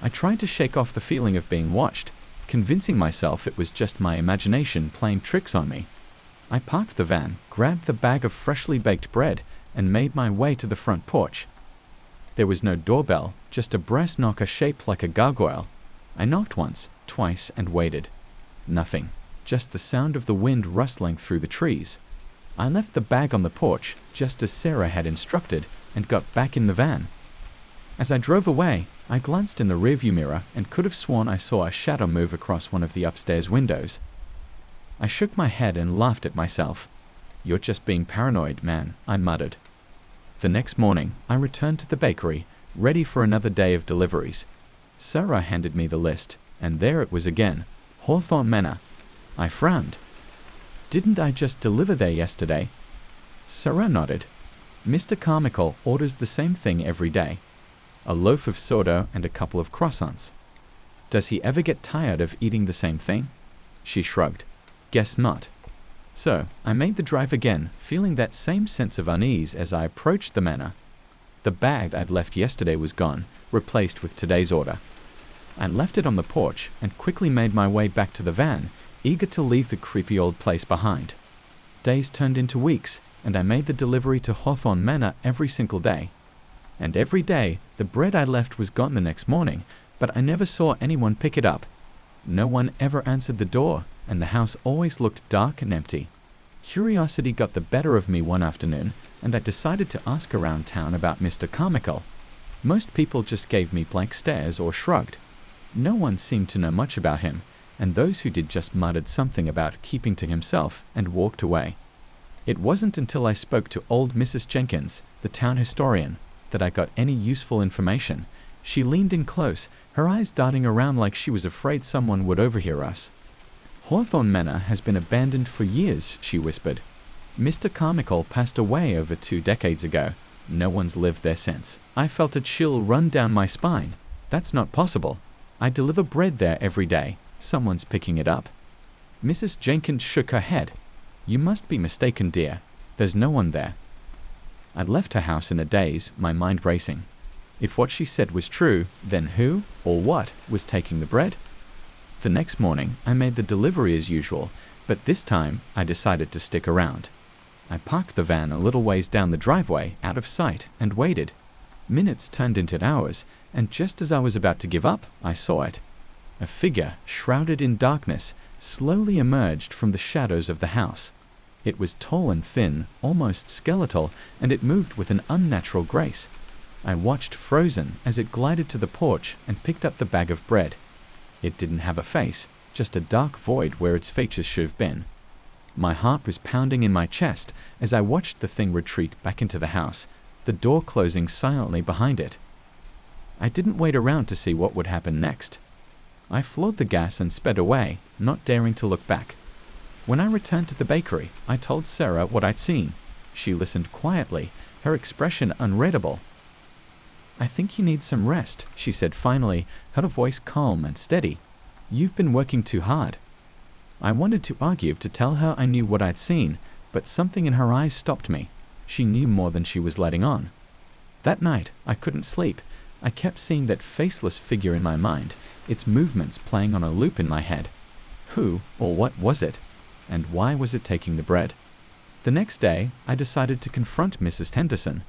I tried to shake off the feeling of being watched, convincing myself it was just my imagination playing tricks on me. I parked the van, grabbed the bag of freshly baked bread, and made my way to the front porch. There was no doorbell, just a brass knocker shaped like a gargoyle. I knocked once, twice, and waited. Nothing, just the sound of the wind rustling through the trees. I left the bag on the porch, just as Sarah had instructed, and got back in the van. As I drove away, I glanced in the rearview mirror and could have sworn I saw a shadow move across one of the upstairs windows. I shook my head and laughed at myself. "You're just being paranoid, man," I muttered. The next morning, I returned to the bakery, ready for another day of deliveries. Sarah handed me the list, and there it was again, Hawthorne Manor. I frowned. Didn't I just deliver there yesterday? Sarah nodded. Mr. Carmichael orders the same thing every day. A loaf of sourdough and a couple of croissants. Does he ever get tired of eating the same thing? She shrugged. Guess not. So, I made the drive again, feeling that same sense of unease as I approached the manor. The bag I'd left yesterday was gone, replaced with today's order. I left it on the porch and quickly made my way back to the van, eager to leave the creepy old place behind. Days turned into weeks, and I made the delivery to Hawthorne Manor every single day. And every day, the bread I left was gone the next morning, but I never saw anyone pick it up. No one ever answered the door, and the house always looked dark and empty. Curiosity got the better of me one afternoon, and I decided to ask around town about Mr. Carmichael. Most people just gave me blank stares or shrugged. No one seemed to know much about him, and those who did just muttered something about keeping to himself and walked away. It wasn't until I spoke to old Mrs. Jenkins, the town historian, that I got any useful information. She leaned in close, her eyes darting around like she was afraid someone would overhear us. Hawthorne Manor has been abandoned for years, she whispered. Mr. Carmichael passed away over 2 decades ago. No one's lived there since. I felt a chill run down my spine. That's not possible. I deliver bread there every day. Someone's picking it up. Mrs. Jenkins shook her head. You must be mistaken, dear. There's no one there. I left her house in a daze, my mind racing. If what she said was true, then who, or what, was taking the bread? The next morning, I made the delivery as usual, but this time I decided to stick around. I parked the van a little ways down the driveway, out of sight, and waited. Minutes turned into hours, and just as I was about to give up, I saw it. A figure, shrouded in darkness, slowly emerged from the shadows of the house. It was tall and thin, almost skeletal, and it moved with an unnatural grace. I watched frozen as it glided to the porch and picked up the bag of bread. It didn't have a face, just a dark void where its features should have been. My heart was pounding in my chest as I watched the thing retreat back into the house, the door closing silently behind it. I didn't wait around to see what would happen next. I floored the gas and sped away, not daring to look back. When I returned to the bakery, I told Sarah what I'd seen. She listened quietly, her expression unreadable. I think you need some rest, she said finally, her voice calm and steady. You've been working too hard. I wanted to argue to tell her I knew what I'd seen, but something in her eyes stopped me. She knew more than she was letting on. That night, I couldn't sleep. I kept seeing that faceless figure in my mind, its movements playing on a loop in my head. Who or what was it? And why was it taking the bread? The next day, I decided to confront Mrs. Henderson.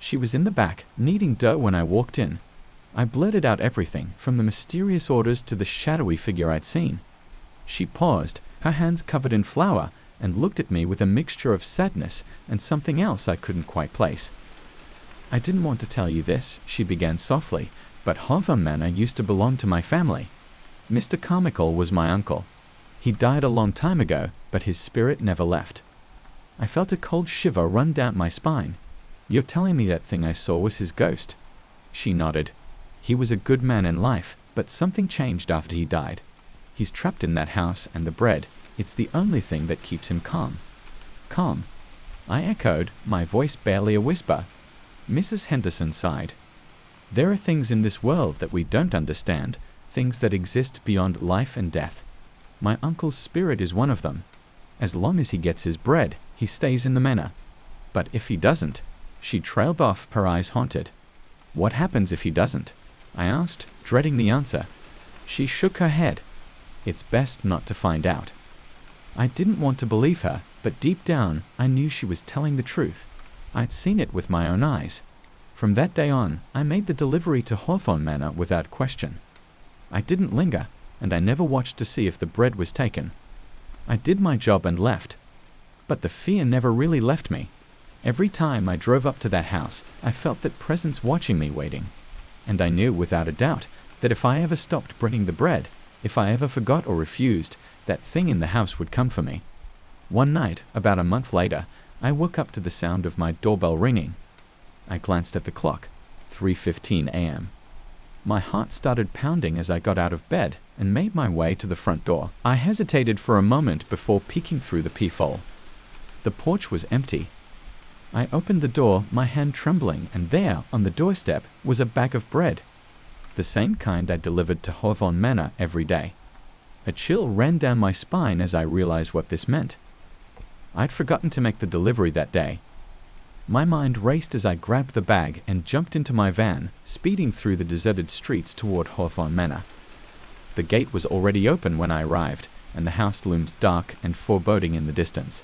She was in the back, kneading dough when I walked in. I blurted out everything, from the mysterious orders to the shadowy figure I'd seen. She paused, her hands covered in flour, and looked at me with a mixture of sadness and something else I couldn't quite place. "I didn't want to tell you this," she began softly, "but Hawthorne Manor used to belong to my family. Mr. Carmichael was my uncle. He died a long time ago, but his spirit never left." I felt a cold shiver run down my spine. "You're telling me that thing I saw was his ghost?" She nodded. "He was a good man in life, but something changed after he died. He's trapped in that house, and the bread, it's the only thing that keeps him calm." "Calm?" I echoed, my voice barely a whisper. Mrs. Henderson sighed. "There are things in this world that we don't understand, things that exist beyond life and death. My uncle's spirit is one of them. As long as he gets his bread, he stays in the manor. But if he doesn't—" She trailed off, her eyes haunted. "What happens if he doesn't?" I asked, dreading the answer. She shook her head. "It's best not to find out." I didn't want to believe her, but deep down, I knew she was telling the truth. I'd seen it with my own eyes. From that day on, I made the delivery to Hawthorne Manor without question. I didn't linger, and I never watched to see if the bread was taken. I did my job and left. But the fear never really left me. Every time I drove up to that house, I felt that presence watching me waiting. And I knew without a doubt that if I ever stopped bringing the bread, if I ever forgot or refused, that thing in the house would come for me. One night, about a month later, I woke up to the sound of my doorbell ringing. I glanced at the clock, 3:15 a.m. My heart started pounding as I got out of bed and made my way to the front door. I hesitated for a moment before peeking through the peephole. The porch was empty. I opened the door, my hand trembling, and there, on the doorstep, was a bag of bread. The same kind I delivered to Hawthorne Manor every day. A chill ran down my spine as I realized what this meant. I'd forgotten to make the delivery that day. My mind raced as I grabbed the bag and jumped into my van, speeding through the deserted streets toward Hawthorne Manor. The gate was already open when I arrived, and the house loomed dark and foreboding in the distance.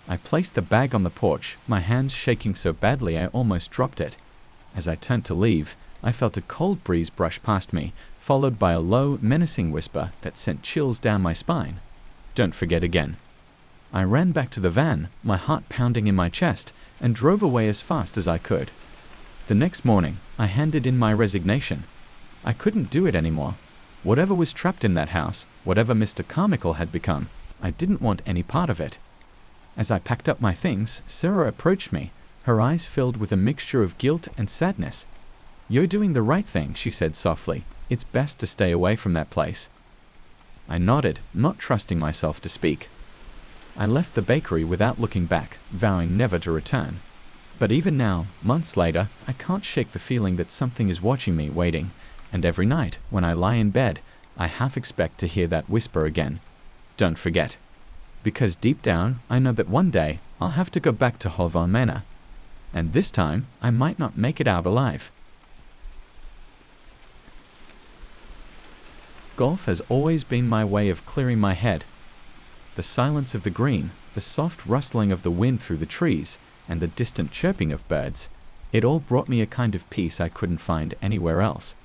I placed the bag on the porch, my hands shaking so badly I almost dropped it. As I turned to leave, I felt a cold breeze brush past me, followed by a low, menacing whisper that sent chills down my spine. "Don't forget again." I ran back to the van, my heart pounding in my chest, and drove away as fast as I could. The next morning, I handed in my resignation. I couldn't do it anymore. Whatever was trapped in that house, whatever Mr. Carmichael had become, I didn't want any part of it. As I packed up my things, Sarah approached me, her eyes filled with a mixture of guilt and sadness. "You're doing the right thing," she said softly. "It's best to stay away from that place." I nodded, not trusting myself to speak. I left the bakery without looking back, vowing never to return. But even now, months later, I can't shake the feeling that something is watching me, waiting, and every night, when I lie in bed, I half expect to hear that whisper again. "Don't forget." Because deep down, I know that one day, I'll have to go back to Hawthorne Manor. And this time, I might not make it out alive. Golf has always been my way of clearing my head. The silence of the green, the soft rustling of the wind through the trees, and the distant chirping of birds, it all brought me a kind of peace I couldn't find anywhere else.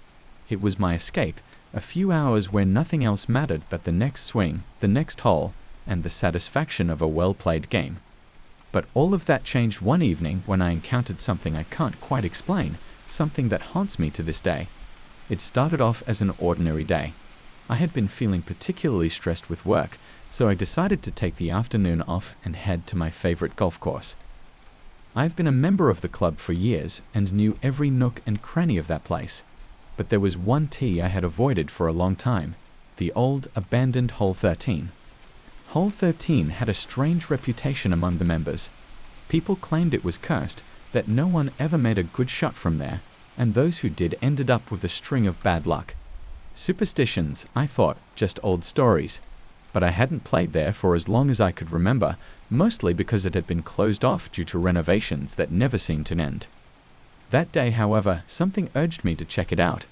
It was my escape, a few hours where nothing else mattered but the next swing, the next hole, and the satisfaction of a well-played game. But all of that changed one evening when I encountered something I can't quite explain, something that haunts me to this day. It started off as an ordinary day. I had been feeling particularly stressed with work, so I decided to take the afternoon off and head to my favorite golf course. I've been a member of the club for years and knew every nook and cranny of that place. But there was one tee I had avoided for a long time, the old, abandoned Hole 13. Hole 13 had a strange reputation among the members. People claimed it was cursed, that no one ever made a good shot from there, and those who did ended up with a string of bad luck. Superstitions, I thought, just old stories. But I hadn't played there for as long as I could remember, mostly because it had been closed off due to renovations that never seemed to end. That day, however, something urged me to check it out.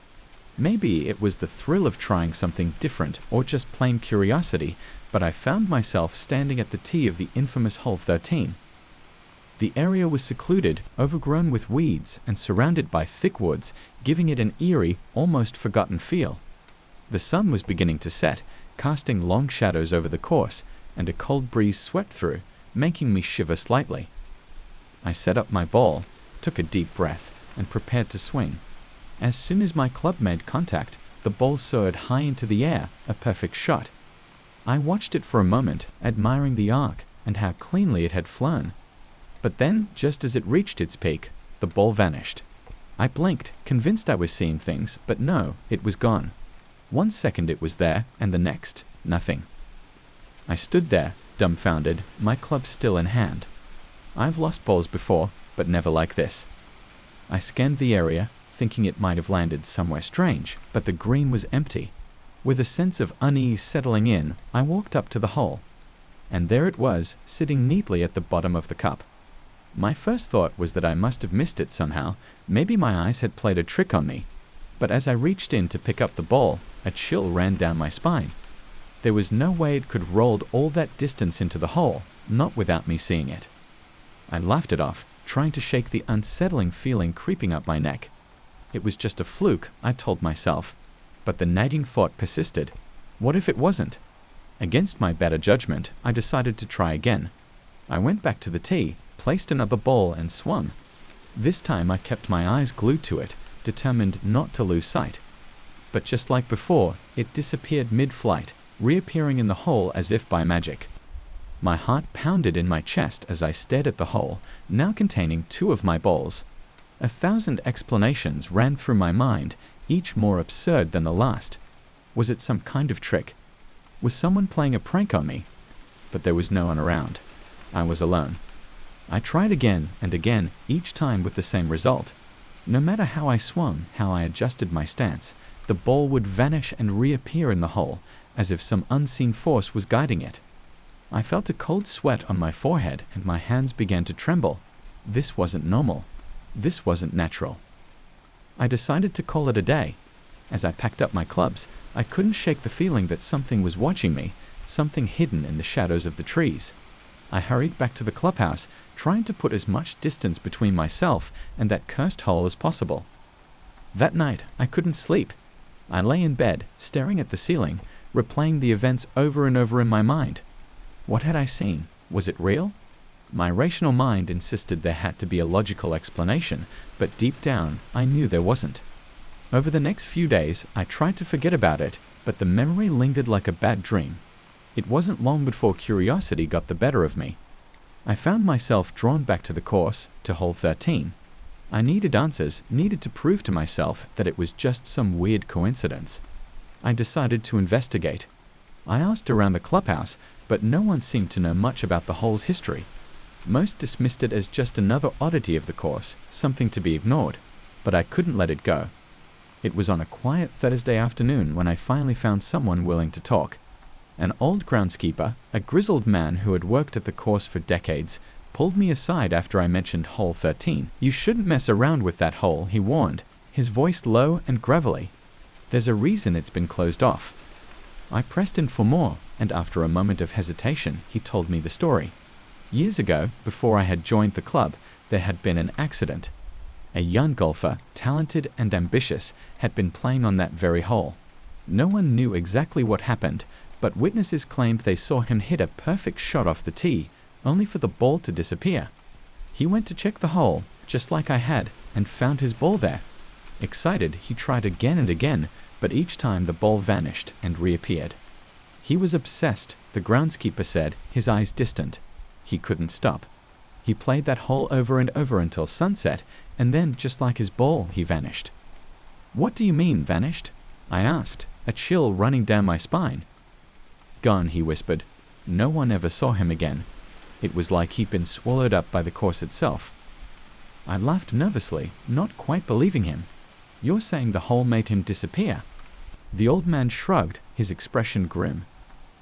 Maybe it was the thrill of trying something different or just plain curiosity, but I found myself standing at the tee of the infamous Hole 13. The area was secluded, overgrown with weeds, and surrounded by thick woods, giving it an eerie, almost forgotten feel. The sun was beginning to set, casting long shadows over the course, and a cold breeze swept through, making me shiver slightly. I set up my ball, took a deep breath, and prepared to swing. As soon as my club made contact, the ball soared high into the air, a perfect shot. I watched it for a moment, admiring the arc and how cleanly it had flown. But then, just as it reached its peak, the ball vanished. I blinked, convinced I was seeing things, but no, it was gone. 1 second it was there, and the next, nothing. I stood there, dumbfounded, my club still in hand. I've lost balls before, but never like this. I scanned the area, thinking it might have landed somewhere strange, but the green was empty. With a sense of unease settling in, I walked up to the hole. And there it was, sitting neatly at the bottom of the cup. My first thought was that I must have missed it somehow. Maybe my eyes had played a trick on me. But as I reached in to pick up the ball, a chill ran down my spine. There was no way it could have rolled all that distance into the hole, not without me seeing it. I laughed it off, trying to shake the unsettling feeling creeping up my neck. It was just a fluke, I told myself. But the nagging thought persisted. What if it wasn't? Against my better judgment, I decided to try again. I went back to the tee, placed another ball, and swung. This time I kept my eyes glued to it, determined not to lose sight. But just like before, it disappeared mid-flight, reappearing in the hole as if by magic. My heart pounded in my chest as I stared at the hole, now containing 2 of my balls. 1,000 explanations ran through my mind, each more absurd than the last. Was it some kind of trick? Was someone playing a prank on me? But there was no one around. I was alone. I tried again and again, each time with the same result. No matter how I swung, how I adjusted my stance, the ball would vanish and reappear in the hole, as if some unseen force was guiding it. I felt a cold sweat on my forehead and my hands began to tremble. This wasn't normal. This wasn't natural. I decided to call it a day. As I packed up my clubs, I couldn't shake the feeling that something was watching me, something hidden in the shadows of the trees. I hurried back to the clubhouse, trying to put as much distance between myself and that cursed hole as possible. That night, I couldn't sleep. I lay in bed, staring at the ceiling, replaying the events over and over in my mind. What had I seen? Was it real? My rational mind insisted there had to be a logical explanation, but deep down, I knew there wasn't. Over the next few days, I tried to forget about it, but the memory lingered like a bad dream. It wasn't long before curiosity got the better of me. I found myself drawn back to the course, to hole 13. I needed answers, needed to prove to myself that it was just some weird coincidence. I decided to investigate. I asked around the clubhouse, but no one seemed to know much about the hole's history. Most dismissed it as just another oddity of the course, something to be ignored, but I couldn't let it go. It was on a quiet Thursday afternoon when I finally found someone willing to talk. An old groundskeeper, a grizzled man who had worked at the course for decades, pulled me aside after I mentioned hole 13. "You shouldn't mess around with that hole," he warned, his voice low and gravelly. "There's a reason it's been closed off." I pressed in for more, and after a moment of hesitation, he told me the story. Years ago, before I had joined the club, there had been an accident. A young golfer, talented and ambitious, had been playing on that very hole. No one knew exactly what happened, but witnesses claimed they saw him hit a perfect shot off the tee, only for the ball to disappear. He went to check the hole, just like I had, and found his ball there. Excited, he tried again and again, but each time the ball vanished and reappeared. He was obsessed, the groundskeeper said, his eyes distant. He couldn't stop. He played that hole over and over until sunset, and then, just like his ball, he vanished. "What do you mean, vanished?" I asked, a chill running down my spine. "Gone," he whispered. "No one ever saw him again. It was like he'd been swallowed up by the course itself." I laughed nervously, not quite believing him. "You're saying the hole made him disappear?" The old man shrugged, his expression grim.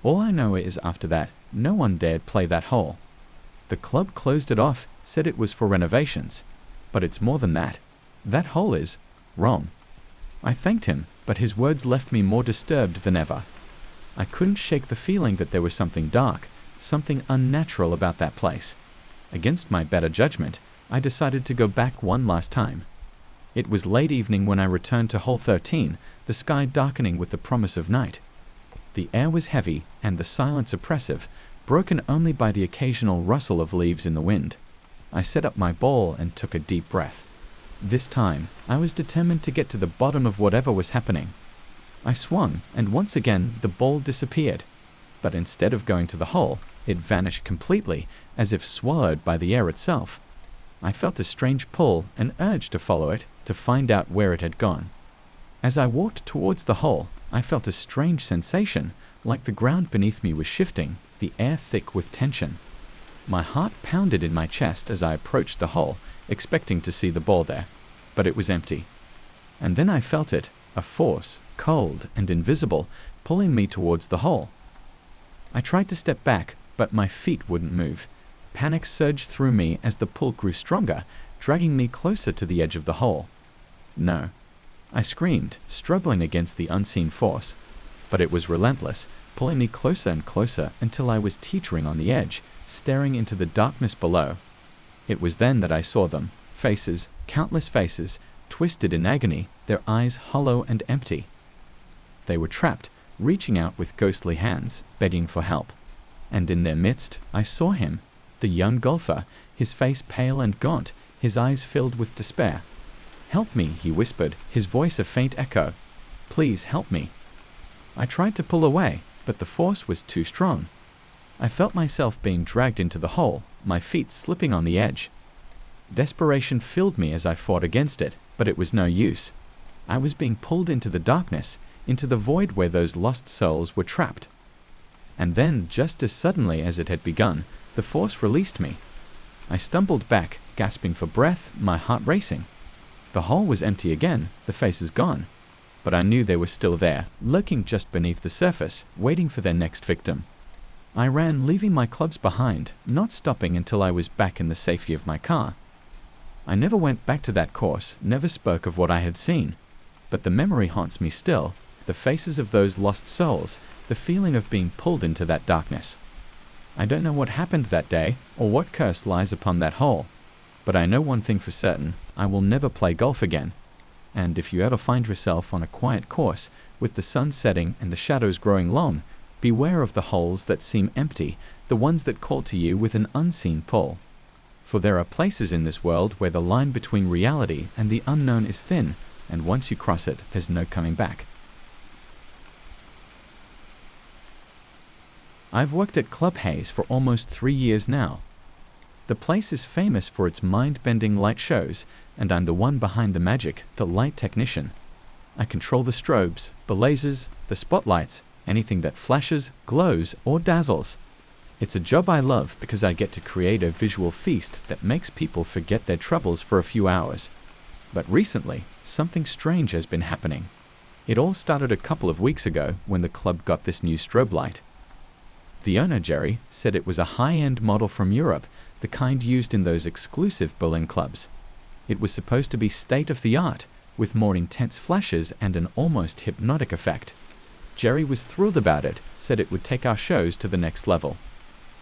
"All I know is after that, no one dared play that hole. The club closed it off, said it was for renovations. But it's more than that. That hole is wrong." I thanked him, but his words left me more disturbed than ever. I couldn't shake the feeling that there was something dark, something unnatural about that place. Against my better judgment, I decided to go back one last time. It was late evening when I returned to hole 13, the sky darkening with the promise of night. The air was heavy and the silence oppressive, broken only by the occasional rustle of leaves in the wind. I set up my ball and took a deep breath. This time, I was determined to get to the bottom of whatever was happening. I swung, and once again the ball disappeared. But instead of going to the hole, it vanished completely, as if swallowed by the air itself. I felt a strange pull, an urge to follow it, to find out where it had gone. As I walked towards the hole, I felt a strange sensation, like the ground beneath me was shifting, the air thick with tension. My heart pounded in my chest as I approached the hole, expecting to see the ball there, but it was empty. And then I felt it, a force, cold and invisible, pulling me towards the hole. I tried to step back, but my feet wouldn't move. Panic surged through me as the pull grew stronger, dragging me closer to the edge of the hole. No. I screamed, struggling against the unseen force, but it was relentless, pulling me closer and closer until I was teetering on the edge, staring into the darkness below. It was then that I saw them, faces, countless faces, twisted in agony, their eyes hollow and empty. They were trapped, reaching out with ghostly hands, begging for help. And in their midst, I saw him, the young golfer, his face pale and gaunt, his eyes filled with despair. "Help me," he whispered, his voice a faint echo. "Please help me." I tried to pull away, but the force was too strong. I felt myself being dragged into the hole, my feet slipping on the edge. Desperation filled me as I fought against it, but it was no use. I was being pulled into the darkness, into the void where those lost souls were trapped. And then, just as suddenly as it had begun, the force released me. I stumbled back, gasping for breath, my heart racing. The hole was empty again, the faces gone. But I knew they were still there, lurking just beneath the surface, waiting for their next victim. I ran, leaving my clubs behind, not stopping until I was back in the safety of my car. I never went back to that course, never spoke of what I had seen. But the memory haunts me still, the faces of those lost souls, the feeling of being pulled into that darkness. I don't know what happened that day, or what curse lies upon that hole. But I know one thing for certain, I will never play golf again. And if you ever find yourself on a quiet course, with the sun setting and the shadows growing long, beware of the holes that seem empty, the ones that call to you with an unseen pull. For there are places in this world where the line between reality and the unknown is thin, and once you cross it, there's no coming back. I've worked at Club Haze for almost 3 years now. The place is famous for its mind-bending light shows, and I'm the one behind the magic, the light technician. I control the strobes, the lasers, the spotlights, anything that flashes, glows, or dazzles. It's a job I love because I get to create a visual feast that makes people forget their troubles for a few hours. But recently, something strange has been happening. It all started a couple of weeks ago when the club got this new strobe light. The owner, Jerry, said it was a high-end model from Europe, the kind used in those exclusive Berlin clubs. It was supposed to be state-of-the-art, with more intense flashes and an almost hypnotic effect. Jerry was thrilled about it, said it would take our shows to the next level.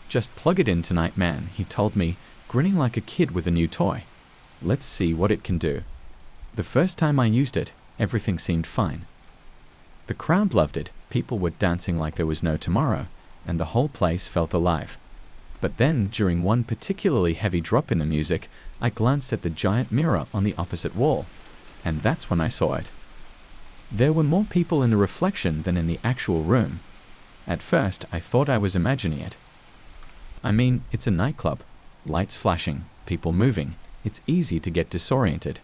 "Just plug it in tonight, man," he told me, grinning like a kid with a new toy. "Let's see what it can do." The first time I used it, everything seemed fine. The crowd loved it, people were dancing like there was no tomorrow, and the whole place felt alive. But then, during one particularly heavy drop in the music, I glanced at the giant mirror on the opposite wall, and that's when I saw it. There were more people in the reflection than in the actual room. At first, I thought I was imagining it. I mean, it's a nightclub. Lights flashing, people moving. It's easy to get disoriented.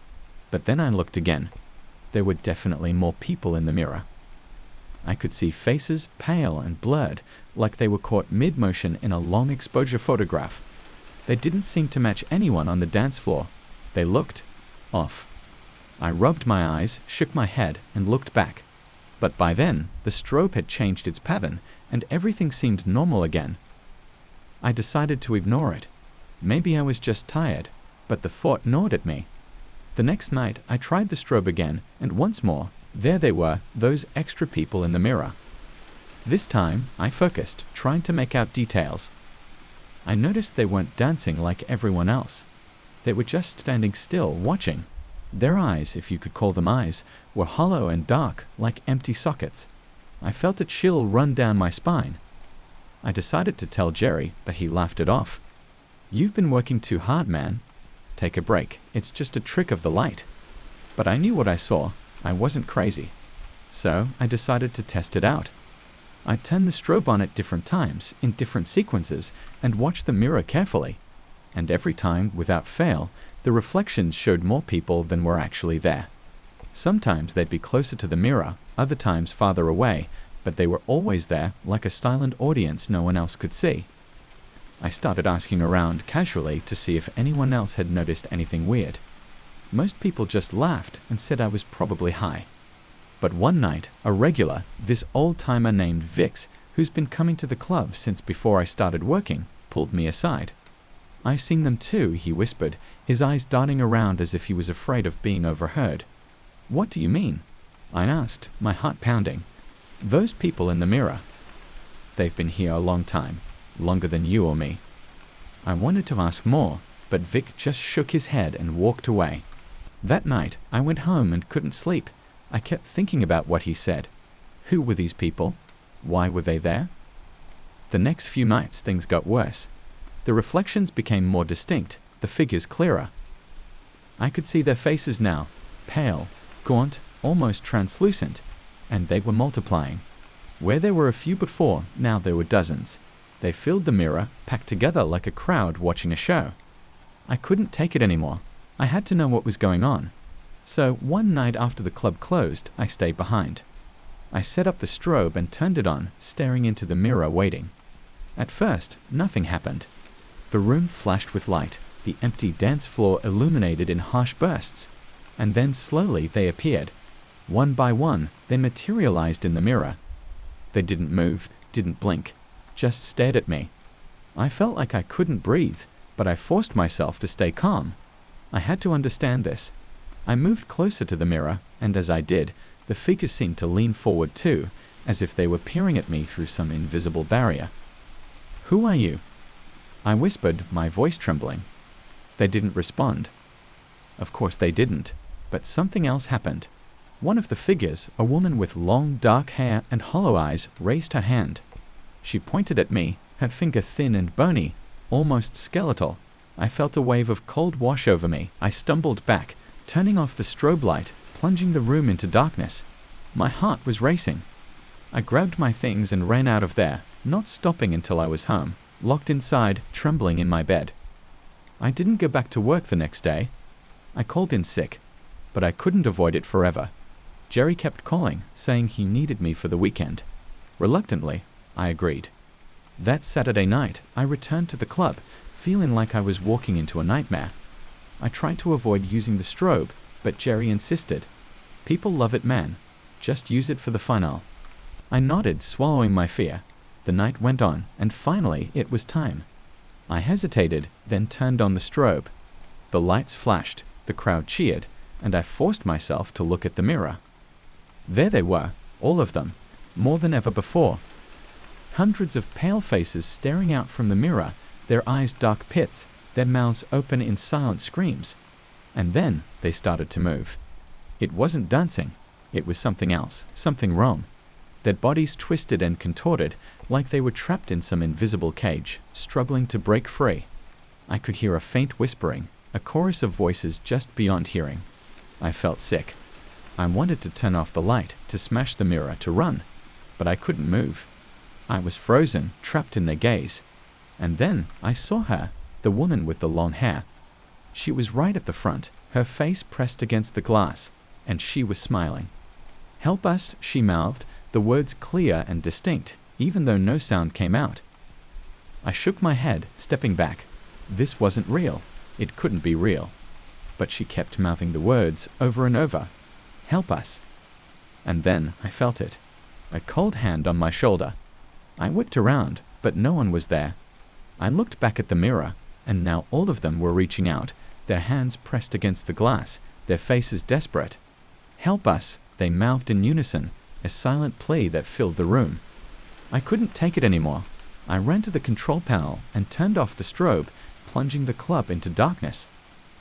But then I looked again. There were definitely more people in the mirror. I could see faces, pale and blurred, like they were caught mid-motion in a long exposure photograph. They didn't seem to match anyone on the dance floor. They looked off. I rubbed my eyes, shook my head, and looked back. But by then, the strobe had changed its pattern, and everything seemed normal again. I decided to ignore it. Maybe I was just tired, but the thought gnawed at me. The next night, I tried the strobe again, and once more, there they were, those extra people in the mirror. This time, I focused, trying to make out details. I noticed they weren't dancing like everyone else. They were just standing still, watching. Their eyes, if you could call them eyes, were hollow and dark, like empty sockets. I felt a chill run down my spine. I decided to tell Jerry, but he laughed it off. "You've been working too hard, man. Take a break. It's just a trick of the light." But I knew what I saw. I wasn't crazy. So I decided to test it out. I turned the strobe on at different times, in different sequences, and watched the mirror carefully. And every time, without fail, the reflections showed more people than were actually there. Sometimes they'd be closer to the mirror, other times farther away, but they were always there, like a silent audience no one else could see. I started asking around casually to see if anyone else had noticed anything weird. Most people just laughed and said I was probably high. But one night, a regular, this old-timer named Vix, who's been coming to the club since before I started working, pulled me aside. "I've seen them too," he whispered, his eyes darting around as if he was afraid of being overheard. "What do you mean?" I asked, my heart pounding. "Those people in the mirror. They've been here a long time, longer than you or me." I wanted to ask more, but Vic just shook his head and walked away. That night, I went home and couldn't sleep. I kept thinking about what he said. Who were these people? Why were they there? The next few nights, things got worse. The reflections became more distinct, the figures clearer. I could see their faces now, pale, gaunt, almost translucent, and they were multiplying. Where there were a few before, now there were dozens. They filled the mirror, packed together like a crowd watching a show. I couldn't take it anymore. I had to know what was going on. So one night after the club closed, I stayed behind. I set up the strobe and turned it on, staring into the mirror waiting. At first, nothing happened. The room flashed with light, the empty dance floor illuminated in harsh bursts, and then slowly they appeared. One by one, they materialized in the mirror. They didn't move, didn't blink, just stared at me. I felt like I couldn't breathe, but I forced myself to stay calm. I had to understand this. I moved closer to the mirror, and as I did, the figures seemed to lean forward too, as if they were peering at me through some invisible barrier. "Who are you?" I whispered, my voice trembling. They didn't respond. Of course they didn't, but something else happened. One of the figures, a woman with long dark hair and hollow eyes, raised her hand. She pointed at me, her finger thin and bony, almost skeletal. I felt a wave of cold wash over me. I stumbled back, turning off the strobe light, plunging the room into darkness. My heart was racing. I grabbed my things and ran out of there, not stopping until I was home, locked inside, trembling in my bed. I didn't go back to work the next day. I called in sick, but I couldn't avoid it forever. Jerry kept calling, saying he needed me for the weekend. Reluctantly, I agreed. That Saturday night, I returned to the club, feeling like I was walking into a nightmare. I tried to avoid using the strobe, but Jerry insisted. "People love it, man. Just use it for the funnel." I nodded, swallowing my fear. The night went on, and finally it was time. I hesitated, then turned on the strobe. The lights flashed, the crowd cheered, and I forced myself to look at the mirror. There they were, all of them, more than ever before. Hundreds of pale faces staring out from the mirror, their eyes dark pits, their mouths open in silent screams. And then they started to move. It wasn't dancing. It was something else, something wrong. Their bodies twisted and contorted, like they were trapped in some invisible cage, struggling to break free. I could hear a faint whispering, a chorus of voices just beyond hearing. I felt sick. I wanted to turn off the light, to smash the mirror, to run, but I couldn't move. I was frozen, trapped in their gaze. And then I saw her, the woman with the long hair. She was right at the front, her face pressed against the glass, and she was smiling. "Help us," she mouthed, the words clear and distinct, even though no sound came out. I shook my head, stepping back. This wasn't real. It couldn't be real. But she kept mouthing the words over and over. "Help us." And then I felt it. A cold hand on my shoulder. I whipped around, but no one was there. I looked back at the mirror, and now all of them were reaching out, their hands pressed against the glass, their faces desperate. "Help us," they mouthed in unison, a silent plea that filled the room. I couldn't take it anymore. I ran to the control panel and turned off the strobe, plunging the club into darkness.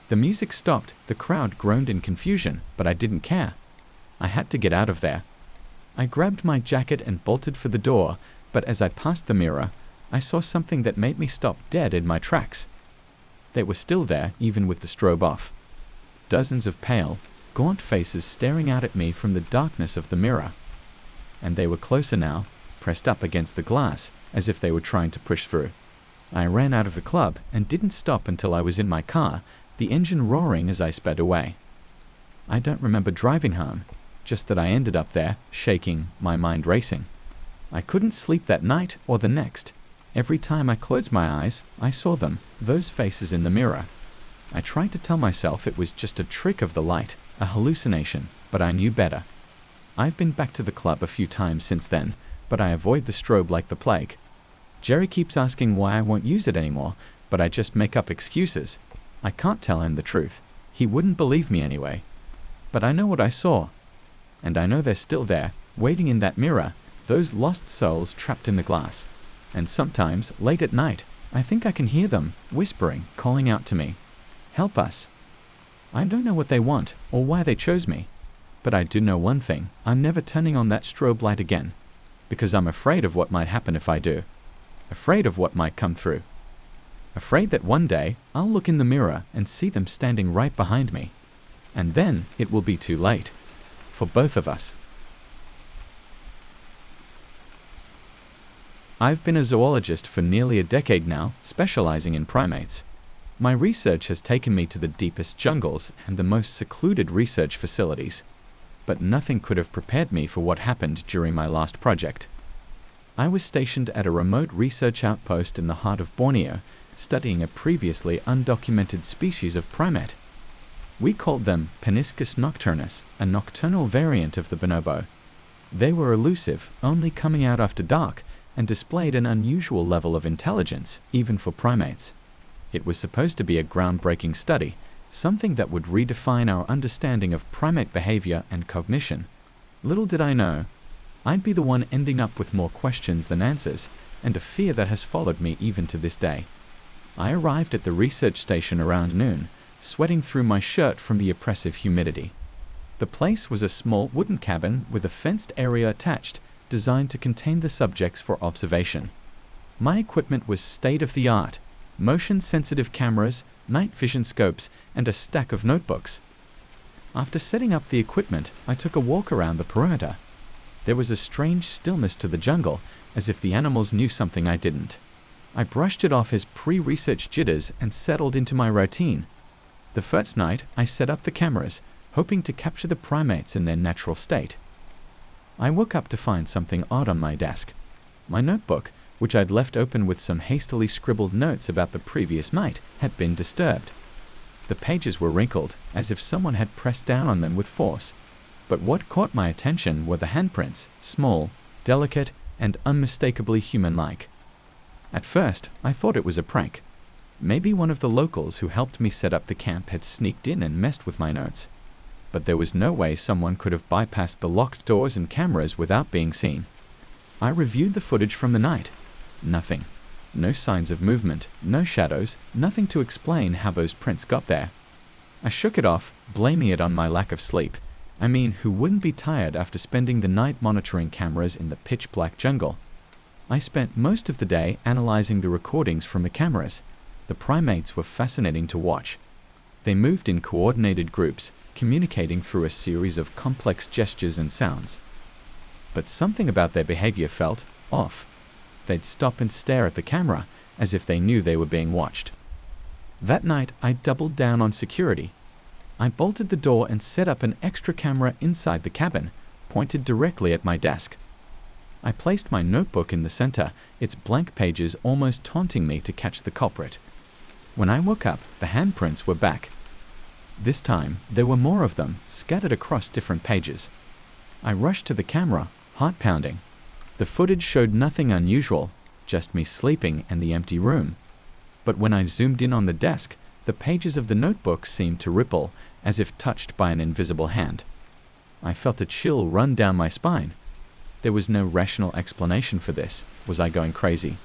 The music stopped, the crowd groaned in confusion, but I didn't care. I had to get out of there. I grabbed my jacket and bolted for the door, but as I passed the mirror, I saw something that made me stop dead in my tracks. They were still there, even with the strobe off. Dozens of pale, gaunt faces staring out at me from the darkness of the mirror. And they were closer now, pressed up against the glass, as if they were trying to push through. I ran out of the club and didn't stop until I was in my car, the engine roaring as I sped away. I don't remember driving home, just that I ended up there, shaking, my mind racing. I couldn't sleep that night or the next. Every time I closed my eyes, I saw them, those faces in the mirror. I tried to tell myself it was just a trick of the light, a hallucination, but I knew better. I've been back to the club a few times since then, but I avoid the strobe like the plague. Jerry keeps asking why I won't use it anymore, but I just make up excuses. I can't tell him the truth. He wouldn't believe me anyway. But I know what I saw. And I know they're still there, waiting in that mirror, those lost souls trapped in the glass. And sometimes, late at night, I think I can hear them, whispering, calling out to me. Help us. I don't know what they want, or why they chose me. But I do know one thing, I'm never turning on that strobe light again. Because I'm afraid of what might happen if I do. Afraid of what might come through. Afraid that one day, I'll look in the mirror and see them standing right behind me. And then, it will be too late. For both of us. I've been a zoologist for nearly a decade now, specializing in primates. My research has taken me to the deepest jungles and the most secluded research facilities. But nothing could have prepared me for what happened during my last project. I was stationed at a remote research outpost in the heart of Borneo, studying a previously undocumented species of primate. We called them Paniscus nocturnus, a nocturnal variant of the bonobo. They were elusive, only coming out after dark, and displayed an unusual level of intelligence, even for primates. It was supposed to be a groundbreaking study, something that would redefine our understanding of primate behavior and cognition. Little did I know, I'd be the one ending up with more questions than answers, and a fear that has followed me even to this day. I arrived at the research station around noon, sweating through my shirt from the oppressive humidity. The place was a small wooden cabin with a fenced area attached, designed to contain the subjects for observation. My equipment was state-of-the-art, motion-sensitive cameras, night vision scopes, and a stack of notebooks. After setting up the equipment, I took a walk around the perimeter. There was a strange stillness to the jungle, as if the animals knew something I didn't. I brushed it off as pre-research jitters and settled into my routine. The first night, I set up the cameras, hoping to capture the primates in their natural state. I woke up to find something odd on my desk. My notebook, which I'd left open with some hastily scribbled notes about the previous night, had been disturbed. The pages were wrinkled, as if someone had pressed down on them with force. But what caught my attention were the handprints, small, delicate, and unmistakably human-like. At first, I thought it was a prank. Maybe one of the locals who helped me set up the camp had sneaked in and messed with my notes. But there was no way someone could have bypassed the locked doors and cameras without being seen. I reviewed the footage from the night. Nothing. No signs of movement, no shadows, nothing to explain how those prints got there. I shook it off, blaming it on my lack of sleep. I mean, who wouldn't be tired after spending the night monitoring cameras in the pitch-black jungle? I spent most of the day analyzing the recordings from the cameras. The primates were fascinating to watch. They moved in coordinated groups, communicating through a series of complex gestures and sounds. But something about their behavior felt off. They'd stop and stare at the camera, as if they knew they were being watched. That night, I doubled down on security. I bolted the door and set up an extra camera inside the cabin, pointed directly at my desk. I placed my notebook in the center, its blank pages almost taunting me to catch the culprit. When I woke up, the handprints were back. This time, there were more of them, scattered across different pages. I rushed to the camera, heart pounding. The footage showed nothing unusual, just me sleeping and the empty room. But when I zoomed in on the desk, the pages of the notebook seemed to ripple, as if touched by an invisible hand. I felt a chill run down my spine. There was no rational explanation for this. Was I going crazy?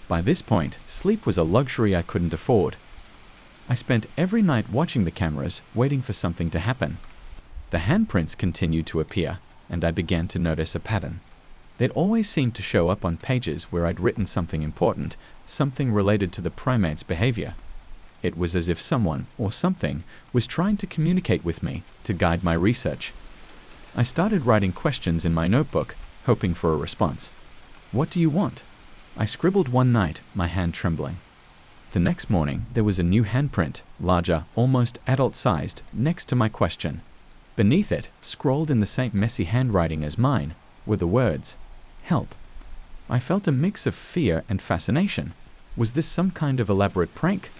By this point, sleep was a luxury I couldn't afford. I spent every night watching the cameras, waiting for something to happen. The handprints continued to appear, and I began to notice a pattern. They'd always seemed to show up on pages where I'd written something important, something related to the primate's behavior. It was as if someone, or something, was trying to communicate with me to guide my research. I started writing questions in my notebook, hoping for a response. "What do you want?" I scribbled one night, my hand trembling. The next morning, there was a new handprint, larger, almost adult-sized, next to my question. Beneath it, scrawled in the same messy handwriting as mine, were the words, "Help." I felt a mix of fear and fascination. Was this some kind of elaborate prank?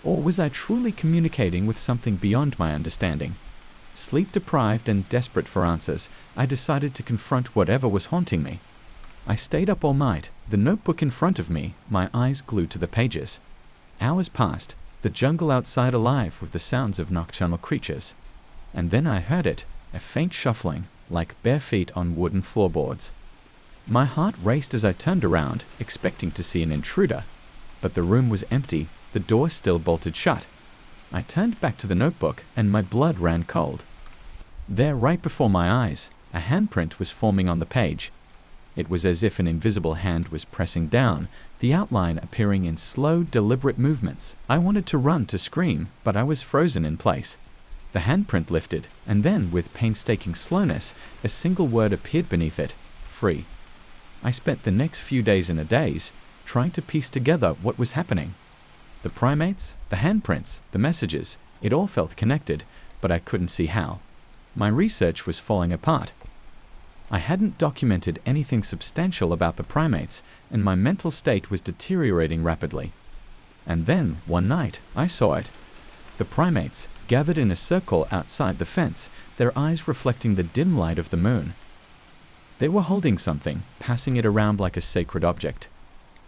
Or was I truly communicating with something beyond my understanding? Sleep-deprived and desperate for answers, I decided to confront whatever was haunting me. I stayed up all night, the notebook in front of me, my eyes glued to the pages. Hours passed, the jungle outside alive with the sounds of nocturnal creatures. And then I heard it, a faint shuffling, like bare feet on wooden floorboards. My heart raced as I turned around, expecting to see an intruder. But the room was empty, the door still bolted shut. I turned back to the notebook, and my blood ran cold. There, right before my eyes, a handprint was forming on the page. It was as if an invisible hand was pressing down, the outline appearing in slow, deliberate movements. I wanted to run, to scream, but I was frozen in place. The handprint lifted, and then, with painstaking slowness, a single word appeared beneath it: free. I spent the next few days and a days trying to piece together what was happening. The primates, the handprints, the messages, it all felt connected, but I couldn't see how. My research was falling apart. I hadn't documented anything substantial about the primates, and my mental state was deteriorating rapidly. And then, one night, I saw it. The primates, gathered in a circle outside the fence, their eyes reflecting the dim light of the moon. They were holding something, passing it around like a sacred object.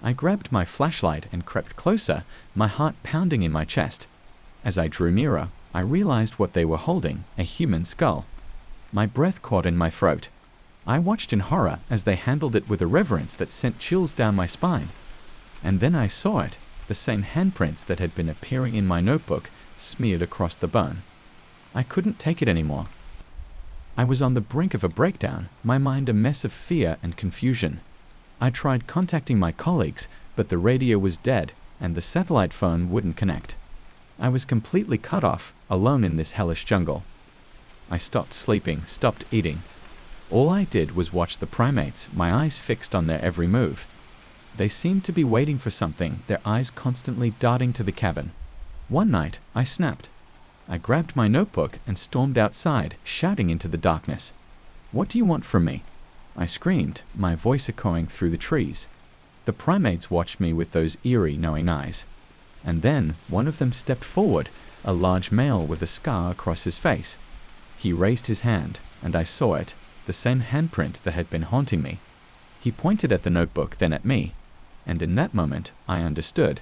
I grabbed my flashlight and crept closer, my heart pounding in my chest. As I drew nearer, I realized what they were holding, a human skull. My breath caught in my throat. I watched in horror as they handled it with a reverence that sent chills down my spine. And then I saw it, the same handprints that had been appearing in my notebook, smeared across the bone. I couldn't take it anymore. I was on the brink of a breakdown, my mind a mess of fear and confusion. I tried contacting my colleagues, but the radio was dead, and the satellite phone wouldn't connect. I was completely cut off, alone in this hellish jungle. I stopped sleeping, stopped eating. All I did was watch the primates, my eyes fixed on their every move. They seemed to be waiting for something, their eyes constantly darting to the cabin. One night, I snapped. I grabbed my notebook and stormed outside, shouting into the darkness. "What do you want from me?" I screamed, my voice echoing through the trees. The primates watched me with those eerie, knowing eyes. And then, one of them stepped forward, a large male with a scar across his face. He raised his hand, and I saw it, the same handprint that had been haunting me. He pointed at the notebook, then at me, and in that moment, I understood.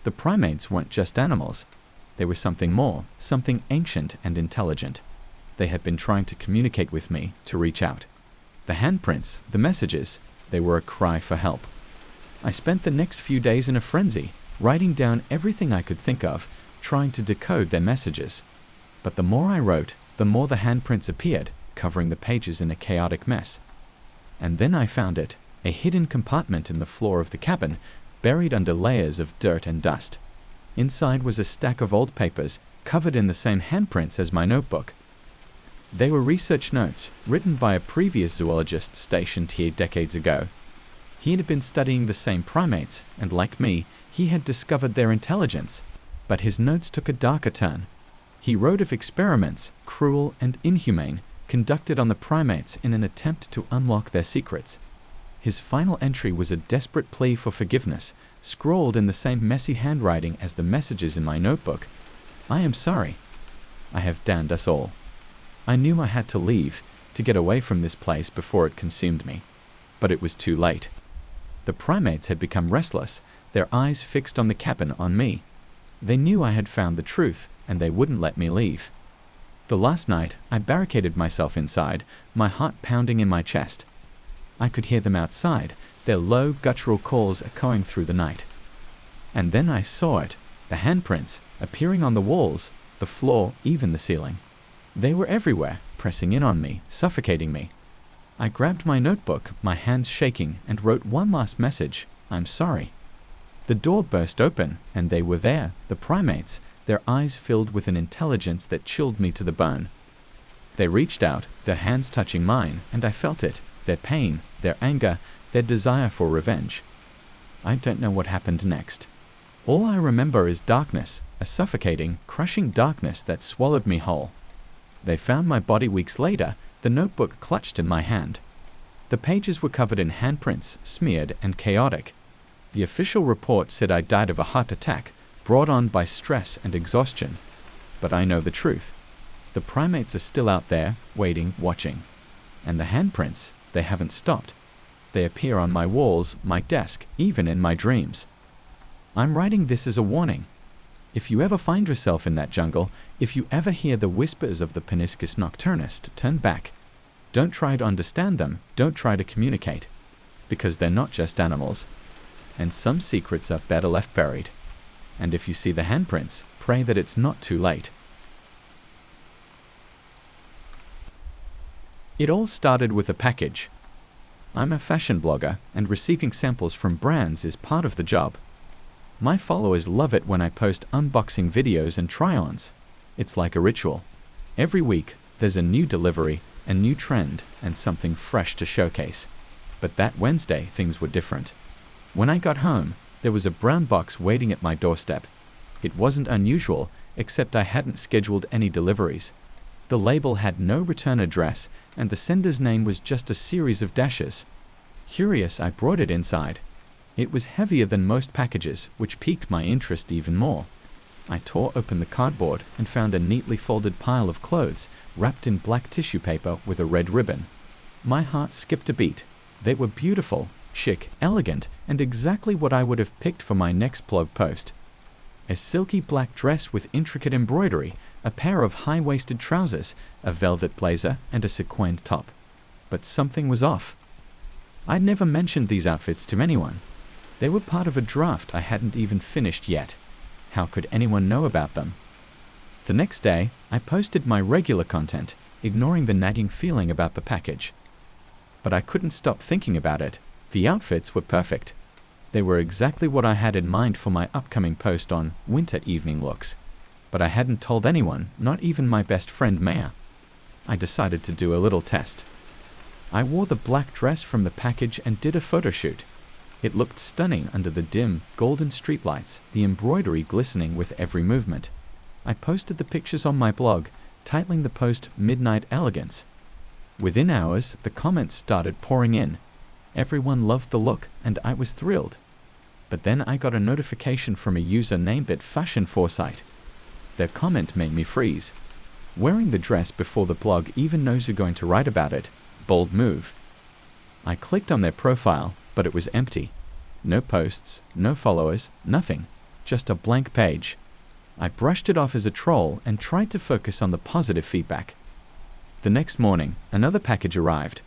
The primates weren't just animals. They were something more, something ancient and intelligent. They had been trying to communicate with me, to reach out. The handprints, the messages, they were a cry for help. I spent the next few days in a frenzy, writing down everything I could think of, trying to decode their messages. But the more I wrote, the more the handprints appeared, covering the pages in a chaotic mess. And then I found it, a hidden compartment in the floor of the cabin, buried under layers of dirt and dust. Inside was a stack of old papers, covered in the same handprints as my notebook. They were research notes, written by a previous zoologist stationed here decades ago. He had been studying the same primates, and like me, he had discovered their intelligence. But his notes took a darker turn. He wrote of experiments, cruel and inhumane, conducted on the primates in an attempt to unlock their secrets. His final entry was a desperate plea for forgiveness, scrawled in the same messy handwriting as the messages in my notebook. "I am sorry. I have damned us all." I knew I had to leave, to get away from this place before it consumed me. But it was too late. The primates had become restless, their eyes fixed on the cabin, on me. They knew I had found the truth, and they wouldn't let me leave. The last night, I barricaded myself inside, my heart pounding in my chest. I could hear them outside, their low, guttural calls echoing through the night. And then I saw it, the handprints, appearing on the walls, the floor, even the ceiling. They were everywhere, pressing in on me, suffocating me. I grabbed my notebook, my hands shaking, and wrote one last message: I'm sorry. The door burst open, and they were there, the primates, their eyes filled with an intelligence that chilled me to the bone. They reached out, their hands touching mine, and I felt it, their pain, their anger, their desire for revenge. I don't know what happened next. All I remember is darkness, a suffocating, crushing darkness that swallowed me whole. They found my body weeks later, the notebook clutched in my hand. The pages were covered in handprints, smeared and chaotic. The official report said I died of a heart attack, brought on by stress and exhaustion. But I know the truth. The primates are still out there, waiting, watching. And the handprints, they haven't stopped. They appear on my walls, my desk, even in my dreams. I'm writing this as a warning. If you ever find yourself in that jungle, if you ever hear the whispers of the Paniscus nocturnus, turn back. Don't try to understand them, don't try to communicate. Because they're not just animals. And some secrets are better left buried. And if you see the handprints, pray that it's not too late. It all started with a package. I'm a fashion blogger, and receiving samples from brands is part of the job. My followers love it when I post unboxing videos and try-ons. It's like a ritual. Every week, there's a new delivery, a new trend, and something fresh to showcase. But that Wednesday, things were different. When I got home, there was a brown box waiting at my doorstep. It wasn't unusual, except I hadn't scheduled any deliveries. The label had no return address, and the sender's name was just a series of dashes. Curious, I brought it inside. It was heavier than most packages, which piqued my interest even more. I tore open the cardboard and found a neatly folded pile of clothes, wrapped in black tissue paper with a red ribbon. My heart skipped a beat. They were beautiful, chic, elegant, and exactly what I would have picked for my next blog post. A silky black dress with intricate embroidery, a pair of high-waisted trousers, a velvet blazer, and a sequined top. But something was off. I'd never mentioned these outfits to anyone. They were part of a draft I hadn't even finished yet. How could anyone know about them? The next day, I posted my regular content, ignoring the nagging feeling about the package. But I couldn't stop thinking about it. The outfits were perfect. They were exactly what I had in mind for my upcoming post on winter evening looks. But I hadn't told anyone, not even my best friend Maya. I decided to do a little test. I wore the black dress from the package and did a photo shoot. It looked stunning under the dim, golden streetlights, the embroidery glistening with every movement. I posted the pictures on my blog, titling the post Midnight Elegance. Within hours, the comments started pouring in. Everyone loved the look, and I was thrilled. But then I got a notification from a user named Fashion Foresight. Their comment made me freeze. Wearing the dress before the blog even knows you're going to write about it. Bold move. I clicked on their profile, but it was empty. No posts, no followers, nothing. Just a blank page. I brushed it off as a troll and tried to focus on the positive feedback. The next morning, another package arrived.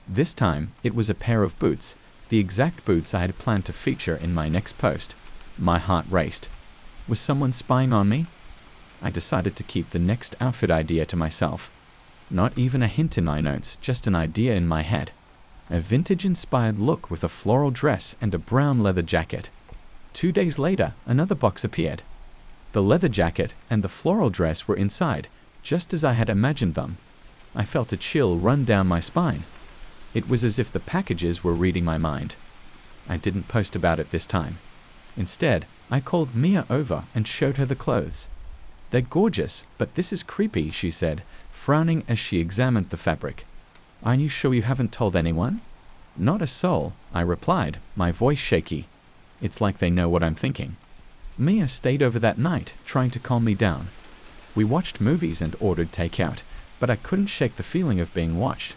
This time, it was a pair of boots, the exact boots I had planned to feature in my next post. My heart raced. Was someone spying on me? I decided to keep the next outfit idea to myself. Not even a hint in my notes, just an idea in my head. A vintage-inspired look with a floral dress and a brown leather jacket. 2 days later, another box appeared. The leather jacket and the floral dress were inside, just as I had imagined them. I felt a chill run down my spine. It was as if the packages were reading my mind. I didn't post about it this time. Instead, I called Mia over and showed her the clothes. They're gorgeous, but this is creepy, she said, frowning as she examined the fabric. Are you sure you haven't told anyone? Not a soul, I replied, my voice shaky. It's like they know what I'm thinking. Mia stayed over that night, trying to calm me down. We watched movies and ordered takeout, but I couldn't shake the feeling of being watched.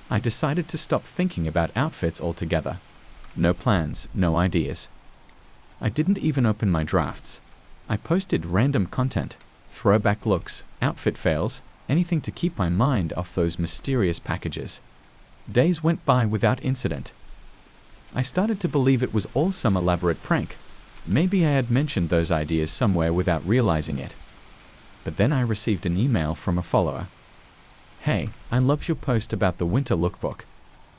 I decided to stop thinking about outfits altogether. No plans, no ideas. I didn't even open my drafts. I posted random content, throwback looks, outfit fails, anything to keep my mind off those mysterious packages. Days went by without incident. I started to believe it was all some elaborate prank. Maybe I had mentioned those ideas somewhere without realizing it. But then I received an email from a follower. Hey, I love your post about the winter lookbook.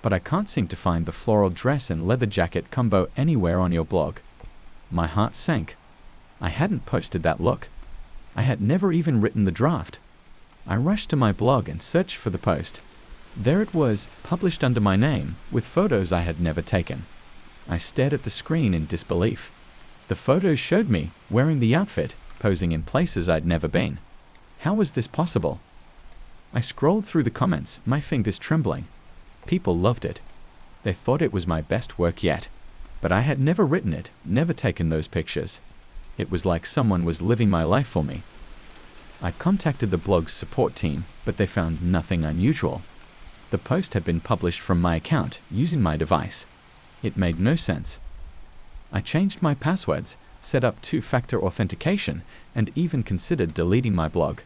but I can't seem to find the floral dress and leather jacket combo anywhere on your blog." My heart sank. I hadn't posted that look. I had never even written the draft. I rushed to my blog and searched for the post. There it was, published under my name, with photos I had never taken. I stared at the screen in disbelief. The photos showed me wearing the outfit, posing in places I'd never been. How was this possible? I scrolled through the comments, my fingers trembling. People loved it. They thought it was my best work yet. But I had never written it, never taken those pictures. It was like someone was living my life for me. I contacted the blog's support team, but they found nothing unusual. The post had been published from my account, using my device. It made no sense. I changed my passwords, set up two-factor authentication, and even considered deleting my blog.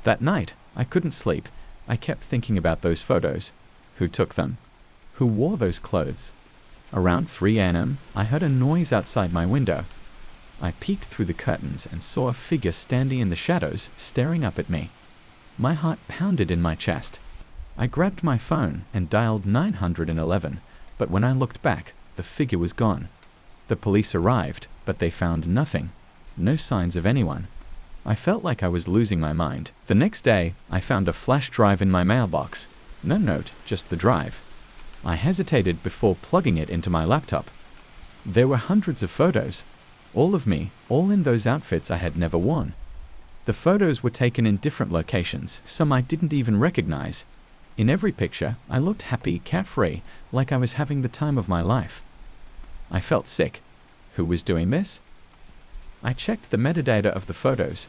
That night, I couldn't sleep. I kept thinking about those photos. Who took them? Who wore those clothes? Around 3 a.m., I heard a noise outside my window. I peeked through the curtains and saw a figure standing in the shadows, staring up at me. My heart pounded in my chest. I grabbed my phone and dialed 911, but when I looked back, the figure was gone. The police arrived, but they found nothing. No signs of anyone. I felt like I was losing my mind. The next day, I found a flash drive in my mailbox. No note, just the drive. I hesitated before plugging it into my laptop. There were hundreds of photos. All of me, all in those outfits I had never worn. The photos were taken in different locations, some I didn't even recognize. In every picture, I looked happy, carefree, like I was having the time of my life. I felt sick. Who was doing this? I checked the metadata of the photos.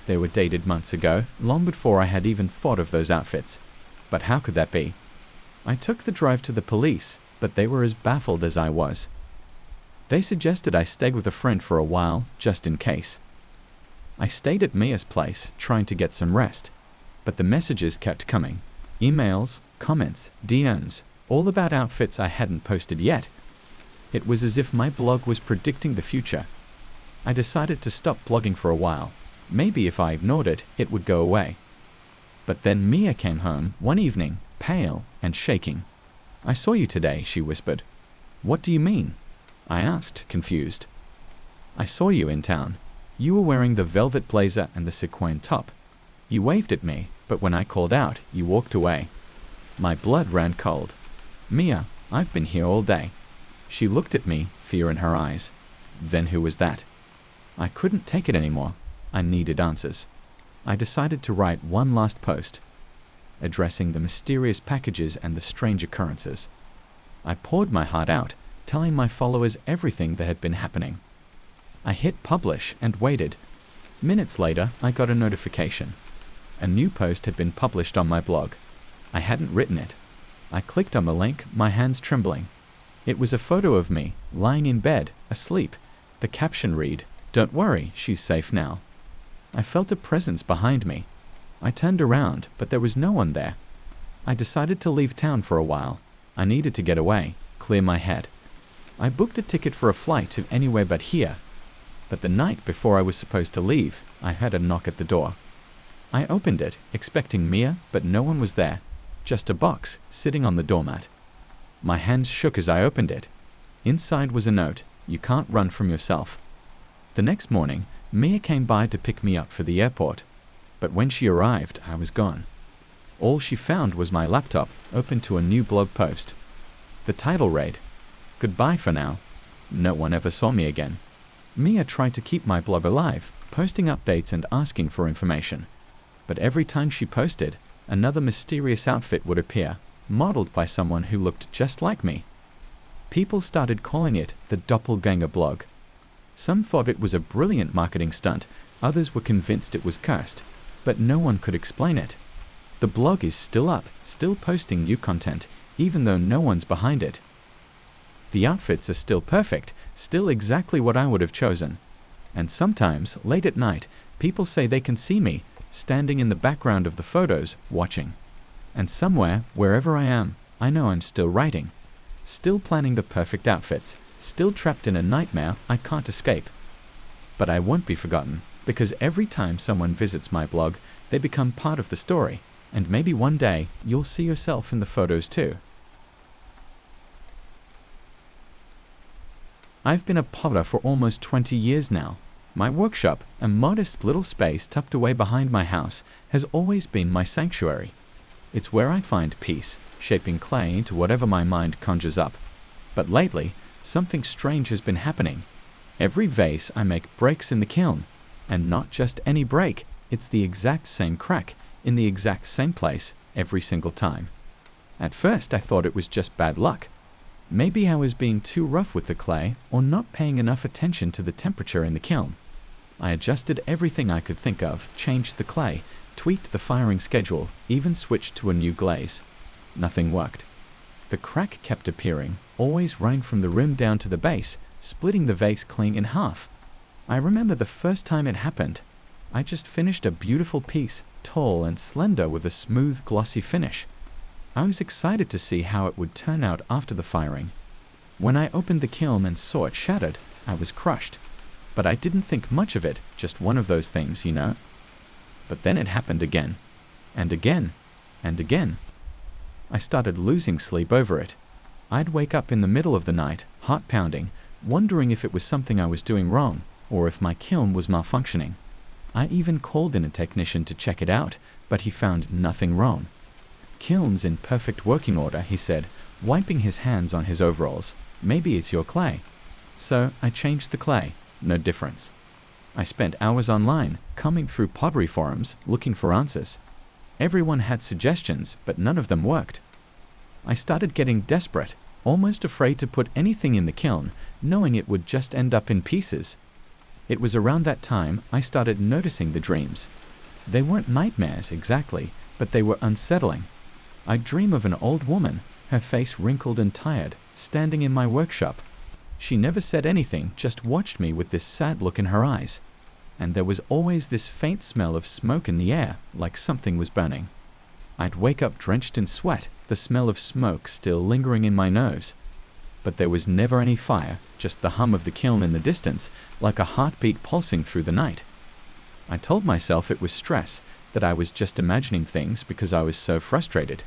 They were dated months ago, long before I had even thought of those outfits. But how could that be? I took the drive to the police, but they were as baffled as I was. They suggested I stay with a friend for a while, just in case. I stayed at Mia's place, trying to get some rest. But the messages kept coming. Emails, comments, DMs, all about outfits I hadn't posted yet. It was as if my blog was predicting the future. I decided to stop blogging for a while. Maybe if I ignored it, it would go away. But then Mia came home one evening, pale and shaking. "I saw you today," she whispered. "What do you mean?" I asked, confused. "I saw you in town. You were wearing the velvet blazer and the sequin top. You waved at me, but when I called out, you walked away." My blood ran cold. "Mia, I've been here all day." She looked at me, fear in her eyes. Then who was that? I couldn't take it anymore. I needed answers. I decided to write one last post, addressing the mysterious packages and the strange occurrences. I poured my heart out, telling my followers everything that had been happening. I hit publish and waited. Minutes later, I got a notification. A new post had been published on my blog. I hadn't written it. I clicked on the link, my hands trembling. It was a photo of me, lying in bed, asleep. The caption read, "Don't worry, she's safe now." I felt a presence behind me. I turned around, but there was no one there. I decided to leave town for a while. I needed to get away, clear my head. I booked a ticket for a flight to anywhere but here. But the night before I was supposed to leave, I heard a knock at the door. I opened it, expecting Mia, but no one was there. Just a box, sitting on the doormat. My hands shook as I opened it. Inside was a note, "You can't run from yourself." The next morning, Mia came by to pick me up for the airport. But when she arrived, I was gone. All she found was my laptop, open to a new blog post. The title read, "Goodbye for now." No one ever saw me again. Mia tried to keep my blog alive, posting updates and asking for information. But every time she posted, another mysterious outfit would appear, modeled by someone who looked just like me. People started calling it the doppelganger blog. Some thought it was a brilliant marketing stunt, others were convinced it was cursed, but no one could explain it. The blog is still up, still posting new content, even though no one's behind it. The outfits are still perfect, still exactly what I would have chosen. And sometimes, late at night, people say they can see me, standing in the background of the photos, watching. And somewhere, wherever I am, I know I'm still writing. Still planning the perfect outfits, still trapped in a nightmare I can't escape. But I won't be forgotten, because every time someone visits my blog, they become part of the story, and maybe one day you'll see yourself in the photos too. I've been a potter for almost 20 years now. My workshop, a modest little space tucked away behind my house, has always been my sanctuary. It's where I find peace, shaping clay into whatever my mind conjures up. But lately, something strange has been happening. Every vase I make breaks in the kiln, and not just any break, it's the exact same crack, in the exact same place, every single time. At first I thought it was just bad luck. Maybe I was being too rough with the clay or not paying enough attention to the temperature in the kiln. I adjusted everything I could think of, changed the clay, tweaked the firing schedule, even switched to a new glaze. Nothing worked. The crack kept appearing, always running from the rim down to the base, splitting the vase clean in half. I remember the first time it happened. I just finished a beautiful piece, tall and slender with a smooth, glossy finish. I was excited to see how it would turn out after the firing. When I opened the kiln and saw it shattered, I was crushed. But I didn't think much of it, just one of those things, you know. But then it happened again, and again, and again. I started losing sleep over it. I'd wake up in the middle of the night, heart pounding, wondering if it was something I was doing wrong, or if my kiln was malfunctioning. I even called in a technician to check it out, but he found nothing wrong. Kiln's in perfect working order, he said, wiping his hands on his overalls. Maybe it's your clay. So I changed the clay. No difference. I spent hours online, combing through pottery forums, looking for answers. Everyone had suggestions, but none of them worked. I started getting desperate, almost afraid to put anything in the kiln, knowing it would just end up in pieces. It was around that time I started noticing the dreams. They weren't nightmares exactly, but they were unsettling. I'd dream of an old woman, her face wrinkled and tired, standing in my workshop. She never said anything, just watched me with this sad look in her eyes. And there was always this faint smell of smoke in the air, like something was burning. I'd wake up drenched in sweat, the smell of smoke still lingering in my nose. But there was never any fire, just the hum of the kiln in the distance, like a heartbeat pulsing through the night. I told myself it was stress, that I was just imagining things because I was so frustrated.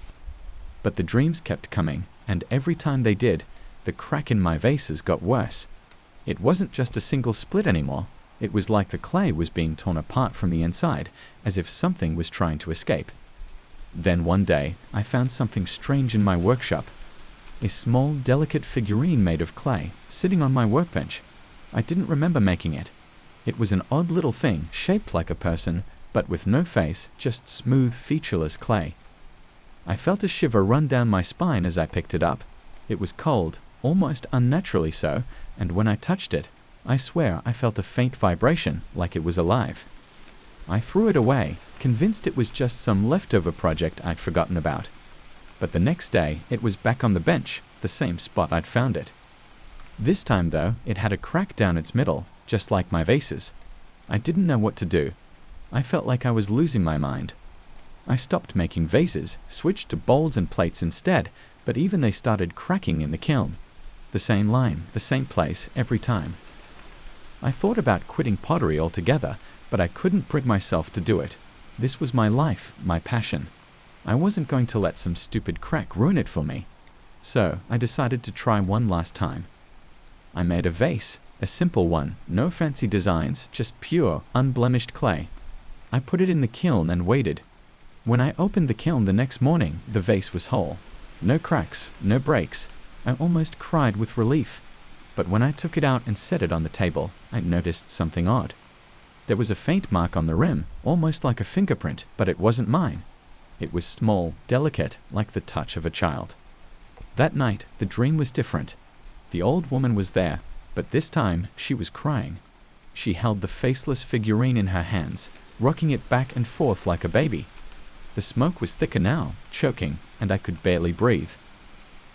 But the dreams kept coming, and every time they did, the crack in my vases got worse. It wasn't just a single split anymore. It was like the clay was being torn apart from the inside, as if something was trying to escape. Then one day, I found something strange in my workshop. A small, delicate figurine made of clay, sitting on my workbench. I didn't remember making it. It was an odd little thing, shaped like a person, but with no face, just smooth, featureless clay. I felt a shiver run down my spine as I picked it up. It was cold, almost unnaturally so, and when I touched it, I swear I felt a faint vibration, like it was alive. I threw it away, convinced it was just some leftover project I'd forgotten about. But the next day, it was back on the bench, the same spot I'd found it. This time, though, it had a crack down its middle, just like my vases. I didn't know what to do. I felt like I was losing my mind. I stopped making vases, switched to bowls and plates instead, but even they started cracking in the kiln. The same line, the same place, every time. I thought about quitting pottery altogether, but I couldn't bring myself to do it. This was my life, my passion. I wasn't going to let some stupid crack ruin it for me. So I decided to try one last time. I made a vase, a simple one, no fancy designs, just pure, unblemished clay. I put it in the kiln and waited. When I opened the kiln the next morning, the vase was whole. No cracks, no breaks. I almost cried with relief. But when I took it out and set it on the table, I noticed something odd. There was a faint mark on the rim, almost like a fingerprint, but it wasn't mine. It was small, delicate, like the touch of a child. That night, the dream was different. The old woman was there, but this time she was crying. She held the faceless figurine in her hands, rocking it back and forth like a baby. The smoke was thicker now, choking, and I could barely breathe.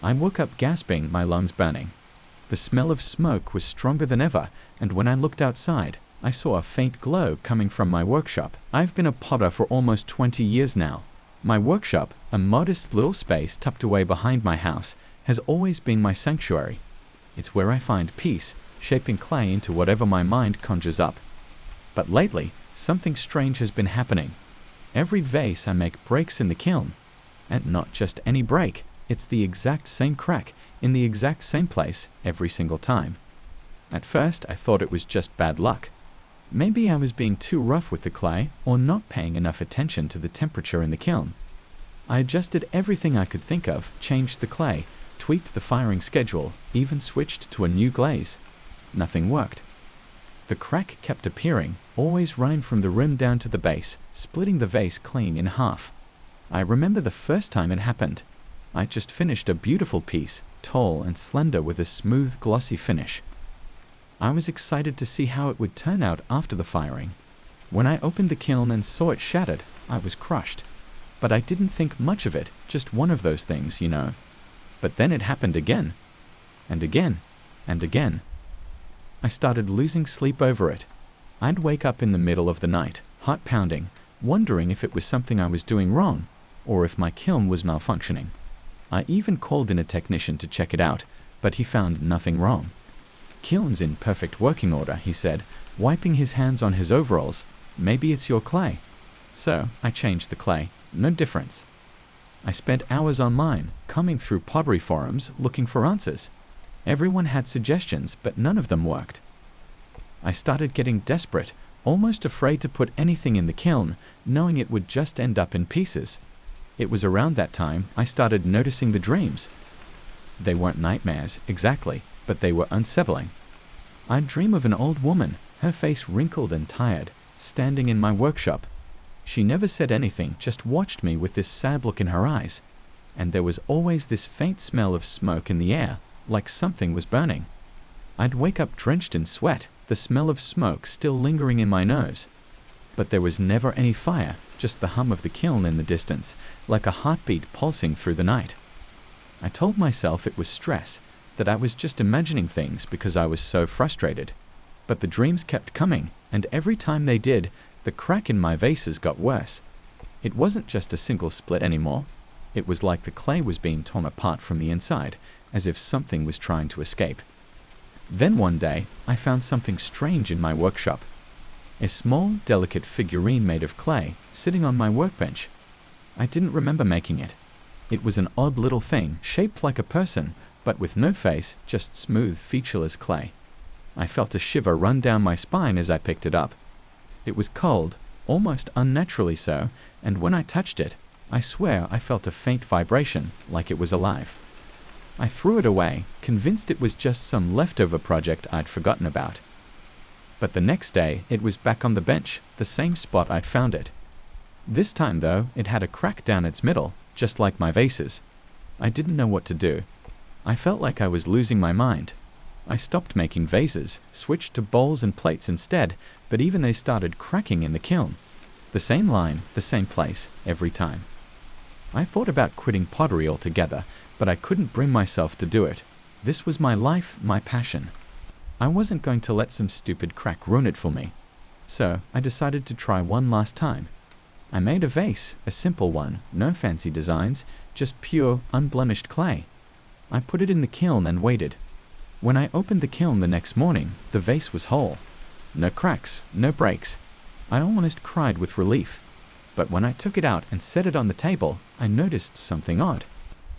I woke up gasping, my lungs burning. The smell of smoke was stronger than ever, and when I looked outside, I saw a faint glow coming from my workshop. I've been a potter for almost 20 years now. My workshop, a modest little space tucked away behind my house, has always been my sanctuary. It's where I find peace, shaping clay into whatever my mind conjures up. But lately, something strange has been happening. Every vase I make breaks in the kiln. And not just any break, it's the exact same crack, in the exact same place, every single time. At first, I thought it was just bad luck. Maybe I was being too rough with the clay or not paying enough attention to the temperature in the kiln. I adjusted everything I could think of, changed the clay, tweaked the firing schedule, even switched to a new glaze. Nothing worked. The crack kept appearing, always running from the rim down to the base, splitting the vase clean in half. I remember the first time it happened. I just finished a beautiful piece, tall and slender with a smooth, glossy finish. I was excited to see how it would turn out after the firing. When I opened the kiln and saw it shattered, I was crushed. But I didn't think much of it, just one of those things, you know. But then it happened again, and again, and again. I started losing sleep over it. I'd wake up in the middle of the night, heart pounding, wondering if it was something I was doing wrong, or if my kiln was malfunctioning. I even called in a technician to check it out, but he found nothing wrong. "Kiln's in perfect working order," he said, wiping his hands on his overalls. "Maybe it's your clay." So I changed the clay. No difference. I spent hours online, combing through pottery forums, looking for answers. Everyone had suggestions, but none of them worked. I started getting desperate, almost afraid to put anything in the kiln, knowing it would just end up in pieces. It was around that time I started noticing the dreams. They weren't nightmares, exactly, but they were unsettling. I'd dream of an old woman, her face wrinkled and tired, standing in my workshop. She never said anything, just watched me with this sad look in her eyes. And there was always this faint smell of smoke in the air, like something was burning. I'd wake up drenched in sweat, the smell of smoke still lingering in my nose. But there was never any fire, just the hum of the kiln in the distance, like a heartbeat pulsing through the night. I told myself it was stress, that I was just imagining things because I was so frustrated. But the dreams kept coming, and every time they did, the crack in my vases got worse. It wasn't just a single split anymore. It was like the clay was being torn apart from the inside, as if something was trying to escape. Then one day, I found something strange in my workshop. A small, delicate figurine made of clay, sitting on my workbench. I didn't remember making it. It was an odd little thing, shaped like a person, but with no face, just smooth, featureless clay. I felt a shiver run down my spine as I picked it up. It was cold, almost unnaturally so, and when I touched it, I swear I felt a faint vibration, like it was alive. I threw it away, convinced it was just some leftover project I'd forgotten about. But the next day, it was back on the bench, the same spot I'd found it. This time, though, it had a crack down its middle, just like my vases. I didn't know what to do. I felt like I was losing my mind. I stopped making vases, switched to bowls and plates instead, but even they started cracking in the kiln. The same line, the same place, every time. I thought about quitting pottery altogether, but I couldn't bring myself to do it. This was my life, my passion. I wasn't going to let some stupid crack ruin it for me. So I decided to try one last time. I made a vase, a simple one, no fancy designs, just pure, unblemished clay. I put it in the kiln and waited. When I opened the kiln the next morning, the vase was whole. No cracks, no breaks. I almost cried with relief. But when I took it out and set it on the table, I noticed something odd.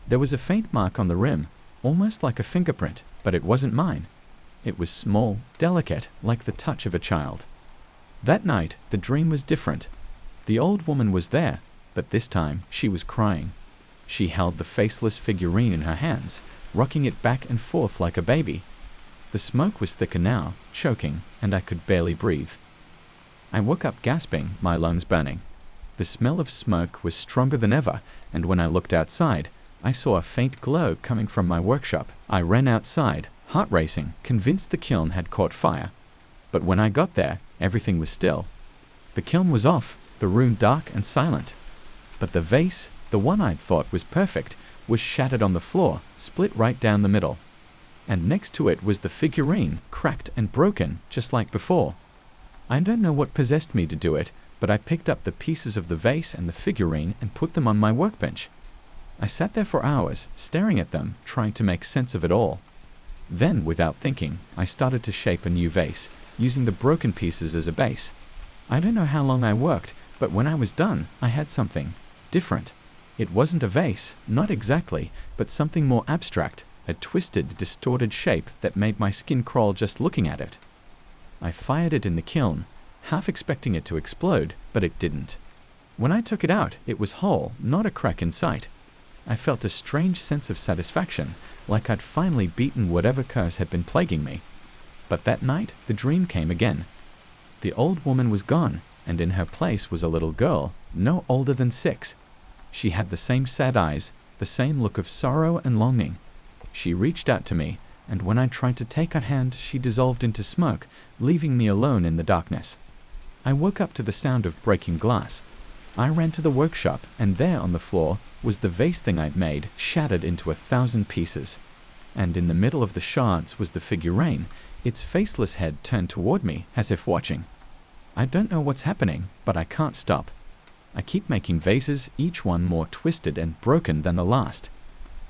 There was a faint mark on the rim, almost like a fingerprint, but it wasn't mine. It was small, delicate, like the touch of a child. That night, the dream was different. The old woman was there, but this time she was crying. She held the faceless figurine in her hands, rocking it back and forth like a baby. The smoke was thicker now, choking, and I could barely breathe. I woke up gasping, my lungs burning. The smell of smoke was stronger than ever, and when I looked outside, I saw a faint glow coming from my workshop. I ran outside, heart racing, convinced the kiln had caught fire. But when I got there, everything was still. The kiln was off, the room dark and silent. But the vase, the one I'd thought was perfect, was shattered on the floor, split right down the middle. And next to it was the figurine, cracked and broken, just like before. I don't know what possessed me to do it, but I picked up the pieces of the vase and the figurine and put them on my workbench. I sat there for hours, staring at them, trying to make sense of it all. Then, without thinking, I started to shape a new vase, using the broken pieces as a base. I don't know how long I worked, but when I was done, I had something different. It wasn't a vase, not exactly, but something more abstract, a twisted, distorted shape that made my skin crawl just looking at it. I fired it in the kiln, half expecting it to explode, but it didn't. When I took it out, it was whole, not a crack in sight. I felt a strange sense of satisfaction, like I'd finally beaten whatever curse had been plaguing me. But that night, the dream came again. The old woman was gone, and in her place was a little girl, no older than 6. She had the same sad eyes, the same look of sorrow and longing. She reached out to me, and when I tried to take her hand, she dissolved into smoke, leaving me alone in the darkness. I woke up to the sound of breaking glass. I ran to the workshop, and there on the floor was the vase thing I'd made, shattered into 1,000 pieces. And in the middle of the shards was the figurine, its faceless head turned toward me, as if watching. I don't know what's happening, but I can't stop. I keep making vases, each one more twisted and broken than the last.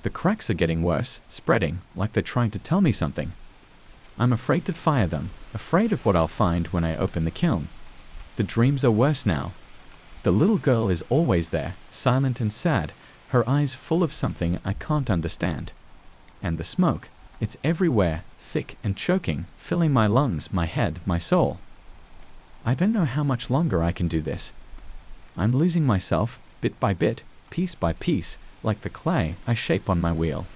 The cracks are getting worse, spreading, like they're trying to tell me something. I'm afraid to fire them, afraid of what I'll find when I open the kiln. The dreams are worse now. The little girl is always there, silent and sad, her eyes full of something I can't understand. And the smoke, it's everywhere, thick and choking, filling my lungs, my head, my soul. I don't know how much longer I can do this. I'm losing myself, bit by bit, piece by piece, like the clay I shape on my wheel.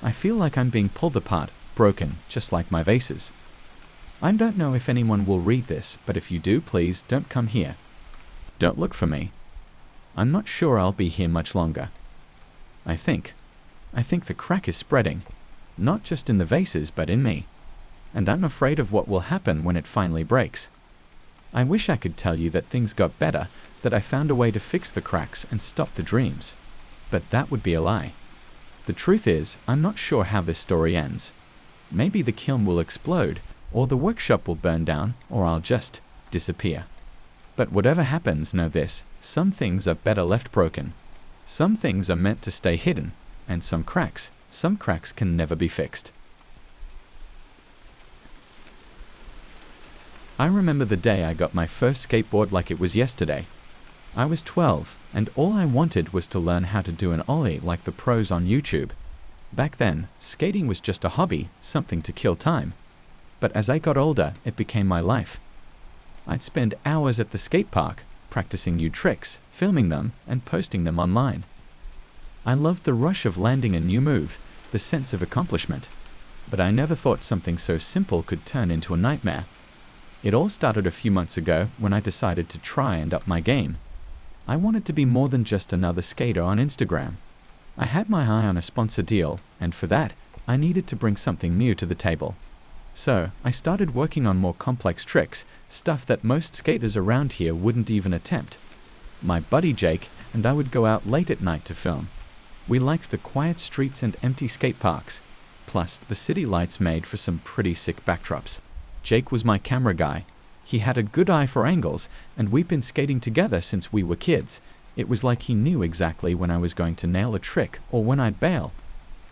I feel like I'm being pulled apart, broken, just like my vases. I don't know if anyone will read this, but if you do, please don't come here. Don't look for me. I'm not sure I'll be here much longer. I think the crack is spreading, not just in the vases, but in me. And I'm afraid of what will happen when it finally breaks. I wish I could tell you that things got better, that I found a way to fix the cracks and stop the dreams. But that would be a lie. The truth is, I'm not sure how this story ends. Maybe the kiln will explode, or the workshop will burn down, or I'll just disappear. But whatever happens, know this, some things are better left broken. Some things are meant to stay hidden, and some cracks can never be fixed. I remember the day I got my first skateboard like it was yesterday. I was 12, and all I wanted was to learn how to do an ollie like the pros on YouTube. Back then, skating was just a hobby, something to kill time. But as I got older, it became my life. I'd spend hours at the skate park, practicing new tricks, filming them, and posting them online. I loved the rush of landing a new move, the sense of accomplishment. But I never thought something so simple could turn into a nightmare. It all started a few months ago when I decided to try and up my game. I wanted to be more than just another skater on Instagram. I had my eye on a sponsor deal, and for that, I needed to bring something new to the table. So, I started working on more complex tricks, stuff that most skaters around here wouldn't even attempt. My buddy Jake and I would go out late at night to film. We liked the quiet streets and empty skate parks, plus the city lights made for some pretty sick backdrops. Jake was my camera guy. He had a good eye for angles, and we'd been skating together since we were kids. It was like he knew exactly when I was going to nail a trick or when I'd bail.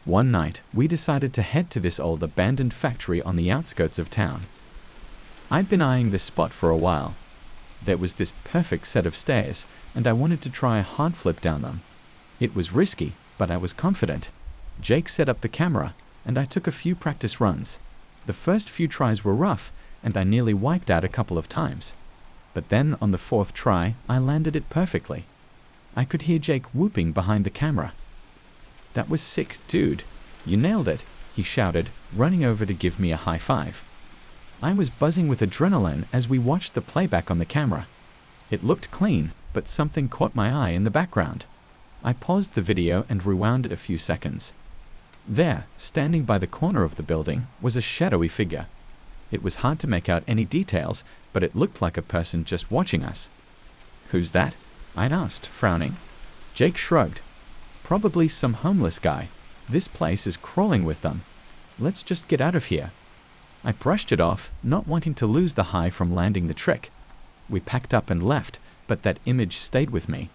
One night, we decided to head to this old abandoned factory on the outskirts of town. I'd been eyeing this spot for a while. There was this perfect set of stairs, and I wanted to try a hard flip down them. It was risky, but I was confident. Jake set up the camera, and I took a few practice runs. The first few tries were rough, and I nearly wiped out a couple of times. But then, on the 4th try, I landed it perfectly. I could hear Jake whooping behind the camera. "That was sick, dude. You nailed it," he shouted, running over to give me a high five. I was buzzing with adrenaline as we watched the playback on the camera. It looked clean, but something caught my eye in the background. I paused the video and rewound it a few seconds. There, standing by the corner of the building, was a shadowy figure. It was hard to make out any details, but it looked like a person just watching us. "Who's that?" I'd asked, frowning. Jake shrugged. "Probably some homeless guy. This place is crawling with them. Let's just get out of here." I brushed it off, not wanting to lose the high from landing the trick. We packed up and left, but that image stayed with me.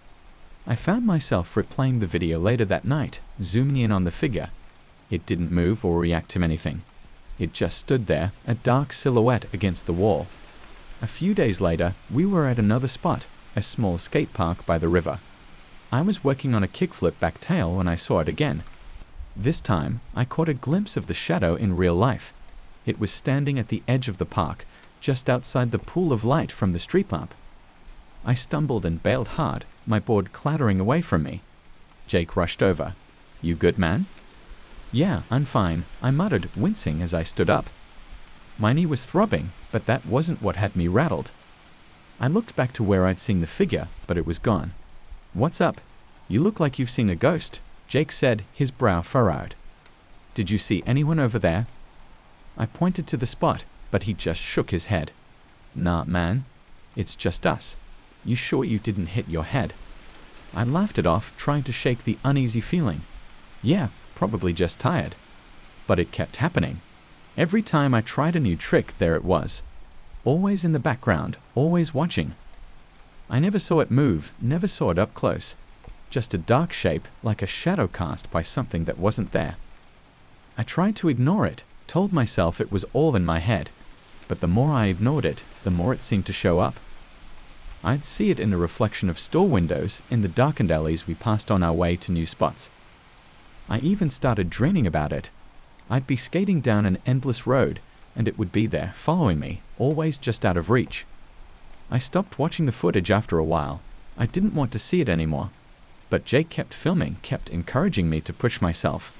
I found myself replaying the video later that night, zooming in on the figure. It didn't move or react to anything. It just stood there, a dark silhouette against the wall. A few days later, we were at another spot, a small skate park by the river. I was working on a kickflip back tail when I saw it again. This time, I caught a glimpse of the shadow in real life. It was standing at the edge of the park, just outside the pool of light from the street lamp. I stumbled and bailed hard, my board clattering away from me. Jake rushed over. "You good, man?" "Yeah, I'm fine," I muttered, wincing as I stood up. My knee was throbbing, but that wasn't what had me rattled. I looked back to where I'd seen the figure, but it was gone. "What's up? You look like you've seen a ghost," Jake said, his brow furrowed. "Did you see anyone over there?" I pointed to the spot, but he just shook his head. "Nah, man. It's just us. You sure you didn't hit your head?" I laughed it off, trying to shake the uneasy feeling. Yeah, probably just tired. But it kept happening. Every time I tried a new trick, there it was. Always in the background, always watching. I never saw it move, never saw it up close. Just a dark shape, like a shadow cast by something that wasn't there. I tried to ignore it, told myself it was all in my head. But the more I ignored it, the more it seemed to show up. I'd see it in the reflection of store windows in the darkened alleys we passed on our way to new spots. I even started dreaming about it. I'd be skating down an endless road, and it would be there, following me, always just out of reach. I stopped watching the footage after a while. I didn't want to see it anymore. But Jake kept filming, kept encouraging me to push myself.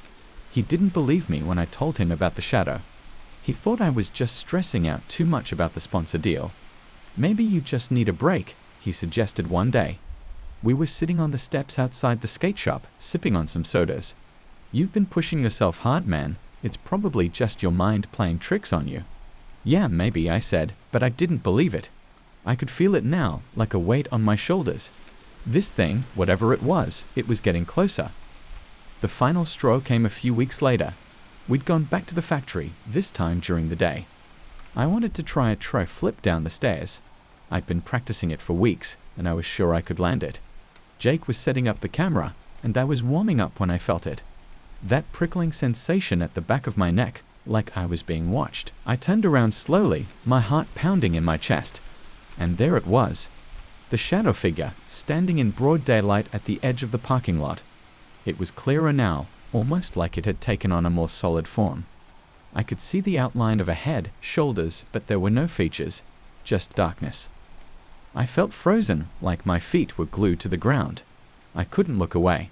He didn't believe me when I told him about the shadow. He thought I was just stressing out too much about the sponsor deal. "Maybe you just need a break," he suggested one day. We were sitting on the steps outside the skate shop, sipping on some sodas. "You've been pushing yourself hard, man. It's probably just your mind playing tricks on you." "Yeah, maybe," I said, but I didn't believe it. I could feel it now, like a weight on my shoulders. This thing, whatever it was getting closer. The final straw came a few weeks later. We'd gone back to the factory, this time during the day. I wanted to try a try flip down the stairs. I'd been practicing it for weeks, and I was sure I could land it. Jake was setting up the camera, and I was warming up when I felt it. That prickling sensation at the back of my neck, like I was being watched. I turned around slowly, my heart pounding in my chest. And there it was. The shadow figure, standing in broad daylight at the edge of the parking lot. It was clearer now, almost like it had taken on a more solid form. I could see the outline of a head, shoulders, but there were no features, just darkness. I felt frozen, like my feet were glued to the ground. I couldn't look away.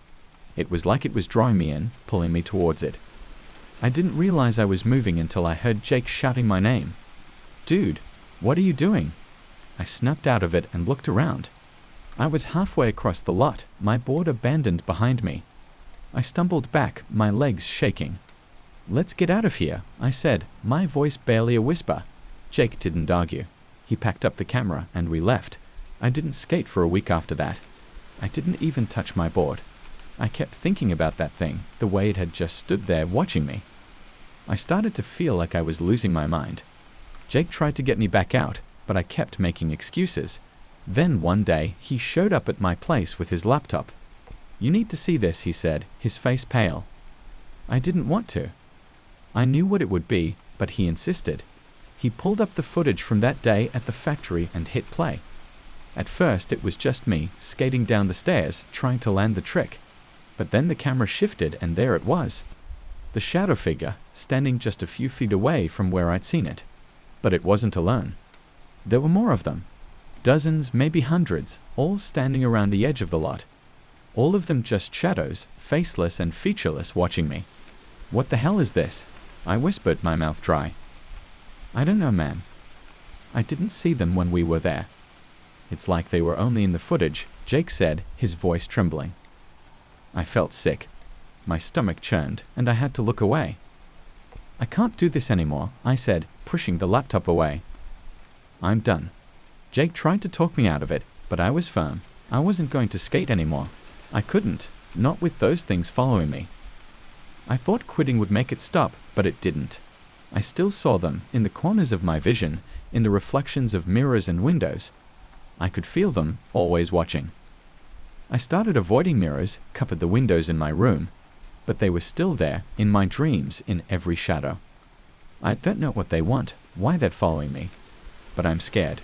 It was like it was drawing me in, pulling me towards it. I didn't realize I was moving until I heard Jake shouting my name. "Dude, what are you doing?" I snapped out of it and looked around. I was halfway across the lot, my board abandoned behind me. I stumbled back, my legs shaking. "Let's get out of here," I said, my voice barely a whisper. Jake didn't argue. He packed up the camera and we left. I didn't skate for a week after that. I didn't even touch my board. I kept thinking about that thing, the way it had just stood there watching me. I started to feel like I was losing my mind. Jake tried to get me back out, but I kept making excuses. Then one day, he showed up at my place with his laptop. "You need to see this," he said, his face pale. I didn't want to. I knew what it would be, but he insisted. He pulled up the footage from that day at the factory and hit play. At first, it was just me, skating down the stairs, trying to land the trick. But then the camera shifted and there it was. The shadow figure, standing just a few feet away from where I'd seen it. But it wasn't alone. There were more of them. Dozens, maybe hundreds, all standing around the edge of the lot. All of them just shadows, faceless and featureless, watching me. "What the hell is this?" I whispered, my mouth dry. "I don't know, ma'am. I didn't see them when we were there." "It's like they were only in the footage," Jake said, his voice trembling. I felt sick. My stomach churned, and I had to look away. "I can't do this anymore," I said, pushing the laptop away. "I'm done." Jake tried to talk me out of it, but I was firm. I wasn't going to skate anymore. I couldn't, not with those things following me. I thought quitting would make it stop, but it didn't. I still saw them, in the corners of my vision, in the reflections of mirrors and windows. I could feel them, always watching. I started avoiding mirrors, covered the windows in my room, but they were still there, in my dreams, in every shadow. I don't know what they want, why they're following me, but I'm scared.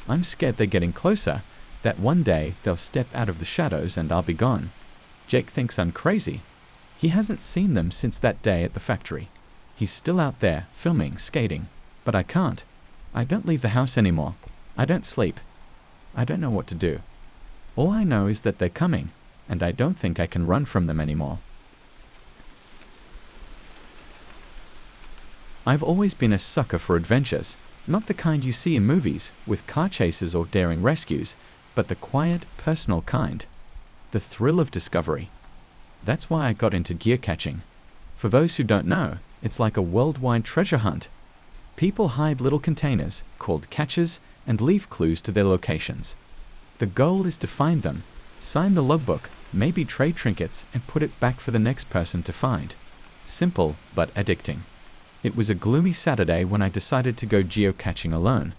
I'm scared they're getting closer, that one day they'll step out of the shadows and I'll be gone. Jake thinks I'm crazy. He hasn't seen them since that day at the factory. He's still out there, filming, skating. But I can't. I don't leave the house anymore. I don't sleep. I don't know what to do. All I know is that they're coming, and I don't think I can run from them anymore. I've always been a sucker for adventures, not the kind you see in movies, with car chases or daring rescues, but the quiet, personal kind. The thrill of discovery. That's why I got into geocaching. For those who don't know, it's like a worldwide treasure hunt. People hide little containers, called caches, and leave clues to their locations. The goal is to find them, sign the logbook, maybe trade trinkets, and put it back for the next person to find. Simple, but addicting. It was a gloomy Saturday when I decided to go geocaching alone.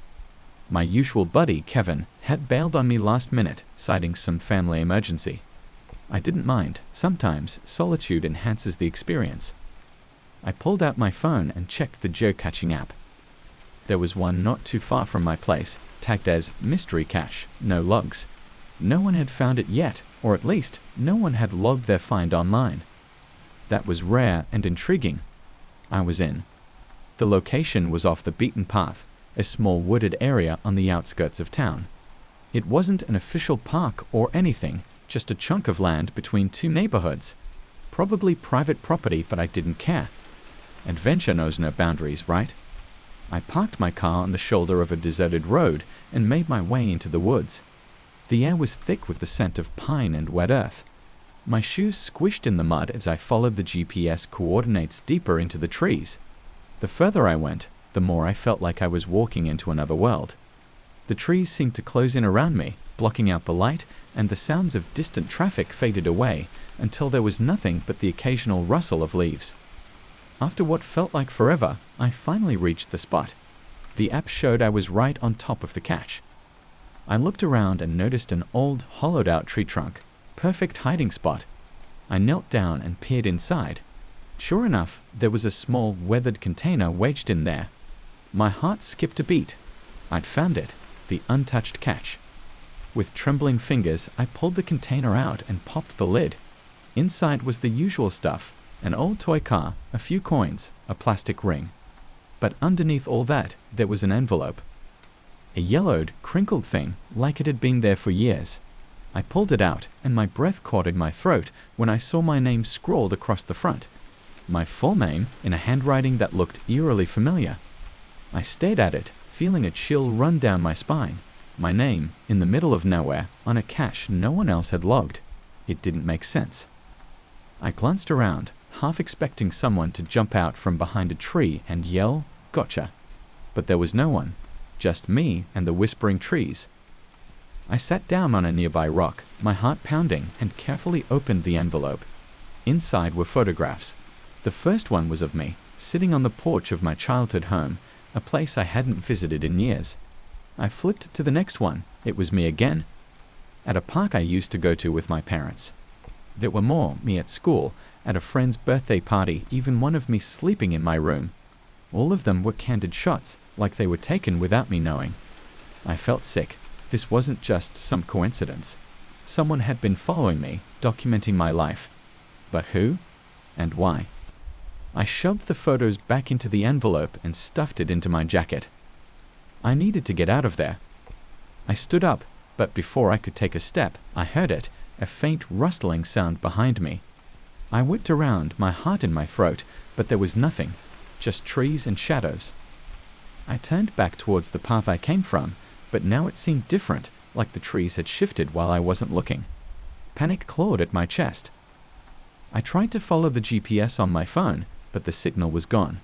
My usual buddy, Kevin, had bailed on me last minute, citing some family emergency. I didn't mind. Sometimes solitude enhances the experience. I pulled out my phone and checked the geocaching app. There was one not too far from my place, tagged as mystery cache, no logs. No one had found it yet, or at least no one had logged their find online. That was rare and intriguing. I was in. The location was off the beaten path, a small wooded area on the outskirts of town. It wasn't an official park or anything, just a chunk of land between two neighborhoods. Probably private property, but I didn't care. Adventure knows no boundaries, right? I parked my car on the shoulder of a deserted road and made my way into the woods. The air was thick with the scent of pine and wet earth. My shoes squished in the mud as I followed the GPS coordinates deeper into the trees. The further I went, the more I felt like I was walking into another world. The trees seemed to close in around me, blocking out the light, and the sounds of distant traffic faded away until there was nothing but the occasional rustle of leaves. After what felt like forever, I finally reached the spot. The app showed I was right on top of the cache. I looked around and noticed an old, hollowed-out tree trunk. Perfect hiding spot. I knelt down and peered inside. Sure enough, there was a small, weathered container wedged in there. My heart skipped a beat. I'd found it, the untouched cache. With trembling fingers, I pulled the container out and popped the lid. Inside was the usual stuff, an old toy car, a few coins, a plastic ring. But underneath all that, there was an envelope. A yellowed, crinkled thing, like it had been there for years. I pulled it out, and my breath caught in my throat when I saw my name scrawled across the front. My full name in a handwriting that looked eerily familiar. I stared at it, feeling a chill run down my spine. My name, in the middle of nowhere, on a cache no one else had logged. It didn't make sense. I glanced around, half expecting someone to jump out from behind a tree and yell, "Gotcha!" But there was no one, just me and the whispering trees. I sat down on a nearby rock, my heart pounding, and carefully opened the envelope. Inside were photographs. The first one was of me, sitting on the porch of my childhood home, a place I hadn't visited in years. I flipped to the next one. It was me again, at a park I used to go to with my parents. There were more, me at school, at a friend's birthday party, even one of me sleeping in my room. All of them were candid shots, like they were taken without me knowing. I felt sick. This wasn't just some coincidence. Someone had been following me, documenting my life. But who? And why? I shoved the photos back into the envelope and stuffed it into my jacket. I needed to get out of there. I stood up, but before I could take a step, I heard it, a faint rustling sound behind me. I whipped around, my heart in my throat, but there was nothing, just trees and shadows. I turned back towards the path I came from, but now it seemed different, like the trees had shifted while I wasn't looking. Panic clawed at my chest. I tried to follow the GPS on my phone, but the signal was gone.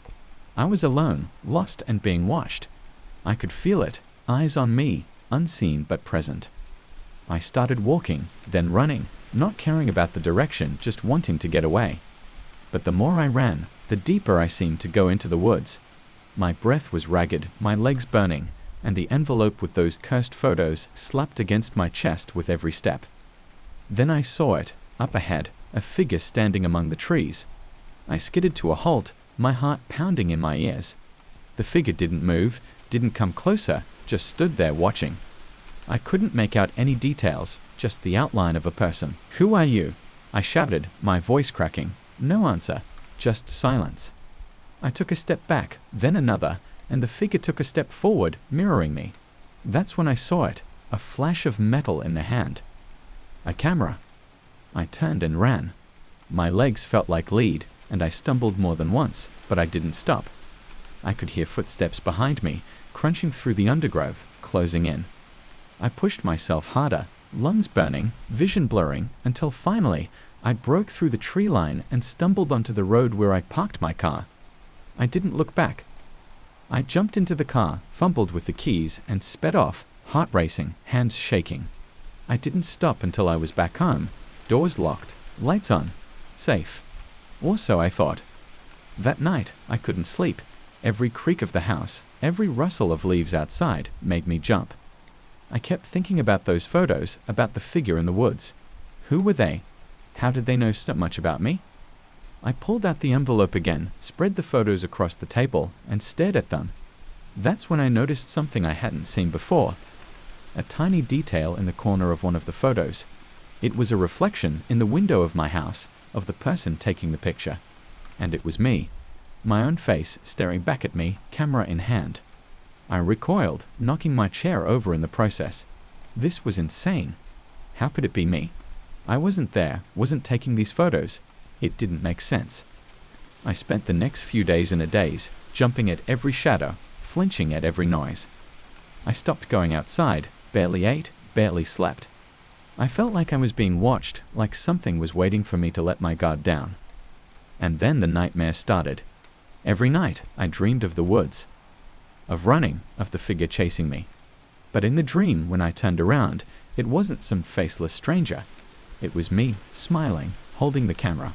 I was alone, lost and being watched. I could feel it, eyes on me, unseen but present. I started walking, then running, not caring about the direction, just wanting to get away. But the more I ran, the deeper I seemed to go into the woods. My breath was ragged, my legs burning, and the envelope with those cursed photos slapped against my chest with every step. Then I saw it, up ahead, a figure standing among the trees. I skidded to a halt, my heart pounding in my ears. The figure didn't move, didn't come closer, just stood there watching. I couldn't make out any details, just the outline of a person. "Who are you?" I shouted, my voice cracking. No answer, just silence. I took a step back, then another, and the figure took a step forward, mirroring me. That's when I saw it, a flash of metal in the hand. A camera. I turned and ran. My legs felt like lead, and I stumbled more than once, but I didn't stop. I could hear footsteps behind me, crunching through the undergrowth, closing in. I pushed myself harder, lungs burning, vision blurring, until finally I broke through the tree line and stumbled onto the road where I parked my car. I didn't look back. I jumped into the car, fumbled with the keys, and sped off, heart racing, hands shaking. I didn't stop until I was back home, doors locked, lights on, safe. Or so I thought. That night, I couldn't sleep. Every creak of the house, every rustle of leaves outside made me jump. I kept thinking about those photos, about the figure in the woods. Who were they? How did they know so much about me? I pulled out the envelope again, spread the photos across the table, and stared at them. That's when I noticed something I hadn't seen before. A tiny detail in the corner of one of the photos. It was a reflection in the window of my house of the person taking the picture. And it was me. My own face staring back at me, camera in hand. I recoiled, knocking my chair over in the process. This was insane. How could it be me? I wasn't there, wasn't taking these photos. It didn't make sense. I spent the next few days in a daze, jumping at every shadow, flinching at every noise. I stopped going outside, barely ate, barely slept. I felt like I was being watched, like something was waiting for me to let my guard down. And then the nightmare started. Every night, I dreamed of the woods, of running, of the figure chasing me. But in the dream, when I turned around, it wasn't some faceless stranger. It was me, smiling, holding the camera.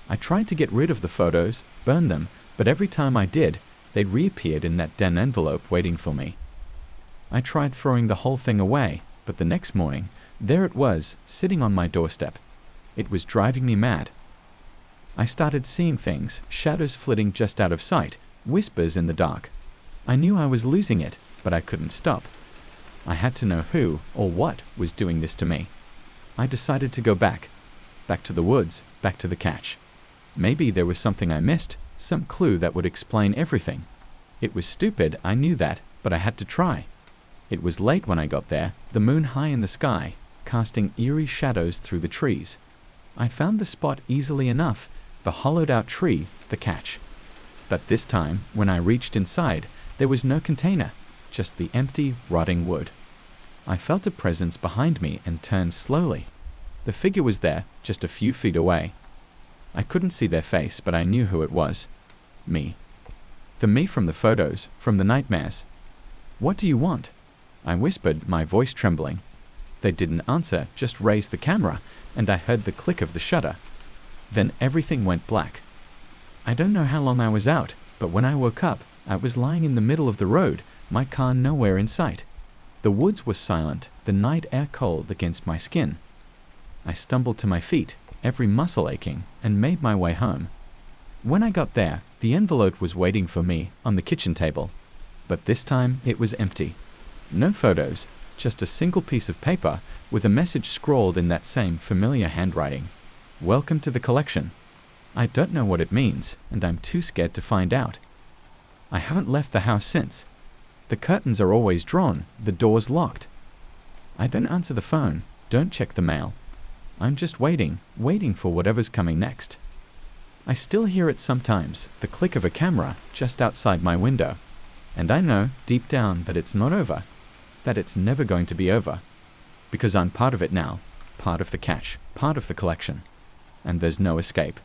I tried to get rid of the photos, burn them, but every time I did, they'd reappeared in that den envelope waiting for me. I tried throwing the whole thing away, but the next morning, there it was, sitting on my doorstep. It was driving me mad. I started seeing things, shadows flitting just out of sight, whispers in the dark. I knew I was losing it, but I couldn't stop. I had to know who or what was doing this to me. I decided to go back to the woods, back to the cache. Maybe there was something I missed, some clue that would explain everything. It was stupid, I knew that, but I had to try. It was late when I got there, the moon high in the sky, casting eerie shadows through the trees. I found the spot easily enough, the hollowed-out tree, the cache. But this time, when I reached inside, there was no container, just the empty, rotting wood. I felt a presence behind me and turned slowly. The figure was there, just a few feet away. I couldn't see their face, but I knew who it was. Me. The me from the photos, from the nightmares. "What do you want?" I whispered, my voice trembling. They didn't answer, just raised the camera, and I heard the click of the shutter. Then everything went black. I don't know how long I was out, but when I woke up, I was lying in the middle of the road, my car nowhere in sight. The woods were silent, the night air cold against my skin. I stumbled to my feet, every muscle aching, and made my way home. When I got there, the envelope was waiting for me on the kitchen table. But this time, it was empty. No photos, just a single piece of paper with a message scrawled in that same familiar handwriting. "Welcome to the collection." I don't know what it means, and I'm too scared to find out. I haven't left the house since. The curtains are always drawn, the doors locked. I don't answer the phone, don't check the mail. I'm just waiting for whatever's coming next. I still hear it sometimes, the click of a camera just outside my window. And I know, deep down, that it's not over, that it's never going to be over. Because I'm part of it now, part of the cache, part of the collection. And there's no escape.